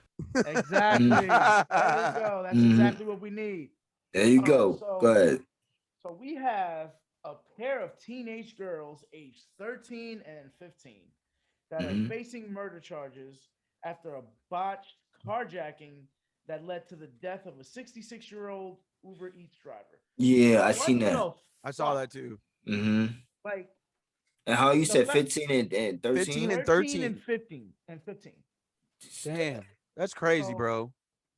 Speaker 1: Exactly. There we go. That's exactly what we need.
Speaker 2: There you go. Go ahead.
Speaker 1: So we have a pair of teenage girls aged 13 and 15 that are facing murder charges after a botched carjacking that led to the death of a 66-year-old Uber Eats driver.
Speaker 2: Yeah, I seen that.
Speaker 3: I saw that too.
Speaker 1: Like,
Speaker 2: and how you said 15 and 13?
Speaker 3: 15 and 13
Speaker 1: and 15 and 15.
Speaker 3: Damn, that's crazy, bro.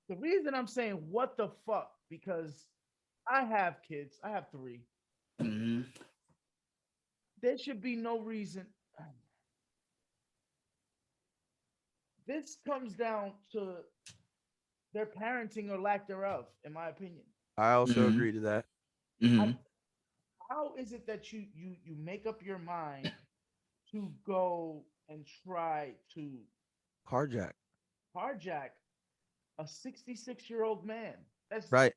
Speaker 1: The reason I'm saying what the fuck, because I have kids. I have 3. There should be no reason. This comes down to their parenting or lack thereof, in my opinion.
Speaker 3: I also agree to that.
Speaker 1: How is it that you make up your mind to go and try to
Speaker 3: carjack
Speaker 1: a 66-year-old man that's
Speaker 3: right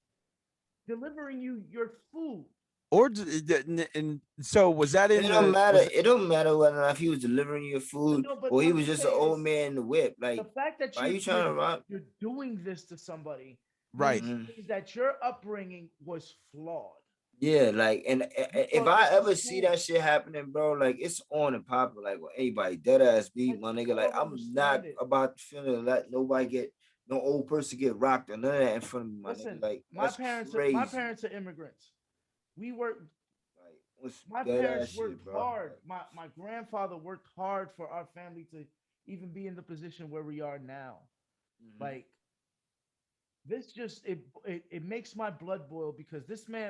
Speaker 1: delivering you your food?
Speaker 3: Or and so was that in?
Speaker 2: It don't matter. It don't matter whether or not he was delivering your food or he was just an old man in the whip. Like,
Speaker 1: the fact that you're doing this to somebody,
Speaker 3: right?
Speaker 1: Means that your upbringing was flawed.
Speaker 2: Yeah, like, and if I ever see that shit happening, bro, like, it's on and popping. Like, well, anybody dead ass beat my nigga. Like, I'm not about to let nobody get no old person get rocked or none of that in front of me.
Speaker 1: Listen,
Speaker 2: nigga. Like,
Speaker 1: my parents are immigrants. We worked. My parents worked hard. My grandfather worked hard for our family to even be in the position where we are now. Like, this just it makes my blood boil, because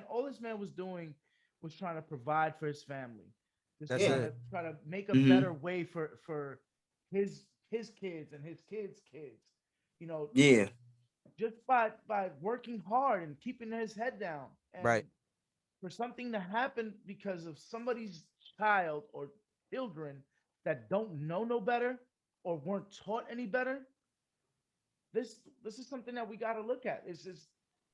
Speaker 1: all this man was doing was trying to provide for his family. Try to make a better way for his kids and his kids' kids. Just by working hard and keeping his head down. And
Speaker 3: right.
Speaker 1: For something to happen because of somebody's child or children that don't know no better or weren't taught any better, this is something that we got to look at.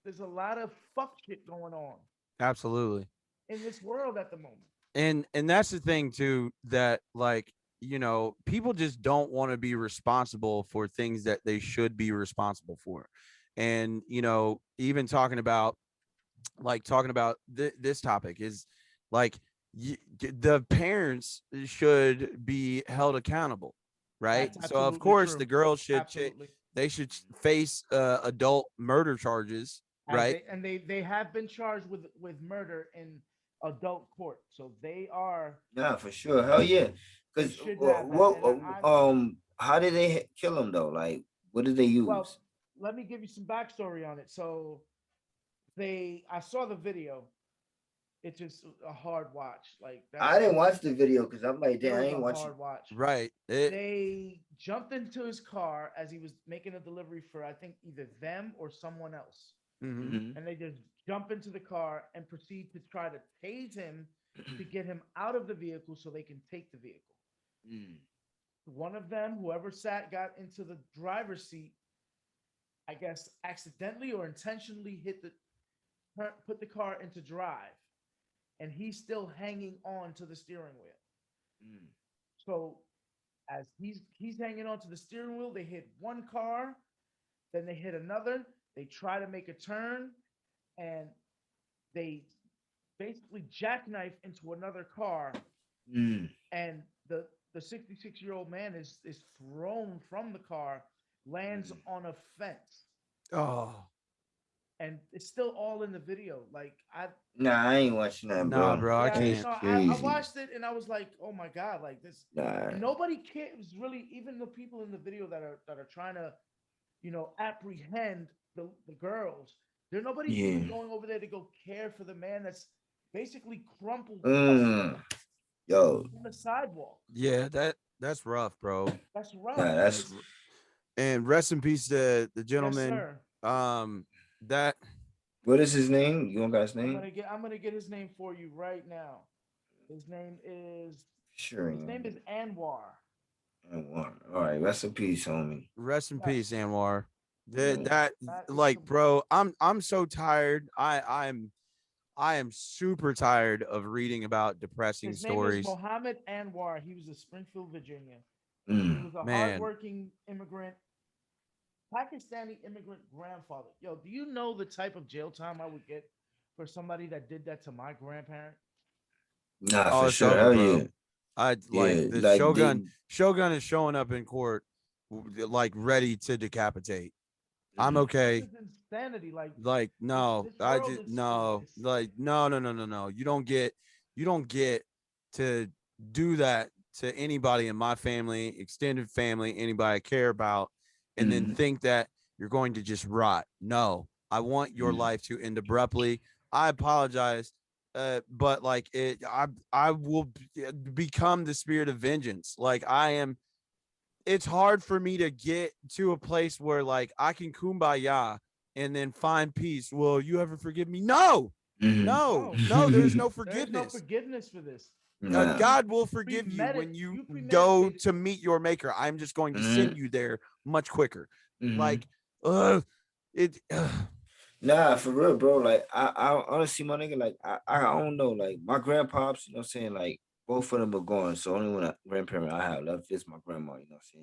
Speaker 1: There's a lot of fuck shit going on.
Speaker 3: Absolutely.
Speaker 1: In this world at the moment.
Speaker 3: And that's the thing too, that, like, people just don't want to be responsible for things that they should be responsible for. And even talking about this topic is like, the parents should be held accountable, right? So of course the girls should they should face adult murder charges, right?
Speaker 1: And they have been charged with murder in adult court, so they are.
Speaker 2: Yeah, for sure. Hell yeah. Because how did they kill him though? Like, what did they use?
Speaker 1: Well, let me give you some backstory on it. So I saw the video. It's just a hard watch. Like,
Speaker 2: I didn't watch the video because I'm like, damn, I ain't watching.
Speaker 1: Hard watch.
Speaker 3: Right.
Speaker 1: They jumped into his car as he was making a delivery for, I think, either them or someone else. And they just jump into the car and proceed to try to tase him to get him out of the vehicle so they can take the vehicle. One of them, whoever got into the driver's seat, I guess accidentally or intentionally put the car into drive, and he's still hanging on to the steering wheel. So as he's hanging onto the steering wheel, they hit one car, then they hit another. They try to make a turn, and they basically jackknife into another car, and the 66-year-old man is thrown from the car, lands on a fence,
Speaker 3: Oh,
Speaker 1: and it's still all in the video. Like
Speaker 2: Nah, I ain't watching that,
Speaker 3: nah,
Speaker 2: bro.
Speaker 3: bro, I
Speaker 1: yeah,
Speaker 3: can't.
Speaker 1: no, I
Speaker 2: Crazy.
Speaker 1: watched it and I was like, oh my god, like this.
Speaker 2: Nah.
Speaker 1: And nobody cares really, even the people in the video that are trying to, apprehend the girls. There's nobody even going over there to go care for the man that's basically crumpled
Speaker 2: Yo,
Speaker 1: on the sidewalk.
Speaker 3: Yeah, that's rough, bro.
Speaker 1: That's rough.
Speaker 2: nah, that's
Speaker 3: And rest in peace to the
Speaker 1: Yes,
Speaker 3: gentleman.
Speaker 1: sir.
Speaker 3: That
Speaker 2: what is his name? You don't got his
Speaker 1: I'm
Speaker 2: name?
Speaker 1: gonna get his name for you right now. His name is
Speaker 2: Sure.
Speaker 1: Anwar.
Speaker 2: All right, rest in peace, homie.
Speaker 3: rest in
Speaker 1: Yes.
Speaker 3: peace, Anwar.
Speaker 2: Yeah.
Speaker 3: That
Speaker 1: That is
Speaker 3: like,
Speaker 1: some-
Speaker 3: bro, I'm so tired. I am super tired of reading about depressing
Speaker 1: His name
Speaker 3: stories.
Speaker 1: is Mohammed Anwar. He was a Springfield, Virginia. He
Speaker 2: Mm.
Speaker 1: was a
Speaker 3: Man.
Speaker 1: hardworking immigrant, Pakistani immigrant grandfather. Yo, do you know the type of jail time I would get for somebody that did that to my grandparent?
Speaker 2: Nah,
Speaker 3: Oh,
Speaker 2: for
Speaker 3: it's
Speaker 2: sure.
Speaker 3: over,
Speaker 2: Hell
Speaker 3: bro.
Speaker 2: yeah.
Speaker 3: I
Speaker 2: Yeah,
Speaker 3: like the
Speaker 2: like
Speaker 3: Shogun is showing up in court like ready to decapitate. I'm okay.
Speaker 1: This is insanity.
Speaker 3: Like no,
Speaker 1: this
Speaker 3: I
Speaker 1: world
Speaker 3: just
Speaker 1: is
Speaker 3: no, like no. You don't get to do that to anybody in my family, extended family, anybody I care about, and then think that you're going to just rot. No, I want your life to end abruptly. I apologize. But like I will become the spirit of vengeance. Like I am. It's hard for me to get to a place where like I can kumbaya and then find peace. Will you ever forgive me? No, no. There's no
Speaker 1: there's no
Speaker 3: forgiveness.
Speaker 1: forgiveness for this.
Speaker 2: Nah.
Speaker 3: God will forgive you when you go to meet your maker. I'm just going to send you there much quicker. Like, it.
Speaker 2: Nah, for real, bro. Like, I honestly, my nigga, like, I don't know. Like, my grandpops, you know what I'm saying? Like, both of them are gone. So, only one grandparent I have left is my grandma, you know what I'm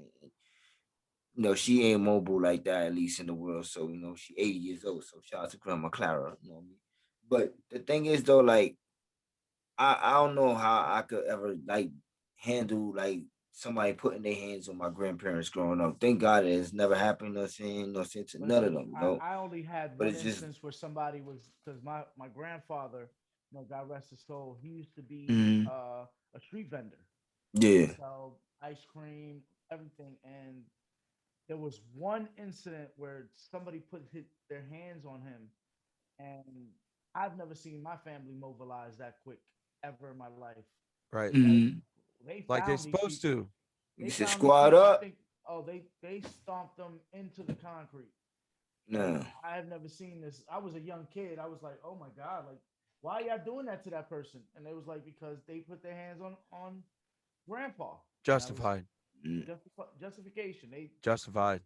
Speaker 2: saying? And, she ain't mobile like that, at least in the world. So, she 80 years old. So, shout out to Grandma Clara, you know what I mean? But the thing is, though, like, I don't know how I could ever, like, handle, like, somebody putting their hands on my grandparents growing up. Thank God it has never happened, you know what I'm saying? No sense to none of them, you know?
Speaker 1: I only had
Speaker 2: But
Speaker 1: one
Speaker 2: it's just-
Speaker 1: instance where somebody was, because my grandfather, God rest his soul, he used to be a street vendor.
Speaker 2: Yeah.
Speaker 1: So ice cream, everything. And there was one incident where somebody put their hands on him, and I've never seen my family mobilize that quick ever in my life.
Speaker 3: Right.
Speaker 1: They
Speaker 3: Like they're
Speaker 1: found these
Speaker 3: supposed
Speaker 1: people.
Speaker 3: to.
Speaker 1: They
Speaker 2: You should
Speaker 1: found these
Speaker 2: squad
Speaker 1: people, I
Speaker 2: up.
Speaker 1: think, they stomped them into the concrete.
Speaker 2: No.
Speaker 1: I have never seen this. I was a young kid. I was like, oh my God, like, why y'all doing that to that person? And it was like, because they put their hands on grandpa.
Speaker 3: Justified.
Speaker 1: Justification. They
Speaker 3: Justified.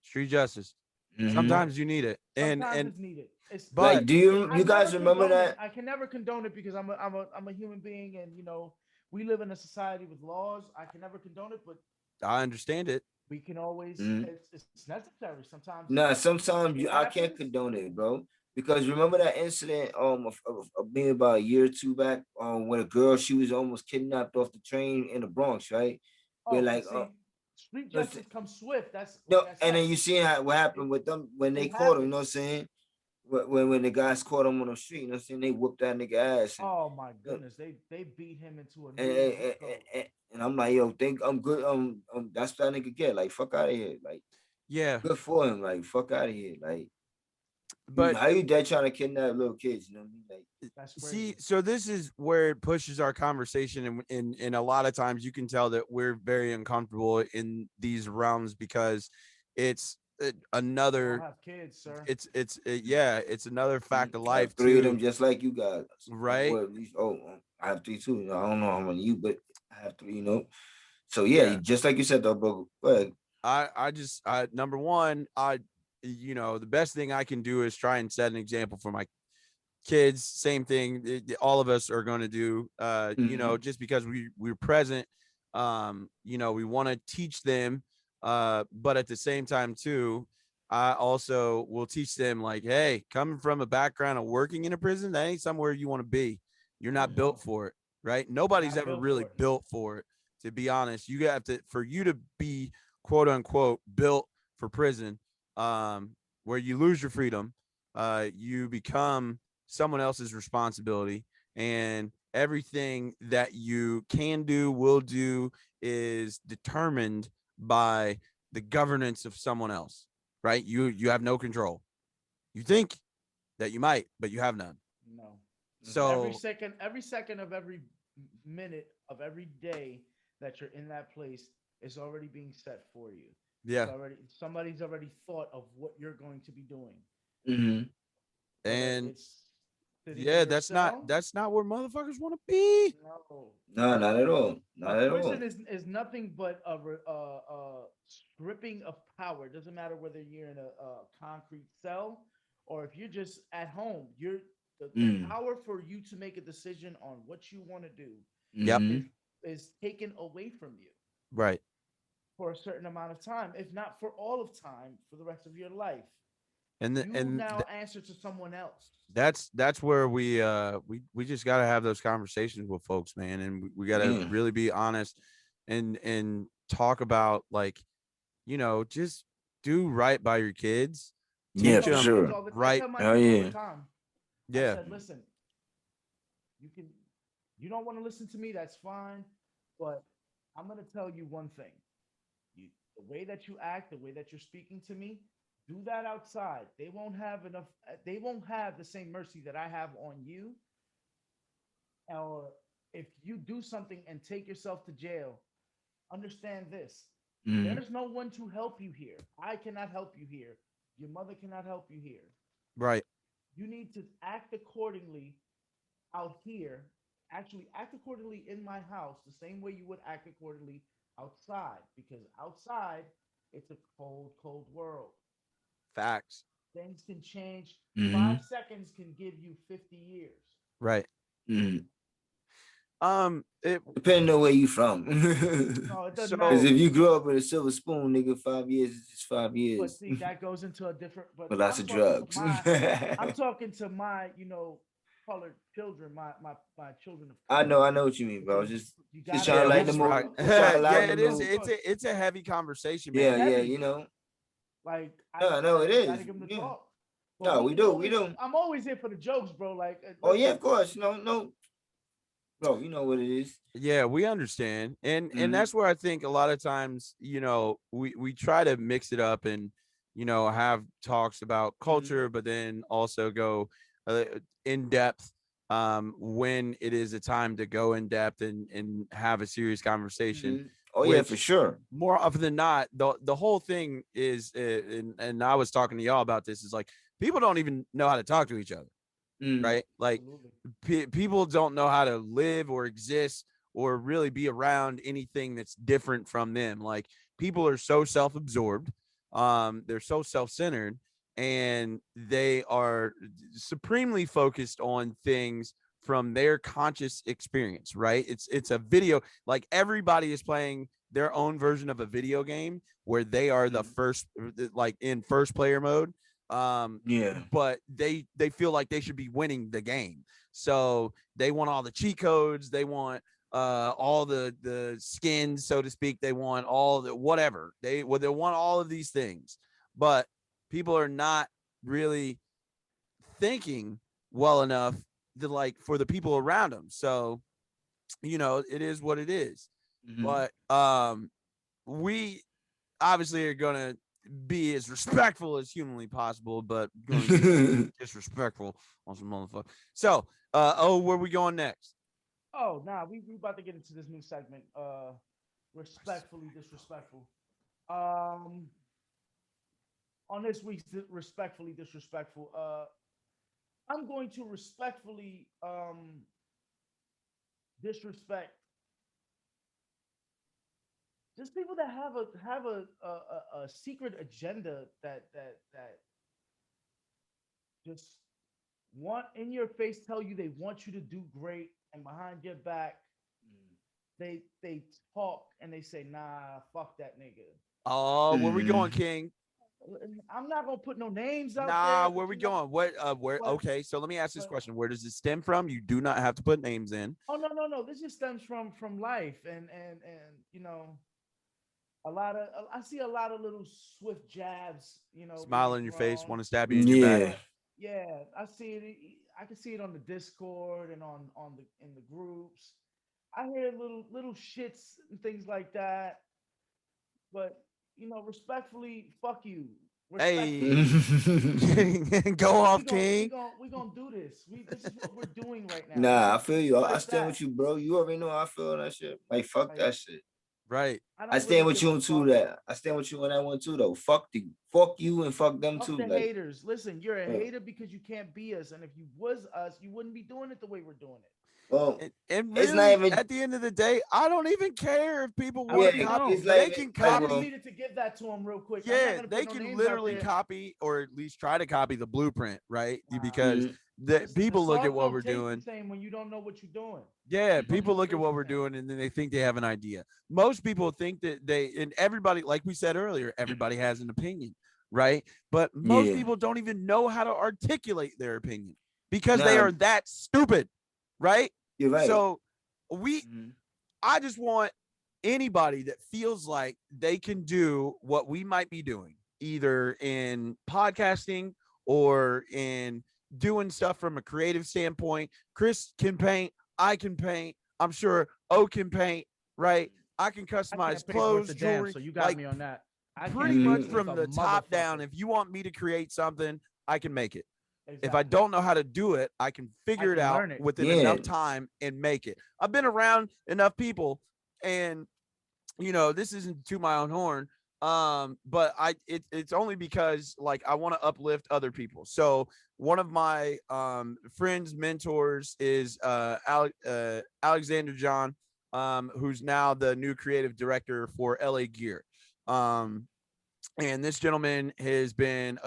Speaker 3: Street justice.
Speaker 2: Mhm.
Speaker 3: Sometimes you need it.
Speaker 1: sometimes
Speaker 3: And
Speaker 1: it's needed. It's
Speaker 3: but
Speaker 2: Like, do you
Speaker 1: I
Speaker 2: guys
Speaker 1: never
Speaker 2: remember
Speaker 1: condone
Speaker 2: that?
Speaker 1: it. I can never condone it because I'm a human being, and we live in a society with laws. I can never condone it, but
Speaker 3: I understand it.
Speaker 1: we can always.
Speaker 2: Mhm.
Speaker 1: It's necessary sometimes.
Speaker 2: Nah, sometimes
Speaker 1: It
Speaker 2: I can't
Speaker 1: happens.
Speaker 2: condone it, bro. Because remember that incident of being about a year or two back when a girl, she was almost kidnapped off the train in the Bronx, right? Where
Speaker 1: Oh,
Speaker 2: like
Speaker 1: see, street
Speaker 2: listen,
Speaker 1: justice comes swift. That's
Speaker 2: no,
Speaker 1: like I
Speaker 2: and then
Speaker 1: said.
Speaker 2: you see what happened with them when they
Speaker 1: It
Speaker 2: caught him, you
Speaker 1: happens.
Speaker 2: know what I'm saying? When the guys caught him on the street, you know what I'm saying? They whooped that nigga ass.
Speaker 1: Oh my goodness, they beat him into a
Speaker 2: And,
Speaker 1: new
Speaker 2: and,
Speaker 1: zip
Speaker 2: and,
Speaker 1: code.
Speaker 2: and- and I'm like, yo, think I'm good. That's what that nigga get. Like, fuck out of here. Like,
Speaker 3: Yeah.
Speaker 2: good for him. Like, fuck out of here. Like,
Speaker 3: But
Speaker 2: how you dead trying to kidnap little kids? You know what I mean? Like,
Speaker 1: That's crazy.
Speaker 3: see, so this is where it pushes our conversation, and a lot of times you can tell that we're very uncomfortable in these realms because it's
Speaker 1: I don't
Speaker 3: another.
Speaker 1: have kids, sir.
Speaker 3: It's another fact of
Speaker 2: I have
Speaker 3: life
Speaker 2: 3 of
Speaker 3: too,
Speaker 2: them just like you guys.
Speaker 3: right?
Speaker 2: Well, at least, I have 3 too. I don't know how many you, but I have 3, So,
Speaker 3: Yeah.
Speaker 2: just like you said, though, bro. Go ahead.
Speaker 3: I number one, the best thing I can do is try and set an example for my kids, same thing. All of us are going to do, you know, just because we're present. You know, we want to teach them, but at the same time too, I also will teach them like, hey, coming from a background of working in a prison, that ain't somewhere you want to be. You're not built for it, right? Nobody's ever really built for it. To be honest, you have to, for you to be quote unquote built for prison, where you lose your freedom, you become someone else's responsibility, and everything that you can do, will do, is determined by the governance of someone else, right? You have no control. You think that you might, but you have none.
Speaker 1: No.
Speaker 3: So
Speaker 1: every second of every minute of every day that you're in that place is already being set for you.
Speaker 3: yeah,
Speaker 1: Somebody's already thought of what you're going to be doing.
Speaker 3: and
Speaker 1: It's sitting in
Speaker 3: yeah,
Speaker 1: your
Speaker 3: that's
Speaker 1: cell.
Speaker 3: not where motherfuckers want to be.
Speaker 1: No.
Speaker 2: No, not at all. Not at all.
Speaker 1: Prison is nothing but a stripping of power. It doesn't matter whether you're in a concrete cell or if you're just at home. The power for you to make a decision on what you want to do
Speaker 3: Yep.
Speaker 1: is taken away from you.
Speaker 3: Right.
Speaker 1: For a certain amount of time, if not for all of time, for the rest of your life.
Speaker 3: And
Speaker 1: now answer to someone else.
Speaker 3: That's where we just got to have those conversations with folks, man, and we got to really be honest and talk about, like, you know, just do right by your kids.
Speaker 2: Yeah, for sure.
Speaker 1: Right. I tell my kids all the time.
Speaker 3: Yeah.
Speaker 1: I said, listen, you don't want to listen to me, that's fine, but I'm gonna tell you one thing. The way that you act, the way that you're speaking to me, do that outside. They won't have enough. They won't have the same mercy that I have on you. Or if you do something and take yourself to jail, understand this. There's no one to help you here. I cannot help you here. Your mother cannot help you here.
Speaker 3: Right.
Speaker 1: You need to act accordingly out here. Actually, act accordingly in my house the same way you would act accordingly outside, because outside it's a cold, cold world.
Speaker 3: Facts.
Speaker 1: Things can change. 5 seconds can give you 50 years.
Speaker 3: Right.
Speaker 2: Depending on where you from.
Speaker 1: No, it doesn't
Speaker 2: Because
Speaker 1: matter.
Speaker 2: if you grew up with a silver spoon, nigga, 5 years is just 5 years.
Speaker 1: But see, that goes into a different. But
Speaker 2: lots of drugs.
Speaker 1: I'm talking to my, colored children, my children of
Speaker 2: color. I know what you mean, bro. Just trying to lighten the mood.
Speaker 3: Yeah, it is. It's a heavy conversation, man.
Speaker 2: Yeah, you know.
Speaker 1: Like,
Speaker 2: no, it is.
Speaker 1: Talk.
Speaker 2: No, we do.
Speaker 1: I'm always here for the jokes, bro. Like,
Speaker 2: oh yeah, of course. No. Bro, you know what it is.
Speaker 3: Yeah, we understand. And that's where I think a lot of times, we try to mix it up and, have talks about culture, but then also go in depth when it is a time to go in depth and have a serious conversation.
Speaker 2: Oh yeah, for sure.
Speaker 3: More often than not, the whole thing is, and I was talking to y'all about this, is like, people don't even know how to talk to each other. Right? Like, people don't know how to live or exist or really be around anything that's different from them. Like, people are so self-absorbed, they're so self-centered, and they are supremely focused on things from their conscious experience, right? It's a video, like, everybody is playing their own version of a video game where they are the first, like, in first player mode. But they feel like they should be winning the game, so they want all the cheat codes, they want all the skins, so to speak, they want all the whatever, they want all of these things, but people are not really thinking well enough to, like, for the people around them. So it is what it is. But we obviously are gonna be as respectful as humanly possible, but disrespectful on some motherfucker. So, where we going next?
Speaker 1: Oh, nah, we about to get into this new segment. Respectfully disrespectful. On this week's respectfully disrespectful, I'm going to respectfully disrespect just people that have a secret agenda that just want in your face tell you they want you to do great, and behind your back, they talk and they say, nah, fuck that nigga.
Speaker 3: Oh, where we going, King?
Speaker 1: I'm not gonna put no names out there.
Speaker 3: Nah, where we going? Where
Speaker 1: but-
Speaker 3: okay, so let me ask this
Speaker 1: but-
Speaker 3: question. Where does it stem from? You do not have to put names in.
Speaker 1: Oh no. This just stems from life and you know, I see a lot of little swift jabs, you know,
Speaker 3: Smile
Speaker 1: being
Speaker 3: on your face,
Speaker 1: thrown.
Speaker 3: want to stab you in your
Speaker 2: Yeah.
Speaker 3: back.
Speaker 1: Yeah, I see it. I can see it on the Discord and on the in the groups. I hear little shits and things like that. But you know, respectfully, fuck you.
Speaker 3: Hey,
Speaker 1: Respectfully,
Speaker 3: go off,
Speaker 1: we
Speaker 3: King.
Speaker 1: gonna do this. This is what we're doing right now.
Speaker 2: Nah, I feel you.
Speaker 1: But
Speaker 2: I
Speaker 1: it's
Speaker 2: stand
Speaker 1: that.
Speaker 2: with you, bro. You already know how I feel on that shit. Like, fuck
Speaker 1: Like,
Speaker 2: that shit.
Speaker 3: Right.
Speaker 1: I
Speaker 2: I
Speaker 1: don't
Speaker 2: stand
Speaker 1: really
Speaker 2: with
Speaker 1: give
Speaker 2: you
Speaker 1: a
Speaker 2: on two
Speaker 1: fuck.
Speaker 2: that. I stand with you on that one too, though. Fuck you, and fuck them
Speaker 1: Fuck
Speaker 2: too.
Speaker 1: the
Speaker 2: Like,
Speaker 1: haters. Listen, you're a
Speaker 2: yeah.
Speaker 1: hater because you can't be us, and if you was us, you wouldn't be doing it the way we're doing it.
Speaker 2: well,
Speaker 3: And
Speaker 2: it's not
Speaker 3: really,
Speaker 2: even.
Speaker 3: at the end of the day, I don't even care if people
Speaker 1: I
Speaker 3: want
Speaker 1: know
Speaker 3: to
Speaker 1: you
Speaker 3: copy.
Speaker 1: don't.
Speaker 2: it's not
Speaker 3: They
Speaker 2: even.
Speaker 3: can
Speaker 2: Like,
Speaker 1: I
Speaker 3: copy.
Speaker 1: just needed to give that to them real quick. I'm not
Speaker 3: Yeah,
Speaker 1: gonna
Speaker 3: they
Speaker 1: put no
Speaker 3: can
Speaker 1: names out
Speaker 3: literally
Speaker 1: there.
Speaker 3: copy or at least try to copy the blueprint, right?
Speaker 1: Nah.
Speaker 3: Because the
Speaker 1: Listen,
Speaker 3: people look at
Speaker 1: song
Speaker 3: what
Speaker 1: don't
Speaker 3: we're
Speaker 1: taste
Speaker 3: doing.
Speaker 1: the same when you don't know what you're doing.
Speaker 3: Yeah,
Speaker 1: Song
Speaker 3: people
Speaker 1: don't
Speaker 3: look at
Speaker 1: taste
Speaker 3: what
Speaker 1: the
Speaker 3: we're
Speaker 1: same.
Speaker 3: doing and then they think they have an idea. Most people think that and everybody, like we said earlier, everybody has an opinion, right? But most
Speaker 2: Yeah.
Speaker 3: people don't even know how to articulate their opinion because they
Speaker 2: Nah,
Speaker 3: are that stupid, right?
Speaker 2: you're right.
Speaker 3: So
Speaker 2: Mhm.
Speaker 3: I just want anybody that feels like they can do what we might be doing, either in podcasting or in doing stuff from a creative standpoint. Chris can paint, I can paint, I'm sure O can paint, right? I can
Speaker 1: I
Speaker 3: customize
Speaker 1: can't paint worth
Speaker 3: clothes,
Speaker 1: a damn,
Speaker 3: jewelry,
Speaker 1: so you got
Speaker 3: like
Speaker 1: me on that. I
Speaker 3: pretty
Speaker 1: can't
Speaker 3: much
Speaker 1: paint
Speaker 3: from
Speaker 1: worth
Speaker 3: the
Speaker 1: a
Speaker 3: top down.
Speaker 1: motherfucker.
Speaker 3: If you want me to create something, I can make it. If I
Speaker 1: Exactly.
Speaker 3: don't know how to do it, I can figure it
Speaker 1: can
Speaker 3: out
Speaker 1: learn it.
Speaker 3: within
Speaker 2: Yeah.
Speaker 3: enough time and make it. I've been around enough people, and you know, this isn't to my own horn, but it's only because like I want to uplift other people. So one of my friends, mentors is Alexander John, who's now the new creative director for LA Gear. Um, and this gentleman has been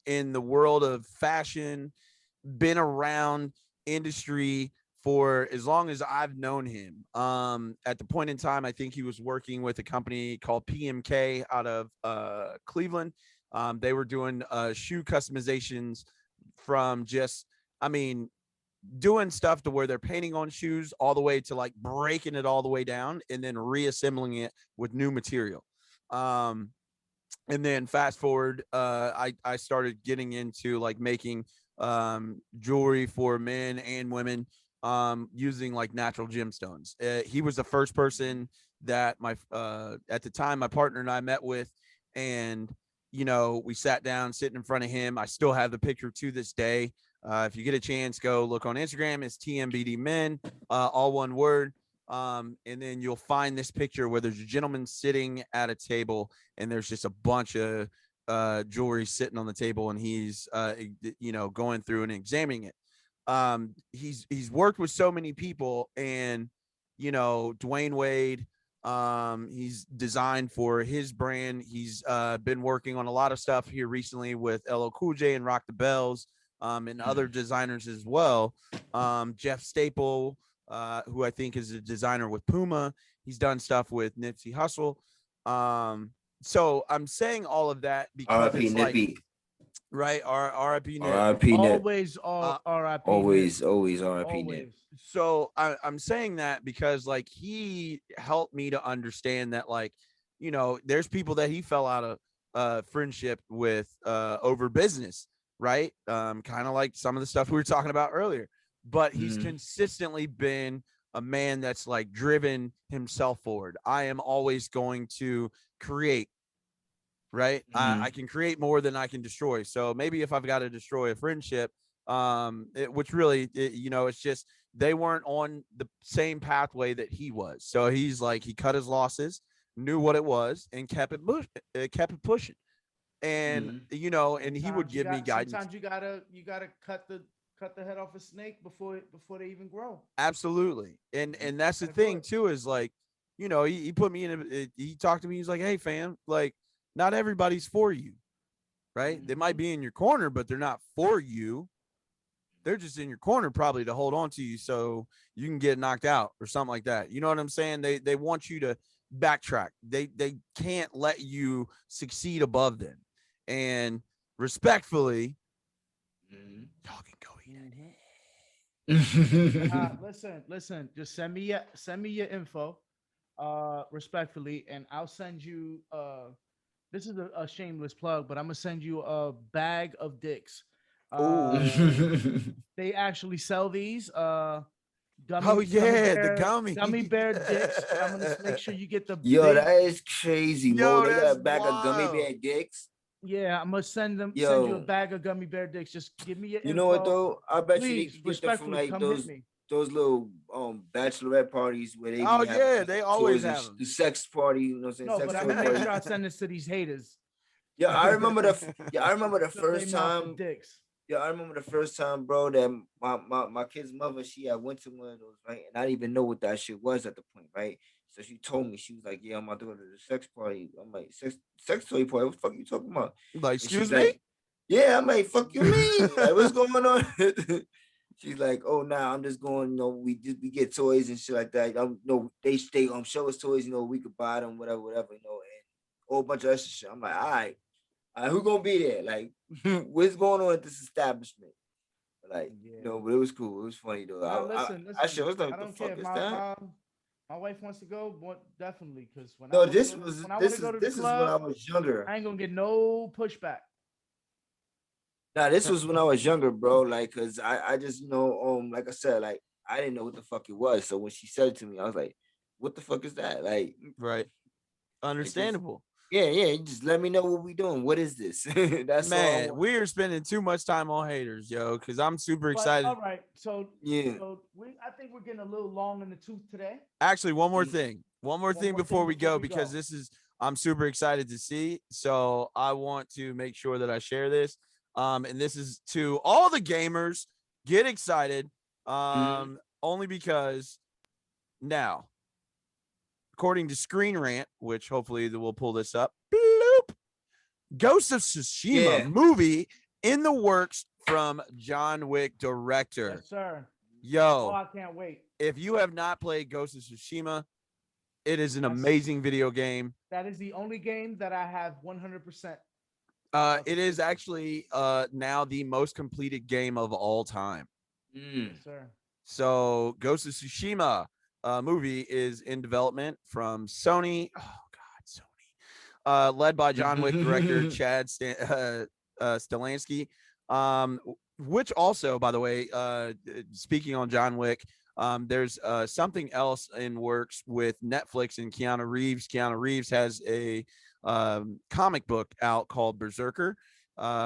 Speaker 3: in the world of fashion, been around industry for as long as I've known him. At the point in time, I think he was working with a company called PMK out of Cleveland. They were doing shoe customizations from just, I mean, doing stuff to where they're painting on shoes all the way to like breaking it all the way down and then reassembling it with new material. And then fast forward, I started getting into like making jewelry for men and women using like natural gemstones. He was the first person that my at the time my partner and I met with, and you know, we sat down sitting in front of him. I still have the picture to this day. If you get a chance, go look on Instagram. It's TMBD Men, all one word. And then you'll find this picture where there's a gentleman sitting at a table and there's just a bunch of jewelry sitting on the table, and he's you know, going through and examining it. He's worked with so many people, and you know, Dwayne Wade, he's designed for his brand. He's been working on a lot of stuff here recently with LL Cool J and Rock the Bells, and other designers as well. Jeff Staple, who I think is a designer with Puma. He's done stuff with Nipsey Hussle. So I'm saying all of that because
Speaker 2: R.I.P.
Speaker 3: it's like,
Speaker 2: Nippy.
Speaker 3: right, R.I.P. Nip.
Speaker 2: R.I.P. Nip.
Speaker 1: Always R.I.P.
Speaker 2: Always
Speaker 1: Nip.
Speaker 2: R.I.P. Nip.
Speaker 1: Always.
Speaker 3: So I'm saying that because like he helped me to understand that, like, you know, there's people that he fell out of friendship with over business, right? Kind of like some of the stuff we were talking about earlier. But he's consistently been a man that's like driven himself forward. I am always going to create, right? I can create more than I can destroy. So maybe if I've got to destroy a friendship, which really, you know, it's just they weren't on the same pathway that he was. So he's like, he cut his losses, knew what it was, and kept it pushing. And you know, and he would give me guidance.
Speaker 1: Sometimes you gotta cut the head off a snake before they even grow.
Speaker 3: Absolutely. And that's the thing too, is like, you know, he put me in he talked to me, he's like, hey fam, like not everybody's for you, right? They might be in your corner, but they're not for you, they're just in your corner probably to hold on to you so you can get knocked out or something like that. You know what I'm saying? They want you to backtrack. They can't let you succeed above them. And respectfully, y'all can go eat it.
Speaker 1: Listen. Just send me your info, respectfully, and I'll send you. This is a shameless plug, but I'm gonna send you a bag of dicks. They actually sell these.
Speaker 3: Oh yeah, the
Speaker 1: gummy bear dicks. And I'm gonna make sure you get the
Speaker 2: Yo,
Speaker 1: big.
Speaker 2: that is crazy,
Speaker 3: Yo,
Speaker 2: Mo. They got
Speaker 3: that's
Speaker 2: a bag of gummy
Speaker 3: wild.
Speaker 2: bear dicks.
Speaker 1: Yeah, I'm gonna send you
Speaker 2: Yo,
Speaker 1: a bag of gummy bear dicks. Just give me your
Speaker 2: you
Speaker 1: info.
Speaker 2: know what though? I bet you they
Speaker 1: Please,
Speaker 2: can get them from
Speaker 1: respectfully,
Speaker 2: like
Speaker 1: come hit me.
Speaker 2: those little bachelorette parties where they
Speaker 3: Oh
Speaker 2: be having
Speaker 3: yeah, they always
Speaker 2: toys and
Speaker 3: have them.
Speaker 2: the sex party, you know what I'm saying?
Speaker 1: No,
Speaker 2: Sex
Speaker 1: but I'm
Speaker 2: toy
Speaker 1: gonna make
Speaker 2: party.
Speaker 1: sure I send this to these haters.
Speaker 2: Yeah, I remember the
Speaker 1: So they
Speaker 2: first
Speaker 1: mouth the
Speaker 2: time.
Speaker 1: dicks.
Speaker 2: Yeah, I remember the first time, bro, that my kid's mother, she had went to one of those, right? And I didn't even know what that shit was at the point, right? So she told me, she was like, yeah, I'm about to go to the sex party. I'm like, sex toy party? What the fuck you talking about?
Speaker 3: Like,
Speaker 2: And she's
Speaker 3: excuse me?
Speaker 2: like, yeah, I'm like, fuck you mean? Like, what's going on? She's like, oh, nah, I'm just going, we get toys and shit like that. They show us toys, we could buy them, whatever, and a whole bunch of extra shit. I'm like, all right, who gonna be there? Like, what's going on at this establishment? Like, but it was cool. It was funny though.
Speaker 1: Listen.
Speaker 2: I was like,
Speaker 1: I
Speaker 2: what the
Speaker 1: don't care
Speaker 2: fuck
Speaker 1: if
Speaker 2: is that?
Speaker 1: my wife wants to go, but definitely, because when
Speaker 2: No,
Speaker 1: I
Speaker 2: this is when I
Speaker 1: club,
Speaker 2: was younger.
Speaker 1: I ain't gonna get no pushback.
Speaker 2: Nah, this was when I was younger, bro. Like, cause I just like I said, like I didn't know what the fuck it was. So when she said it to me, I was like, what the fuck is that? Like,
Speaker 3: right. Understandable.
Speaker 2: Yeah, you just let me know what we doing. What is this? That's all.
Speaker 3: Man, we're spending too much time on haters, yo, because I'm super excited.
Speaker 1: All right, so
Speaker 2: yeah,
Speaker 1: I think we're getting a little long in the tooth today.
Speaker 3: Actually, one more thing before we go, because
Speaker 1: go.
Speaker 3: I'm super excited to see. So I want to make sure that I share this. And this is to all the gamers. Get excited. Only because now, according to Screen Rant, which hopefully we'll pull this up, bloop, Ghost of Tsushima movie in the works from John Wick director.
Speaker 1: Yes, sir.
Speaker 3: Yo,
Speaker 1: I can't wait.
Speaker 3: If you have not played Ghost of Tsushima, it is an amazing video game.
Speaker 1: That is the only game that I have 100%.
Speaker 3: It is actually now the most completed game of all time.
Speaker 1: Yes, sir.
Speaker 3: So Ghost of Tsushima movie is in development from Sony. Oh God, Sony. Led by John Wick director Chad Stelansky. Which also, by the way, speaking on John Wick, there's something else in works with Netflix and Keanu Reeves. Keanu Reeves has a comic book out called Berserker,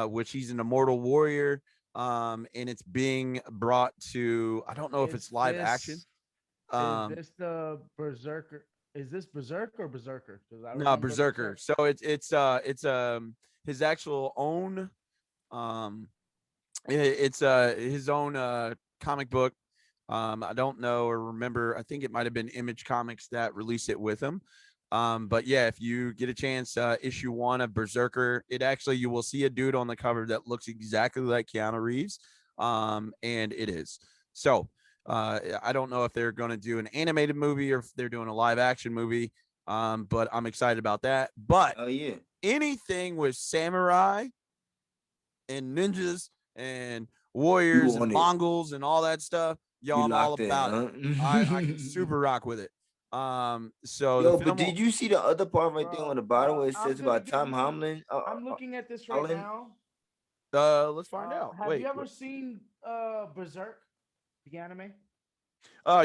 Speaker 3: which he's an immortal warrior. And it's being brought to, I don't know if it's live action.
Speaker 1: Is this the Berserker? Is this Berserk or Berserker?
Speaker 3: No, Berserker. So it's his actual own it's his own comic book. I don't know or remember. I think it might have been Image Comics that released it with him. But yeah, if you get a chance, issue 1 of Berserker, you will see a dude on the cover that looks exactly like Keanu Reeves. And it is. So I don't know if they're going to do an animated movie or if they're doing a live action movie. But I'm excited about that. But anything with samurai and ninjas and warriors and Mongols and all that stuff, yo, I'm all about it. I can super rock with it. So
Speaker 2: but did you see the other part right there on the bottom where it says about Tom Holland?
Speaker 1: I'm looking at this right now.
Speaker 3: Let's find out.
Speaker 1: Have you ever seen Berserk, the anime?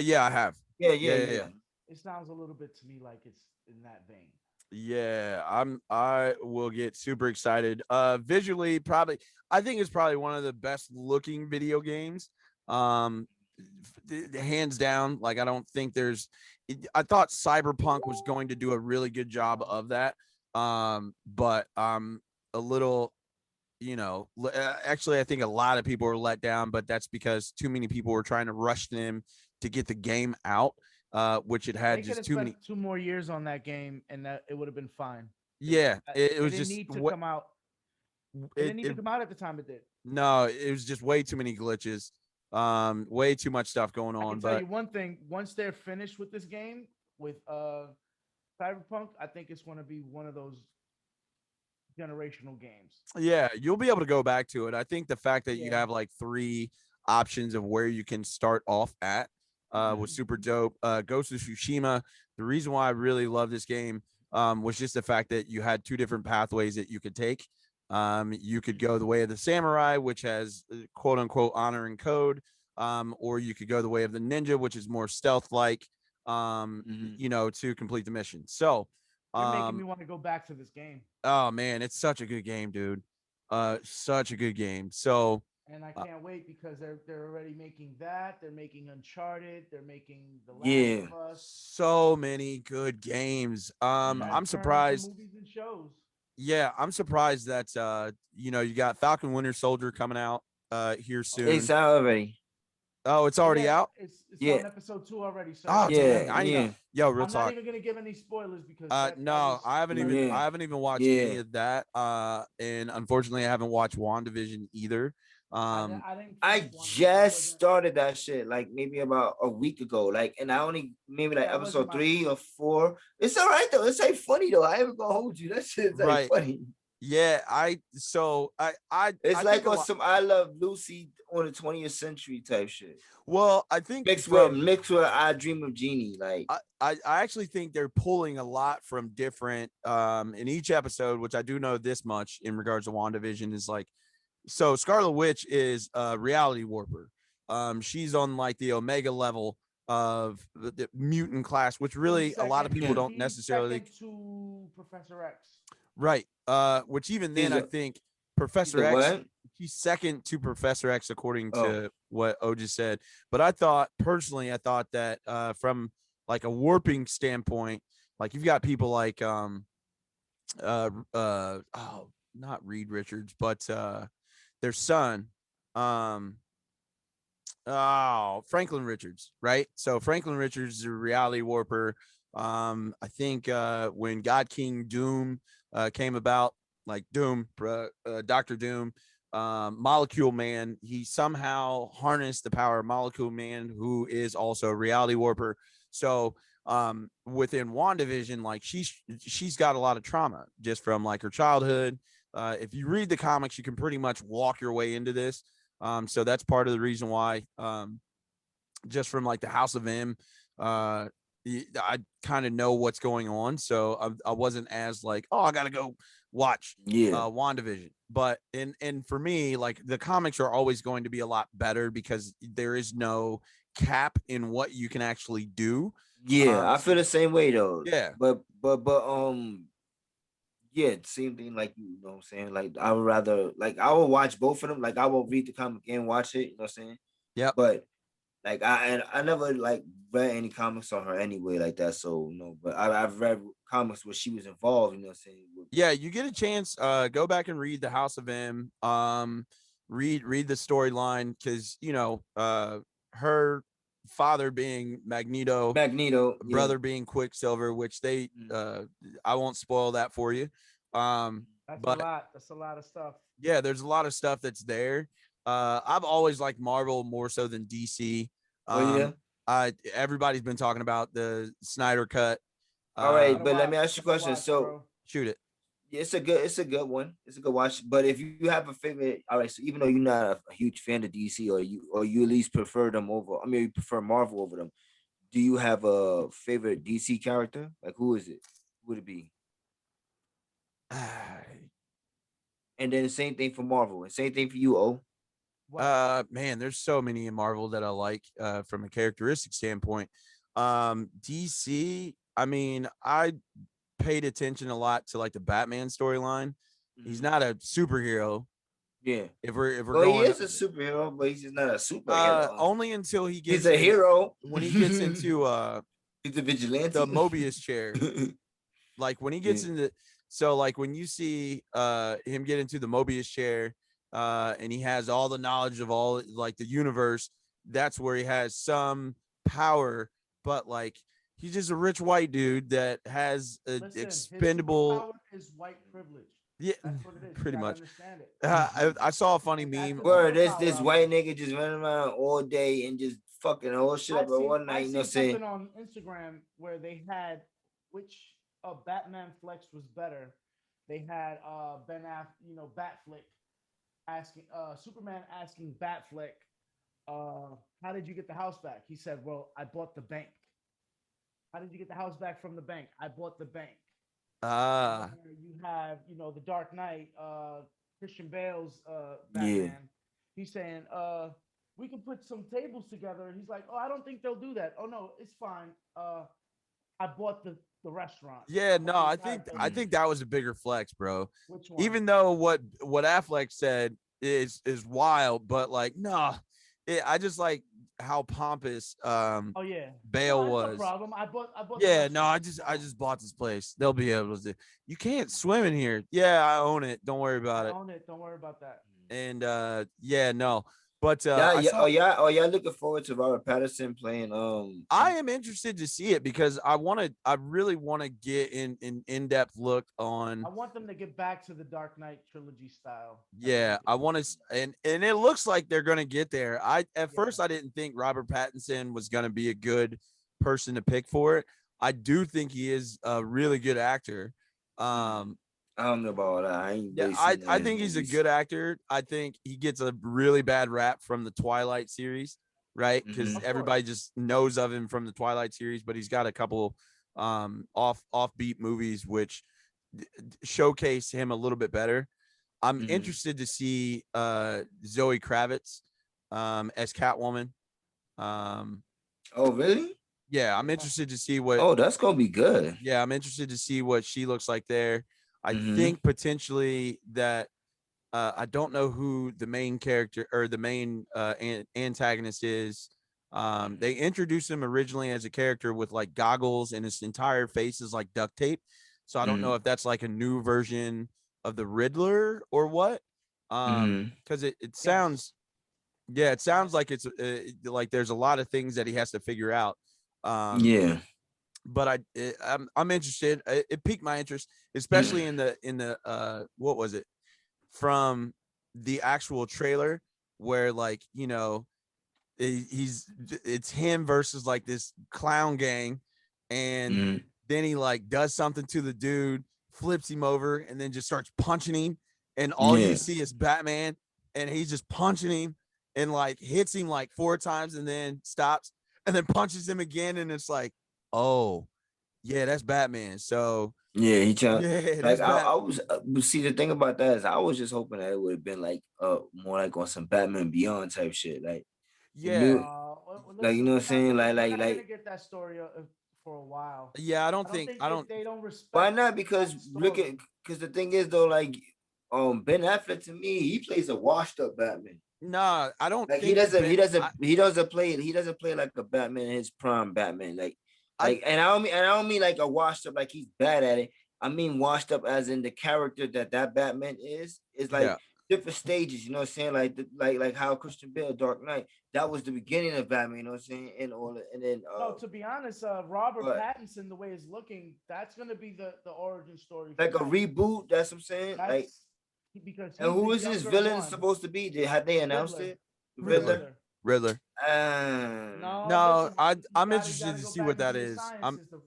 Speaker 3: Yeah, I have.
Speaker 2: Yeah.
Speaker 1: It sounds a little bit to me like it's in that vein.
Speaker 3: Yeah, I will get super excited. Visually, I think it's probably one of the best looking video games. Hands down. Like, I don't think I thought Cyberpunk was going to do a really good job of that. But I'm a little, actually, I think a lot of people were let down, but that's because too many people were trying to rush them to get the game out. Which it had just too many.
Speaker 1: 2 more years on that game, and that it would have been fine.
Speaker 3: Yeah, it was
Speaker 1: didn't
Speaker 3: just
Speaker 1: need to come out. It didn't need to come out at the time it did.
Speaker 3: No, it was just way too many glitches. Way too much stuff going
Speaker 1: I
Speaker 3: on.
Speaker 1: can tell
Speaker 3: But
Speaker 1: you one thing: once they're finished with this game with Cyberpunk, I think it's going to be one of those generational games.
Speaker 3: yeah, you'll be able to go back to it. I think the fact that you
Speaker 1: Yeah.
Speaker 3: have like 3 options of where you can start off at was super dope. Ghost of Tsushima. The reason why I really love this game was just the fact that you had 2 different pathways that you could take. You could go the way of the samurai, which has quote unquote honor and code, or you could go the way of the ninja, which is more stealth like, to complete the mission. So,
Speaker 1: You're making me want to go back to this game.
Speaker 3: oh man, it's such a good game, dude. Such a good game. So,
Speaker 1: And I can't wait because they're already making that. They're making Uncharted. They're making The Last
Speaker 2: Yeah.
Speaker 1: of Us.
Speaker 3: so many good games.
Speaker 1: That's
Speaker 3: I'm
Speaker 1: turned to
Speaker 3: surprised.
Speaker 1: movies and shows.
Speaker 3: Yeah, I'm surprised that you got Falcon Winter Soldier coming out here soon.
Speaker 2: It's out already.
Speaker 3: Oh, it's already out.
Speaker 1: It's
Speaker 2: Yeah.
Speaker 1: on episode 2 already. So
Speaker 3: Oh,
Speaker 2: Yeah,
Speaker 3: dang, I need.
Speaker 2: yeah.
Speaker 3: Yo, real
Speaker 1: I'm
Speaker 3: talk.
Speaker 1: not even gonna give any spoilers because
Speaker 3: No, I haven't even
Speaker 2: Yeah.
Speaker 3: I haven't even watched
Speaker 2: Yeah.
Speaker 3: any of that. And unfortunately I haven't watched WandaVision either.
Speaker 1: I didn't.
Speaker 2: I
Speaker 1: finish one because it
Speaker 2: just
Speaker 1: wasn't-
Speaker 2: started that shit like maybe about a week ago. Like, and I only maybe like
Speaker 1: Yeah, it wasn't
Speaker 2: episode
Speaker 1: my
Speaker 2: 3 or 4. It's all right though. It's like funny though. I ain't gonna hold you. That shit's like
Speaker 3: Right.
Speaker 2: funny.
Speaker 3: Yeah, I
Speaker 2: It's
Speaker 3: I
Speaker 2: like
Speaker 3: think
Speaker 2: on some I Love Lucy on the 20th century type shit.
Speaker 3: well, I think
Speaker 2: Mixed
Speaker 3: from
Speaker 2: with I Dream of Jeannie. Like
Speaker 3: I actually think they're pulling a lot from different in each episode, which I do know this much in regards to WandaVision is like, so Scarlet Witch is a reality warper. She's on like the Omega level of the mutant class, which really a lot of people don't
Speaker 1: He's
Speaker 3: necessarily
Speaker 1: second to Professor X.
Speaker 3: right. Which even then
Speaker 2: He's
Speaker 3: I
Speaker 2: a-
Speaker 3: think
Speaker 2: he's
Speaker 3: Professor
Speaker 2: a
Speaker 3: X,
Speaker 2: what?
Speaker 3: he's second to Professor X according
Speaker 2: Oh.
Speaker 3: to what O just said. But I thought that from like a warping standpoint, like you've got people like not Reed Richards, but their son, Franklin Richards, right? So Franklin Richards is a reality warper. I think when God King Doom came about, like Doom, Dr. Doom, Molecule Man, he somehow harnessed the power of Molecule Man, who is also a reality warper. So within WandaVision, like she's got a lot of trauma just from like her childhood. If you read the comics, you can pretty much walk your way into this. So that's part of the reason why, just from like the House of M, I kind of know what's going on. So I wasn't as like, oh, I got to go watch WandaVision. But and for me, like the comics are always going to be a lot better because there is no cap in what you can actually do.
Speaker 2: Yeah, I feel the same way though.
Speaker 3: Yeah.
Speaker 2: But yeah, same thing like you know what I'm saying? Like I would rather like I will watch both of them. Like I will read the comic and watch it, you know what I'm saying?
Speaker 3: Yep.
Speaker 2: But like I never like read any comics on her anyway like that. So no, but I've read comics where she was involved, you know what I'm saying?
Speaker 3: Yeah, you get a chance, go back and read the House of M. Read the storyline because her father being Magneto, brother being Quicksilver, which they I won't spoil that for you.
Speaker 1: That's
Speaker 3: but
Speaker 1: a lot. That's a lot of stuff.
Speaker 3: Yeah, there's a lot of stuff that's there. I've always liked Marvel more so than DC. Everybody's been talking about the Snyder cut.
Speaker 2: All right, but let me ask you a question. So
Speaker 3: shoot it.
Speaker 2: Yeah, it's a good one. It's a good watch. But if you have a favorite, all right. So even though you're not a huge fan of DC, or you at least prefer them over, I mean, you prefer Marvel over them. Do you have a favorite DC character? Like who is it? Who would it be? And then the same thing for Marvel, and same thing for you, O.
Speaker 3: Man, there's so many in Marvel that I like from a characteristic standpoint. DC, I mean, I paid attention a lot to like the Batman storyline. He's not a superhero.
Speaker 2: Yeah.
Speaker 3: If we're
Speaker 2: well,
Speaker 3: going,
Speaker 2: he is a superhero, but he's just not a superhero.
Speaker 3: Only until he gets.
Speaker 2: He's a hero
Speaker 3: when he gets into
Speaker 2: he's a vigilante.
Speaker 3: The Mobius chair. Like when he gets into, so like when you see him get into the Mobius chair, and he has all the knowledge of all like the universe. That's where he has some power, but like he's just a rich white dude that has expendable.
Speaker 1: His power is white privilege.
Speaker 3: Yeah,
Speaker 1: That's what it is. You
Speaker 3: pretty
Speaker 1: gotta
Speaker 3: much.
Speaker 1: understand it.
Speaker 3: I saw a funny
Speaker 1: And that's
Speaker 3: meme.
Speaker 1: the
Speaker 2: Bro,
Speaker 1: superpower
Speaker 2: this
Speaker 1: out
Speaker 2: white
Speaker 1: there.
Speaker 2: nigga just running around all day and just fucking the whole shit up at one night.
Speaker 1: I
Speaker 2: You know what I'm
Speaker 1: seen
Speaker 2: saying?
Speaker 1: something on Instagram where they had which Batman flex was better. They had Ben Aff, Batflick asking Superman asking Batflick, how did you get the house back? He said, well, I bought the bank. How did you get the house back from the bank? I bought the bank.
Speaker 3: Ah,
Speaker 1: You have, the Dark Knight, Christian Bale's
Speaker 2: Yeah.
Speaker 1: Batman. He's saying, we can put some tables together. He's like, oh, I don't think they'll do that. Oh no, it's fine. I bought the restaurant.
Speaker 3: yeah,
Speaker 1: I
Speaker 3: no,
Speaker 1: bought the
Speaker 3: I
Speaker 1: entire
Speaker 3: think
Speaker 1: building.
Speaker 3: that was a bigger flex, bro.
Speaker 1: Which one?
Speaker 3: Even though what Affleck said is wild, but like, no, I just like how pompous
Speaker 1: Oh yeah,
Speaker 3: Bale
Speaker 1: no, no
Speaker 3: was.
Speaker 1: problem. I bought. The
Speaker 3: Yeah, no,
Speaker 1: restaurant.
Speaker 3: I just bought this place. They'll be able to. You can't swim in here. Yeah, I own it. Don't worry about
Speaker 1: I
Speaker 3: it.
Speaker 1: own it. Don't worry about that.
Speaker 3: And yeah, no, but
Speaker 2: Yeah,
Speaker 3: I
Speaker 2: yeah.
Speaker 3: saw.
Speaker 2: Oh, y'all looking forward to Robert Pattinson playing
Speaker 3: I am interested to see it because I really want to get in-depth look on.
Speaker 1: I want them to get back to the Dark Knight trilogy style.
Speaker 3: Yeah, I want to, and it looks like they're gonna get there. At first I didn't think Robert Pattinson was gonna be a good person to pick for it. I do think he is a really good actor.
Speaker 2: I don't know about that. I ain't
Speaker 3: Yeah,
Speaker 2: really seen
Speaker 3: I
Speaker 2: his
Speaker 3: think he's a
Speaker 2: movies.
Speaker 3: good actor. I think he gets a really bad rap from the Twilight series, right? Because
Speaker 2: Mhm.
Speaker 1: Of
Speaker 3: everybody
Speaker 1: course.
Speaker 3: just knows of him from the Twilight series, but he's got a couple offbeat movies which showcase him a little bit better. I'm
Speaker 2: Mhm.
Speaker 3: interested to see Zoe Kravitz as Catwoman.
Speaker 2: Oh, really?
Speaker 3: Yeah, I'm interested to see what
Speaker 2: Oh, that's gonna be good.
Speaker 3: yeah, I'm interested to see what she looks like there. I
Speaker 2: Mhm.
Speaker 3: think potentially that I don't know who the main character or the main antagonist is. They introduced him originally as a character with like goggles and his entire face is like duct tape. So I don't know
Speaker 2: Mhm.
Speaker 3: if that's like a new version of the Riddler or what.
Speaker 2: Mhm.
Speaker 3: Because it
Speaker 1: Yes.
Speaker 3: sounds, yeah, it sounds like it's like there's a lot of things that he has to figure out.
Speaker 2: Yeah.
Speaker 3: But I'm interested. It piqued my interest, especially in the what was it from the actual trailer where like it's him versus like this clown gang, and
Speaker 2: Mhm.
Speaker 3: then he like does something to the dude, flips him over, and then just starts punching him, and all you
Speaker 2: Yeah.
Speaker 3: see is Batman, and he's just punching him and like hits him like 4 times and then stops and then punches him again, and it's like, oh yeah, that's Batman. So
Speaker 2: Yeah, he trying
Speaker 3: yeah,
Speaker 2: like
Speaker 3: that's
Speaker 2: I
Speaker 3: Bat.
Speaker 2: was but see the thing about that is I was just hoping that it would have been like more like on some Batman Beyond type shit. Like the
Speaker 3: Yeah,
Speaker 2: new like you
Speaker 1: Listen,
Speaker 2: know what
Speaker 1: we're
Speaker 2: I'm
Speaker 1: not
Speaker 2: saying?
Speaker 1: gonna we're not gonna
Speaker 2: Like
Speaker 1: get that story for a while.
Speaker 3: yeah.
Speaker 1: I don't think
Speaker 3: I don't.
Speaker 1: they don't
Speaker 2: why
Speaker 1: respect
Speaker 2: not? Because
Speaker 1: that
Speaker 2: look at
Speaker 1: story.
Speaker 2: because the thing is though, like Ben Affleck to me, he plays a washed up Batman.
Speaker 3: Nah, I don't
Speaker 2: Like
Speaker 3: think Ben.
Speaker 2: he doesn't play like a Batman in his prime Batman.
Speaker 3: I
Speaker 2: And I don't mean like a washed up like he's bad at it. I mean washed up as in the character that Batman is like
Speaker 3: yeah.
Speaker 2: different stages, you know what I'm saying? Like how Christian Bale Dark Knight, that was the beginning of Batman, you know what I'm saying? And then
Speaker 1: No, to be honest, Robert
Speaker 2: but
Speaker 1: Pattinson, the way it's looking, that's gonna be the origin story for
Speaker 2: like a
Speaker 1: Batman.
Speaker 2: reboot, that's what I'm saying. Like
Speaker 1: That's because
Speaker 2: and
Speaker 1: he's the
Speaker 2: who is this
Speaker 1: younger
Speaker 2: villain
Speaker 1: one.
Speaker 2: supposed to be? Had they announced
Speaker 1: Riddler.
Speaker 2: it? The
Speaker 1: The
Speaker 3: Riddler.
Speaker 2: Riddler?
Speaker 1: Riddler.
Speaker 3: Riddler.
Speaker 1: No,
Speaker 3: No,
Speaker 1: listen,
Speaker 3: I'm
Speaker 1: you
Speaker 3: interested
Speaker 1: gotta
Speaker 3: to
Speaker 1: go
Speaker 3: see
Speaker 1: back
Speaker 3: what
Speaker 1: and
Speaker 3: that
Speaker 1: see the
Speaker 3: is. I'm
Speaker 1: sciences. The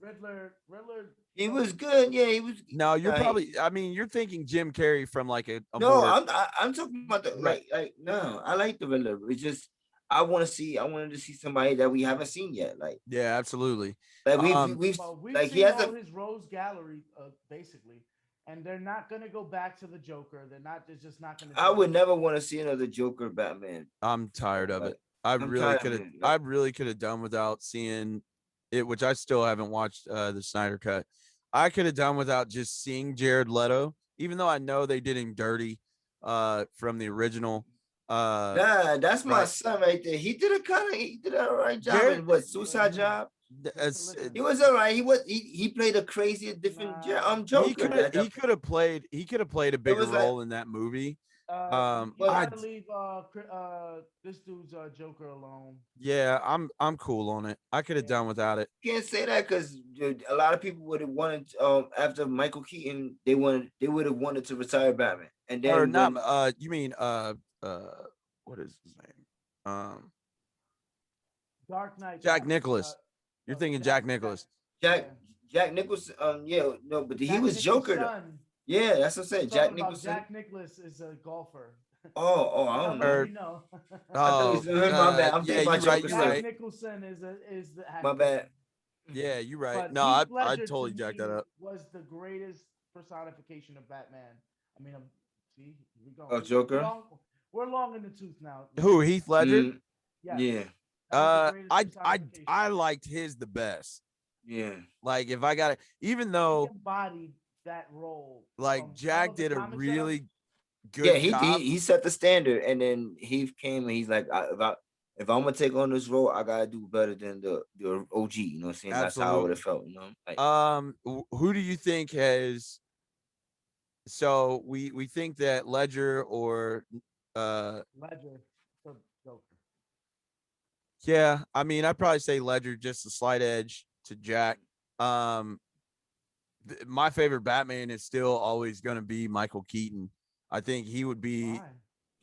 Speaker 1: Riddler,
Speaker 2: he was good. Yeah, he was.
Speaker 3: no, you're
Speaker 2: Nah,
Speaker 3: probably. I mean, you're thinking Jim Carrey from like a
Speaker 2: no,
Speaker 3: more
Speaker 2: I'm talking about the
Speaker 3: right.
Speaker 2: no, I like the Riddler. It's just I wanted to see somebody that we haven't seen yet.
Speaker 3: Yeah, absolutely.
Speaker 2: Like
Speaker 3: Um,
Speaker 2: we've
Speaker 1: well, we've
Speaker 2: like he
Speaker 1: seen
Speaker 2: has
Speaker 1: all
Speaker 2: a
Speaker 1: his Rose Gallery, basically, and they're not gonna go back to the Joker. They're not. They're just not gonna.
Speaker 2: I
Speaker 1: Do
Speaker 2: would
Speaker 1: it.
Speaker 2: never want to see another Joker Batman.
Speaker 3: I'm tired of it.
Speaker 2: Like I'm tired of it.
Speaker 3: I really could have done without seeing it, which I still haven't watched the Snyder cut. I could have done without just seeing Jared Leto, even though I know they did him dirty from the original.
Speaker 2: Nah, that's my
Speaker 3: Right.
Speaker 2: son right there. He did an all right job
Speaker 3: Jared
Speaker 2: in what Suicide Job.
Speaker 1: Listen,
Speaker 2: He was all right. He played a crazy different
Speaker 1: nah,
Speaker 2: Joker.
Speaker 3: he could have played a
Speaker 2: It
Speaker 3: bigger
Speaker 2: was like
Speaker 3: role in that movie.
Speaker 1: You
Speaker 3: I
Speaker 1: gotta leave this dude's Joker alone.
Speaker 3: yeah, I'm cool on it. I could have done without it.
Speaker 2: Can't say that because a lot of people would have wanted after Michael Keaton, they would have wanted to retire Batman. And
Speaker 3: Or
Speaker 2: then
Speaker 3: not
Speaker 2: when
Speaker 3: you mean what is his name?
Speaker 1: Dark Knight.
Speaker 3: Jack Nicholas. You're thinking Jack Nicholas.
Speaker 2: Jack Nicholson, yeah, no, but he
Speaker 1: Jack
Speaker 2: was Joker though.
Speaker 1: son.
Speaker 2: Yeah, that's what I'm saying. Jack
Speaker 1: Talking about
Speaker 2: Nicholson.
Speaker 1: Jack Nicholas is a golfer.
Speaker 2: Oh, I
Speaker 1: How
Speaker 2: don't
Speaker 1: much
Speaker 2: know.
Speaker 1: you know?
Speaker 2: I thought he was my bad. I'm
Speaker 3: yeah,
Speaker 2: thinking
Speaker 3: you
Speaker 2: about
Speaker 3: right,
Speaker 2: Joker
Speaker 3: you
Speaker 1: Jack
Speaker 2: still.
Speaker 3: right.
Speaker 1: Nicholson is the actor.
Speaker 2: My bad.
Speaker 3: Yeah, you right.
Speaker 1: But
Speaker 3: No,
Speaker 1: Heath
Speaker 3: I
Speaker 1: Ledger
Speaker 3: totally
Speaker 1: to
Speaker 3: jacked
Speaker 1: me
Speaker 3: that up.
Speaker 1: was the greatest personification of Batman. I mean, see, here we go.
Speaker 2: Oh, Joker?
Speaker 1: We're long in the tooth now.
Speaker 3: Who, Heath Ledger?
Speaker 2: Mm,
Speaker 1: Yes.
Speaker 2: yeah,
Speaker 1: That was the greatest personification.
Speaker 3: I liked his the best.
Speaker 2: yeah.
Speaker 3: Like if I got it, even
Speaker 1: He
Speaker 3: though
Speaker 1: embodied that role.
Speaker 3: like
Speaker 1: from all
Speaker 3: Jack
Speaker 1: of the
Speaker 3: did a
Speaker 1: comics that
Speaker 3: really good
Speaker 2: Yeah,
Speaker 3: job.
Speaker 2: he set the standard, and then he came and he's like, if I'm gonna take on this role, I gotta do better than the OG. You know what I'm saying? That's how I would have felt. You know, like,
Speaker 3: Who do you think has? So we think that Ledger or
Speaker 1: Ledger for Joker.
Speaker 3: yeah, I mean I'd probably say Ledger, just a slight edge to Jack. My favorite Batman is still always going to be Michael Keaton. I think he would be
Speaker 1: Why?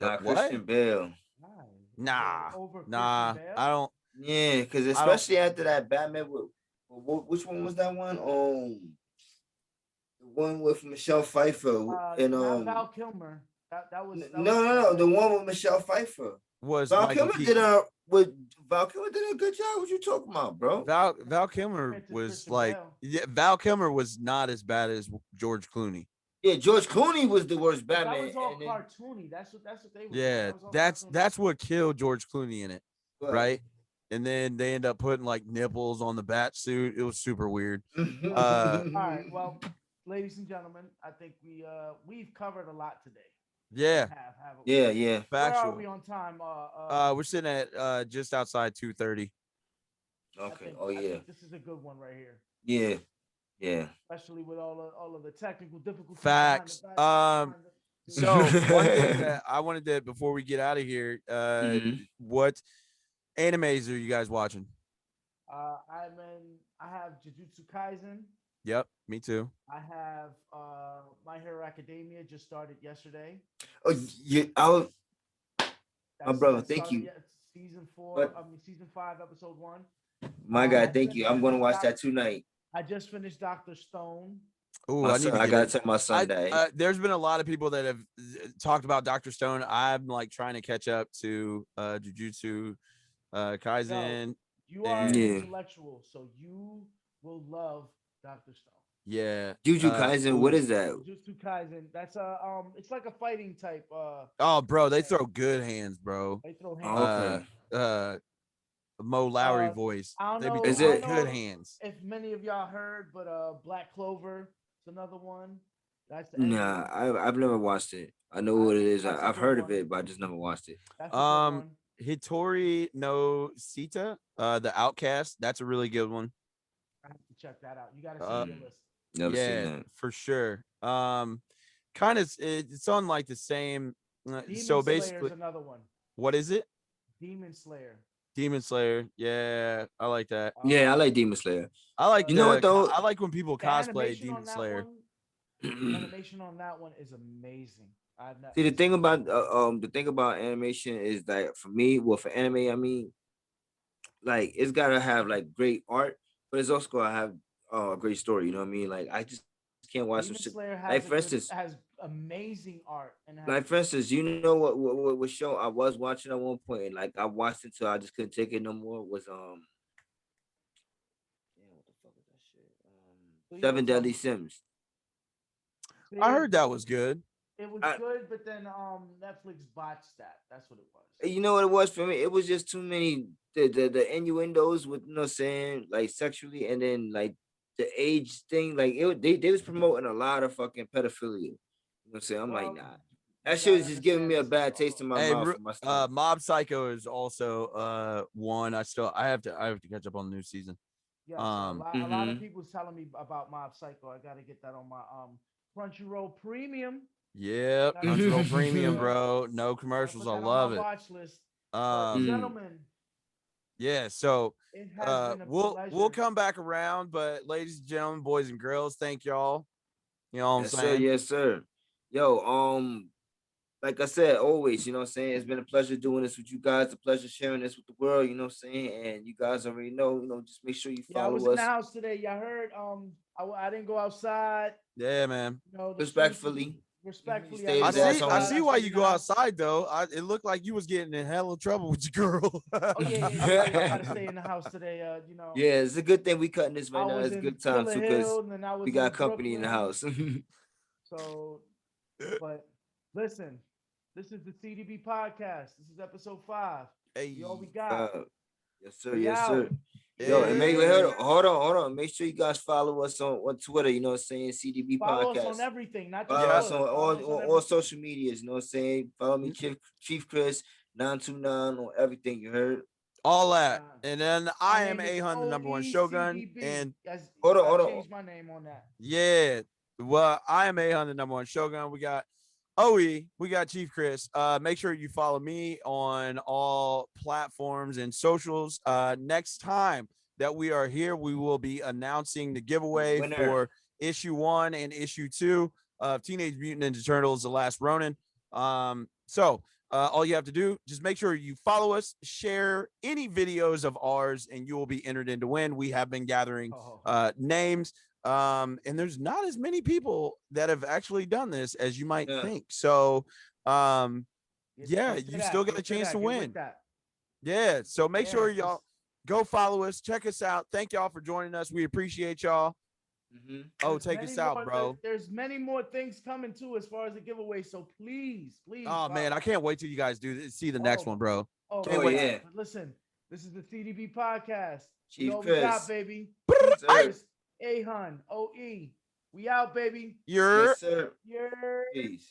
Speaker 2: nah,
Speaker 3: what?
Speaker 2: Christian Bale.
Speaker 1: Why?
Speaker 3: Nah,
Speaker 1: Over Christian
Speaker 3: nah.
Speaker 1: Bale?
Speaker 3: I don't.
Speaker 2: Yeah, because
Speaker 3: I don't.
Speaker 2: especially after that Batman with which one was that one? The one with Michelle Pfeiffer and
Speaker 1: Not Val Kilmer. That was
Speaker 2: no, the one with Michelle Pfeiffer.
Speaker 3: Was
Speaker 2: Val
Speaker 3: Michael
Speaker 2: Kilmer
Speaker 3: Keaton.
Speaker 2: Val Kilmer did a good job. What you talking about, bro?
Speaker 3: Val Kilmer
Speaker 1: Compared to
Speaker 3: was
Speaker 1: Christian
Speaker 3: like,
Speaker 1: Bale.
Speaker 3: yeah, Val Kilmer was not as bad as George Clooney.
Speaker 2: Yeah, George Clooney was the worst
Speaker 1: But
Speaker 2: Batman.
Speaker 1: that was all
Speaker 2: and then-
Speaker 1: cartoony. That's what they were.
Speaker 3: Yeah,
Speaker 1: That was all
Speaker 3: that's
Speaker 1: cartoony.
Speaker 3: what killed George Clooney in it,
Speaker 2: Right.
Speaker 3: right? And then they end up putting like nipples on the bat suit. It was super weird.
Speaker 1: All right. Well, ladies and gentlemen, I think we've covered a lot today.
Speaker 3: Yeah,
Speaker 1: Haven't we?
Speaker 2: yeah.
Speaker 1: Where
Speaker 3: factual.
Speaker 1: are we on time?
Speaker 3: We're sitting at just outside 2:30.
Speaker 2: Okay.
Speaker 1: I think this is a good one right here.
Speaker 2: Yeah.
Speaker 1: Especially with all of the technical difficulties.
Speaker 3: Facts. So one thing that I wanted to, before we get out of here, what animes are you guys watching?
Speaker 1: I have Jujutsu Kaisen.
Speaker 3: Yep, me too.
Speaker 1: I have My Hero Academia, just started yesterday.
Speaker 2: Oh, yeah. My brother, thank you.
Speaker 1: Season 4.
Speaker 2: But-
Speaker 1: Season 5, episode 1.
Speaker 2: My God, thank you. I'm gonna watch that tonight.
Speaker 1: I just finished Dr. Stone.
Speaker 3: Oh,
Speaker 2: My
Speaker 3: I need
Speaker 2: son,
Speaker 3: to
Speaker 2: I
Speaker 3: get
Speaker 2: gotta
Speaker 3: it.
Speaker 2: tell my son that.
Speaker 3: There's been a lot of people that have talked about Dr. Stone. I'm like trying to catch up to Jujutsu Kaisen.
Speaker 1: You are an
Speaker 2: Yeah.
Speaker 1: intellectual, so you will love Dr. Stone.
Speaker 3: Yeah.
Speaker 2: Jujutsu Kaisen, what is that?
Speaker 1: Jujutsu Kaisen. That's it's like a fighting type.
Speaker 3: Oh, bro, they throw good hands, bro.
Speaker 1: They throw hands.
Speaker 2: Okay.
Speaker 3: Mo Lowry voice.
Speaker 1: I don't
Speaker 3: They be
Speaker 1: know.
Speaker 2: Is
Speaker 3: throwing
Speaker 2: it-
Speaker 3: good hands?
Speaker 1: If many of y'all heard, but Black Clover is another one. That's the
Speaker 2: Nah, I've never watched it. I know what it is.
Speaker 1: That's a
Speaker 2: I've
Speaker 1: good
Speaker 2: heard of
Speaker 1: one.
Speaker 2: it, but I just never watched it.
Speaker 1: That's a good one.
Speaker 3: Hitori no Sita, the Outcast. That's a really good one.
Speaker 1: I have to check that out. You got to see the list.
Speaker 2: Never seen
Speaker 3: Yeah,
Speaker 2: that.
Speaker 3: for sure. Kind of, it's on like the same.
Speaker 1: Demon
Speaker 3: So
Speaker 1: Slayer
Speaker 3: basically,
Speaker 1: is another one.
Speaker 3: what is it?
Speaker 1: Demon Slayer.
Speaker 3: Demon Slayer. Yeah, I like that.
Speaker 2: Yeah, I like Demon Slayer.
Speaker 3: I like.
Speaker 2: You know what, though?
Speaker 3: I like when people
Speaker 1: The
Speaker 3: cosplay
Speaker 1: animation on
Speaker 3: Demon
Speaker 1: that
Speaker 3: Slayer.
Speaker 1: one- the animation on that one is amazing. I've not
Speaker 2: See, the thing about animation is that for me, well, for anime, I mean, like it's gotta have like great art, but it's also gotta have a great story. You know what I mean? Like I just can't watch some
Speaker 1: Demon
Speaker 2: shit.
Speaker 1: Slayer
Speaker 2: Like for instance,
Speaker 1: has amazing art and has,
Speaker 2: like for instance, you know what show I was watching at one point, and like I watched it until I just couldn't take it no more. Was damn, what the fuck is that shit? Seven Deadly Sims.
Speaker 3: I heard that was good.
Speaker 1: It was
Speaker 2: I-
Speaker 1: good, but then Netflix botched that. That's what it was.
Speaker 2: You know what it was for me? It was just too many the innuendos with, you know what I'm saying, like sexually, and then like the age thing. Like they was promoting a lot of fucking pedophilia. You know what I'm saying? I'm like, nah. That shit was just giving me a bad taste in my
Speaker 3: Hey,
Speaker 2: mouth. For my stomach.
Speaker 3: Mob Psycho is also one. I have to catch up on the new season.
Speaker 1: Yeah, so a lot of
Speaker 2: mhm.
Speaker 1: people's telling me about Mob Psycho. I got to get that on my Crunchyroll Premium.
Speaker 3: Yep.
Speaker 1: Gotta
Speaker 3: Crunchyroll
Speaker 1: put
Speaker 3: Premium,
Speaker 1: that-
Speaker 3: bro. No
Speaker 1: gotta
Speaker 3: commercials.
Speaker 1: put
Speaker 3: I
Speaker 1: that on
Speaker 3: love
Speaker 1: my
Speaker 3: it.
Speaker 1: watch list.
Speaker 3: Um,
Speaker 1: Gentlemen,
Speaker 3: yeah. So
Speaker 1: it has been a
Speaker 3: we'll
Speaker 1: pleasure.
Speaker 3: come back around, but ladies and gentlemen, boys and girls, thank y'all. You know what I'm
Speaker 2: Yes, sir.
Speaker 3: saying?
Speaker 2: Yes, sir. Yo, like I said, always, you know what I'm saying? It's been a pleasure doing this with you guys, a pleasure sharing this with the world, you know what I'm saying? And you guys already know, just make sure you
Speaker 1: Yeah, I was
Speaker 2: follow
Speaker 1: in the
Speaker 2: us
Speaker 1: house today. Y'all heard? I didn't go outside.
Speaker 3: Yeah, man.
Speaker 1: You know,
Speaker 2: respectfully.
Speaker 1: respectfully,
Speaker 2: Stayed
Speaker 3: I
Speaker 2: his
Speaker 1: didn't
Speaker 2: ass
Speaker 1: go
Speaker 3: see. I
Speaker 2: home.
Speaker 1: outside.
Speaker 3: see why
Speaker 1: stayed
Speaker 3: you
Speaker 1: in the
Speaker 3: go
Speaker 1: house.
Speaker 3: outside though. It looked like you was getting in hell of trouble with your girl.
Speaker 1: Oh yeah. I gotta stay in the house today.
Speaker 2: Yeah, it's a good thing we cutting this
Speaker 1: I
Speaker 2: right now.
Speaker 1: was
Speaker 2: It's a
Speaker 1: in
Speaker 2: good time
Speaker 1: Killer
Speaker 2: too, because
Speaker 1: Hill, and then I was
Speaker 2: we got
Speaker 1: in
Speaker 2: company in the
Speaker 1: Brooklyn.
Speaker 2: house.
Speaker 1: So, but listen, this is the C.D.B podcast. This is episode 5.
Speaker 3: Hey,
Speaker 1: We all we got.
Speaker 2: Yes, sir.
Speaker 1: We
Speaker 2: Yes,
Speaker 1: out.
Speaker 2: sir. Yo, and make
Speaker 3: yeah.
Speaker 2: hold on. Make sure you guys follow us on Twitter, you know what I'm saying? CDB
Speaker 1: Follow us
Speaker 2: podcast.
Speaker 1: on everything, not just
Speaker 2: Follow us
Speaker 1: Twitter.
Speaker 2: on
Speaker 1: Follow us on
Speaker 2: all
Speaker 1: everything.
Speaker 2: social medias, you know what I'm saying? Follow me, Chief Chris 929 on everything, you heard?
Speaker 3: All that. And then I am
Speaker 1: name is
Speaker 3: A.Hun, the number one Shogun.
Speaker 1: OECDB.
Speaker 3: And
Speaker 2: Hold
Speaker 1: I
Speaker 2: on.
Speaker 1: changed my name on that.
Speaker 3: yeah, well, I am A.Hun, the number one Shogun. We got OE, we got Chief Chris. Make sure you follow me on all platforms and socials. Next time that we are here, we will be announcing the giveaway
Speaker 2: Winner.
Speaker 3: for issue 1 and issue 2 of Teenage Mutant Ninja Turtles: The Last Ronin. So all you have to do, just make sure you follow us, share any videos of ours, and you will be entered in to win. We have been gathering names. And there's not as many people that have actually done this as you might think. So yeah, you still got a chance to win. Yeah, so make sure y'all go follow us, check us out. Thank y'all for joining us. We appreciate y'all. Oh, take us out, bro.
Speaker 1: There's many more things coming too as far as the giveaway. So please.
Speaker 3: Oh man, I can't wait till you guys see the next one, bro. Can't wait.
Speaker 2: Yeah.
Speaker 1: But listen, this is the C.D.B podcast.
Speaker 2: Chief
Speaker 1: we
Speaker 2: Chris.
Speaker 1: got, baby.
Speaker 2: Chris.
Speaker 1: A.Hun, OE. We out, baby.
Speaker 3: You're
Speaker 2: yes, sir.
Speaker 1: You're
Speaker 2: Peace.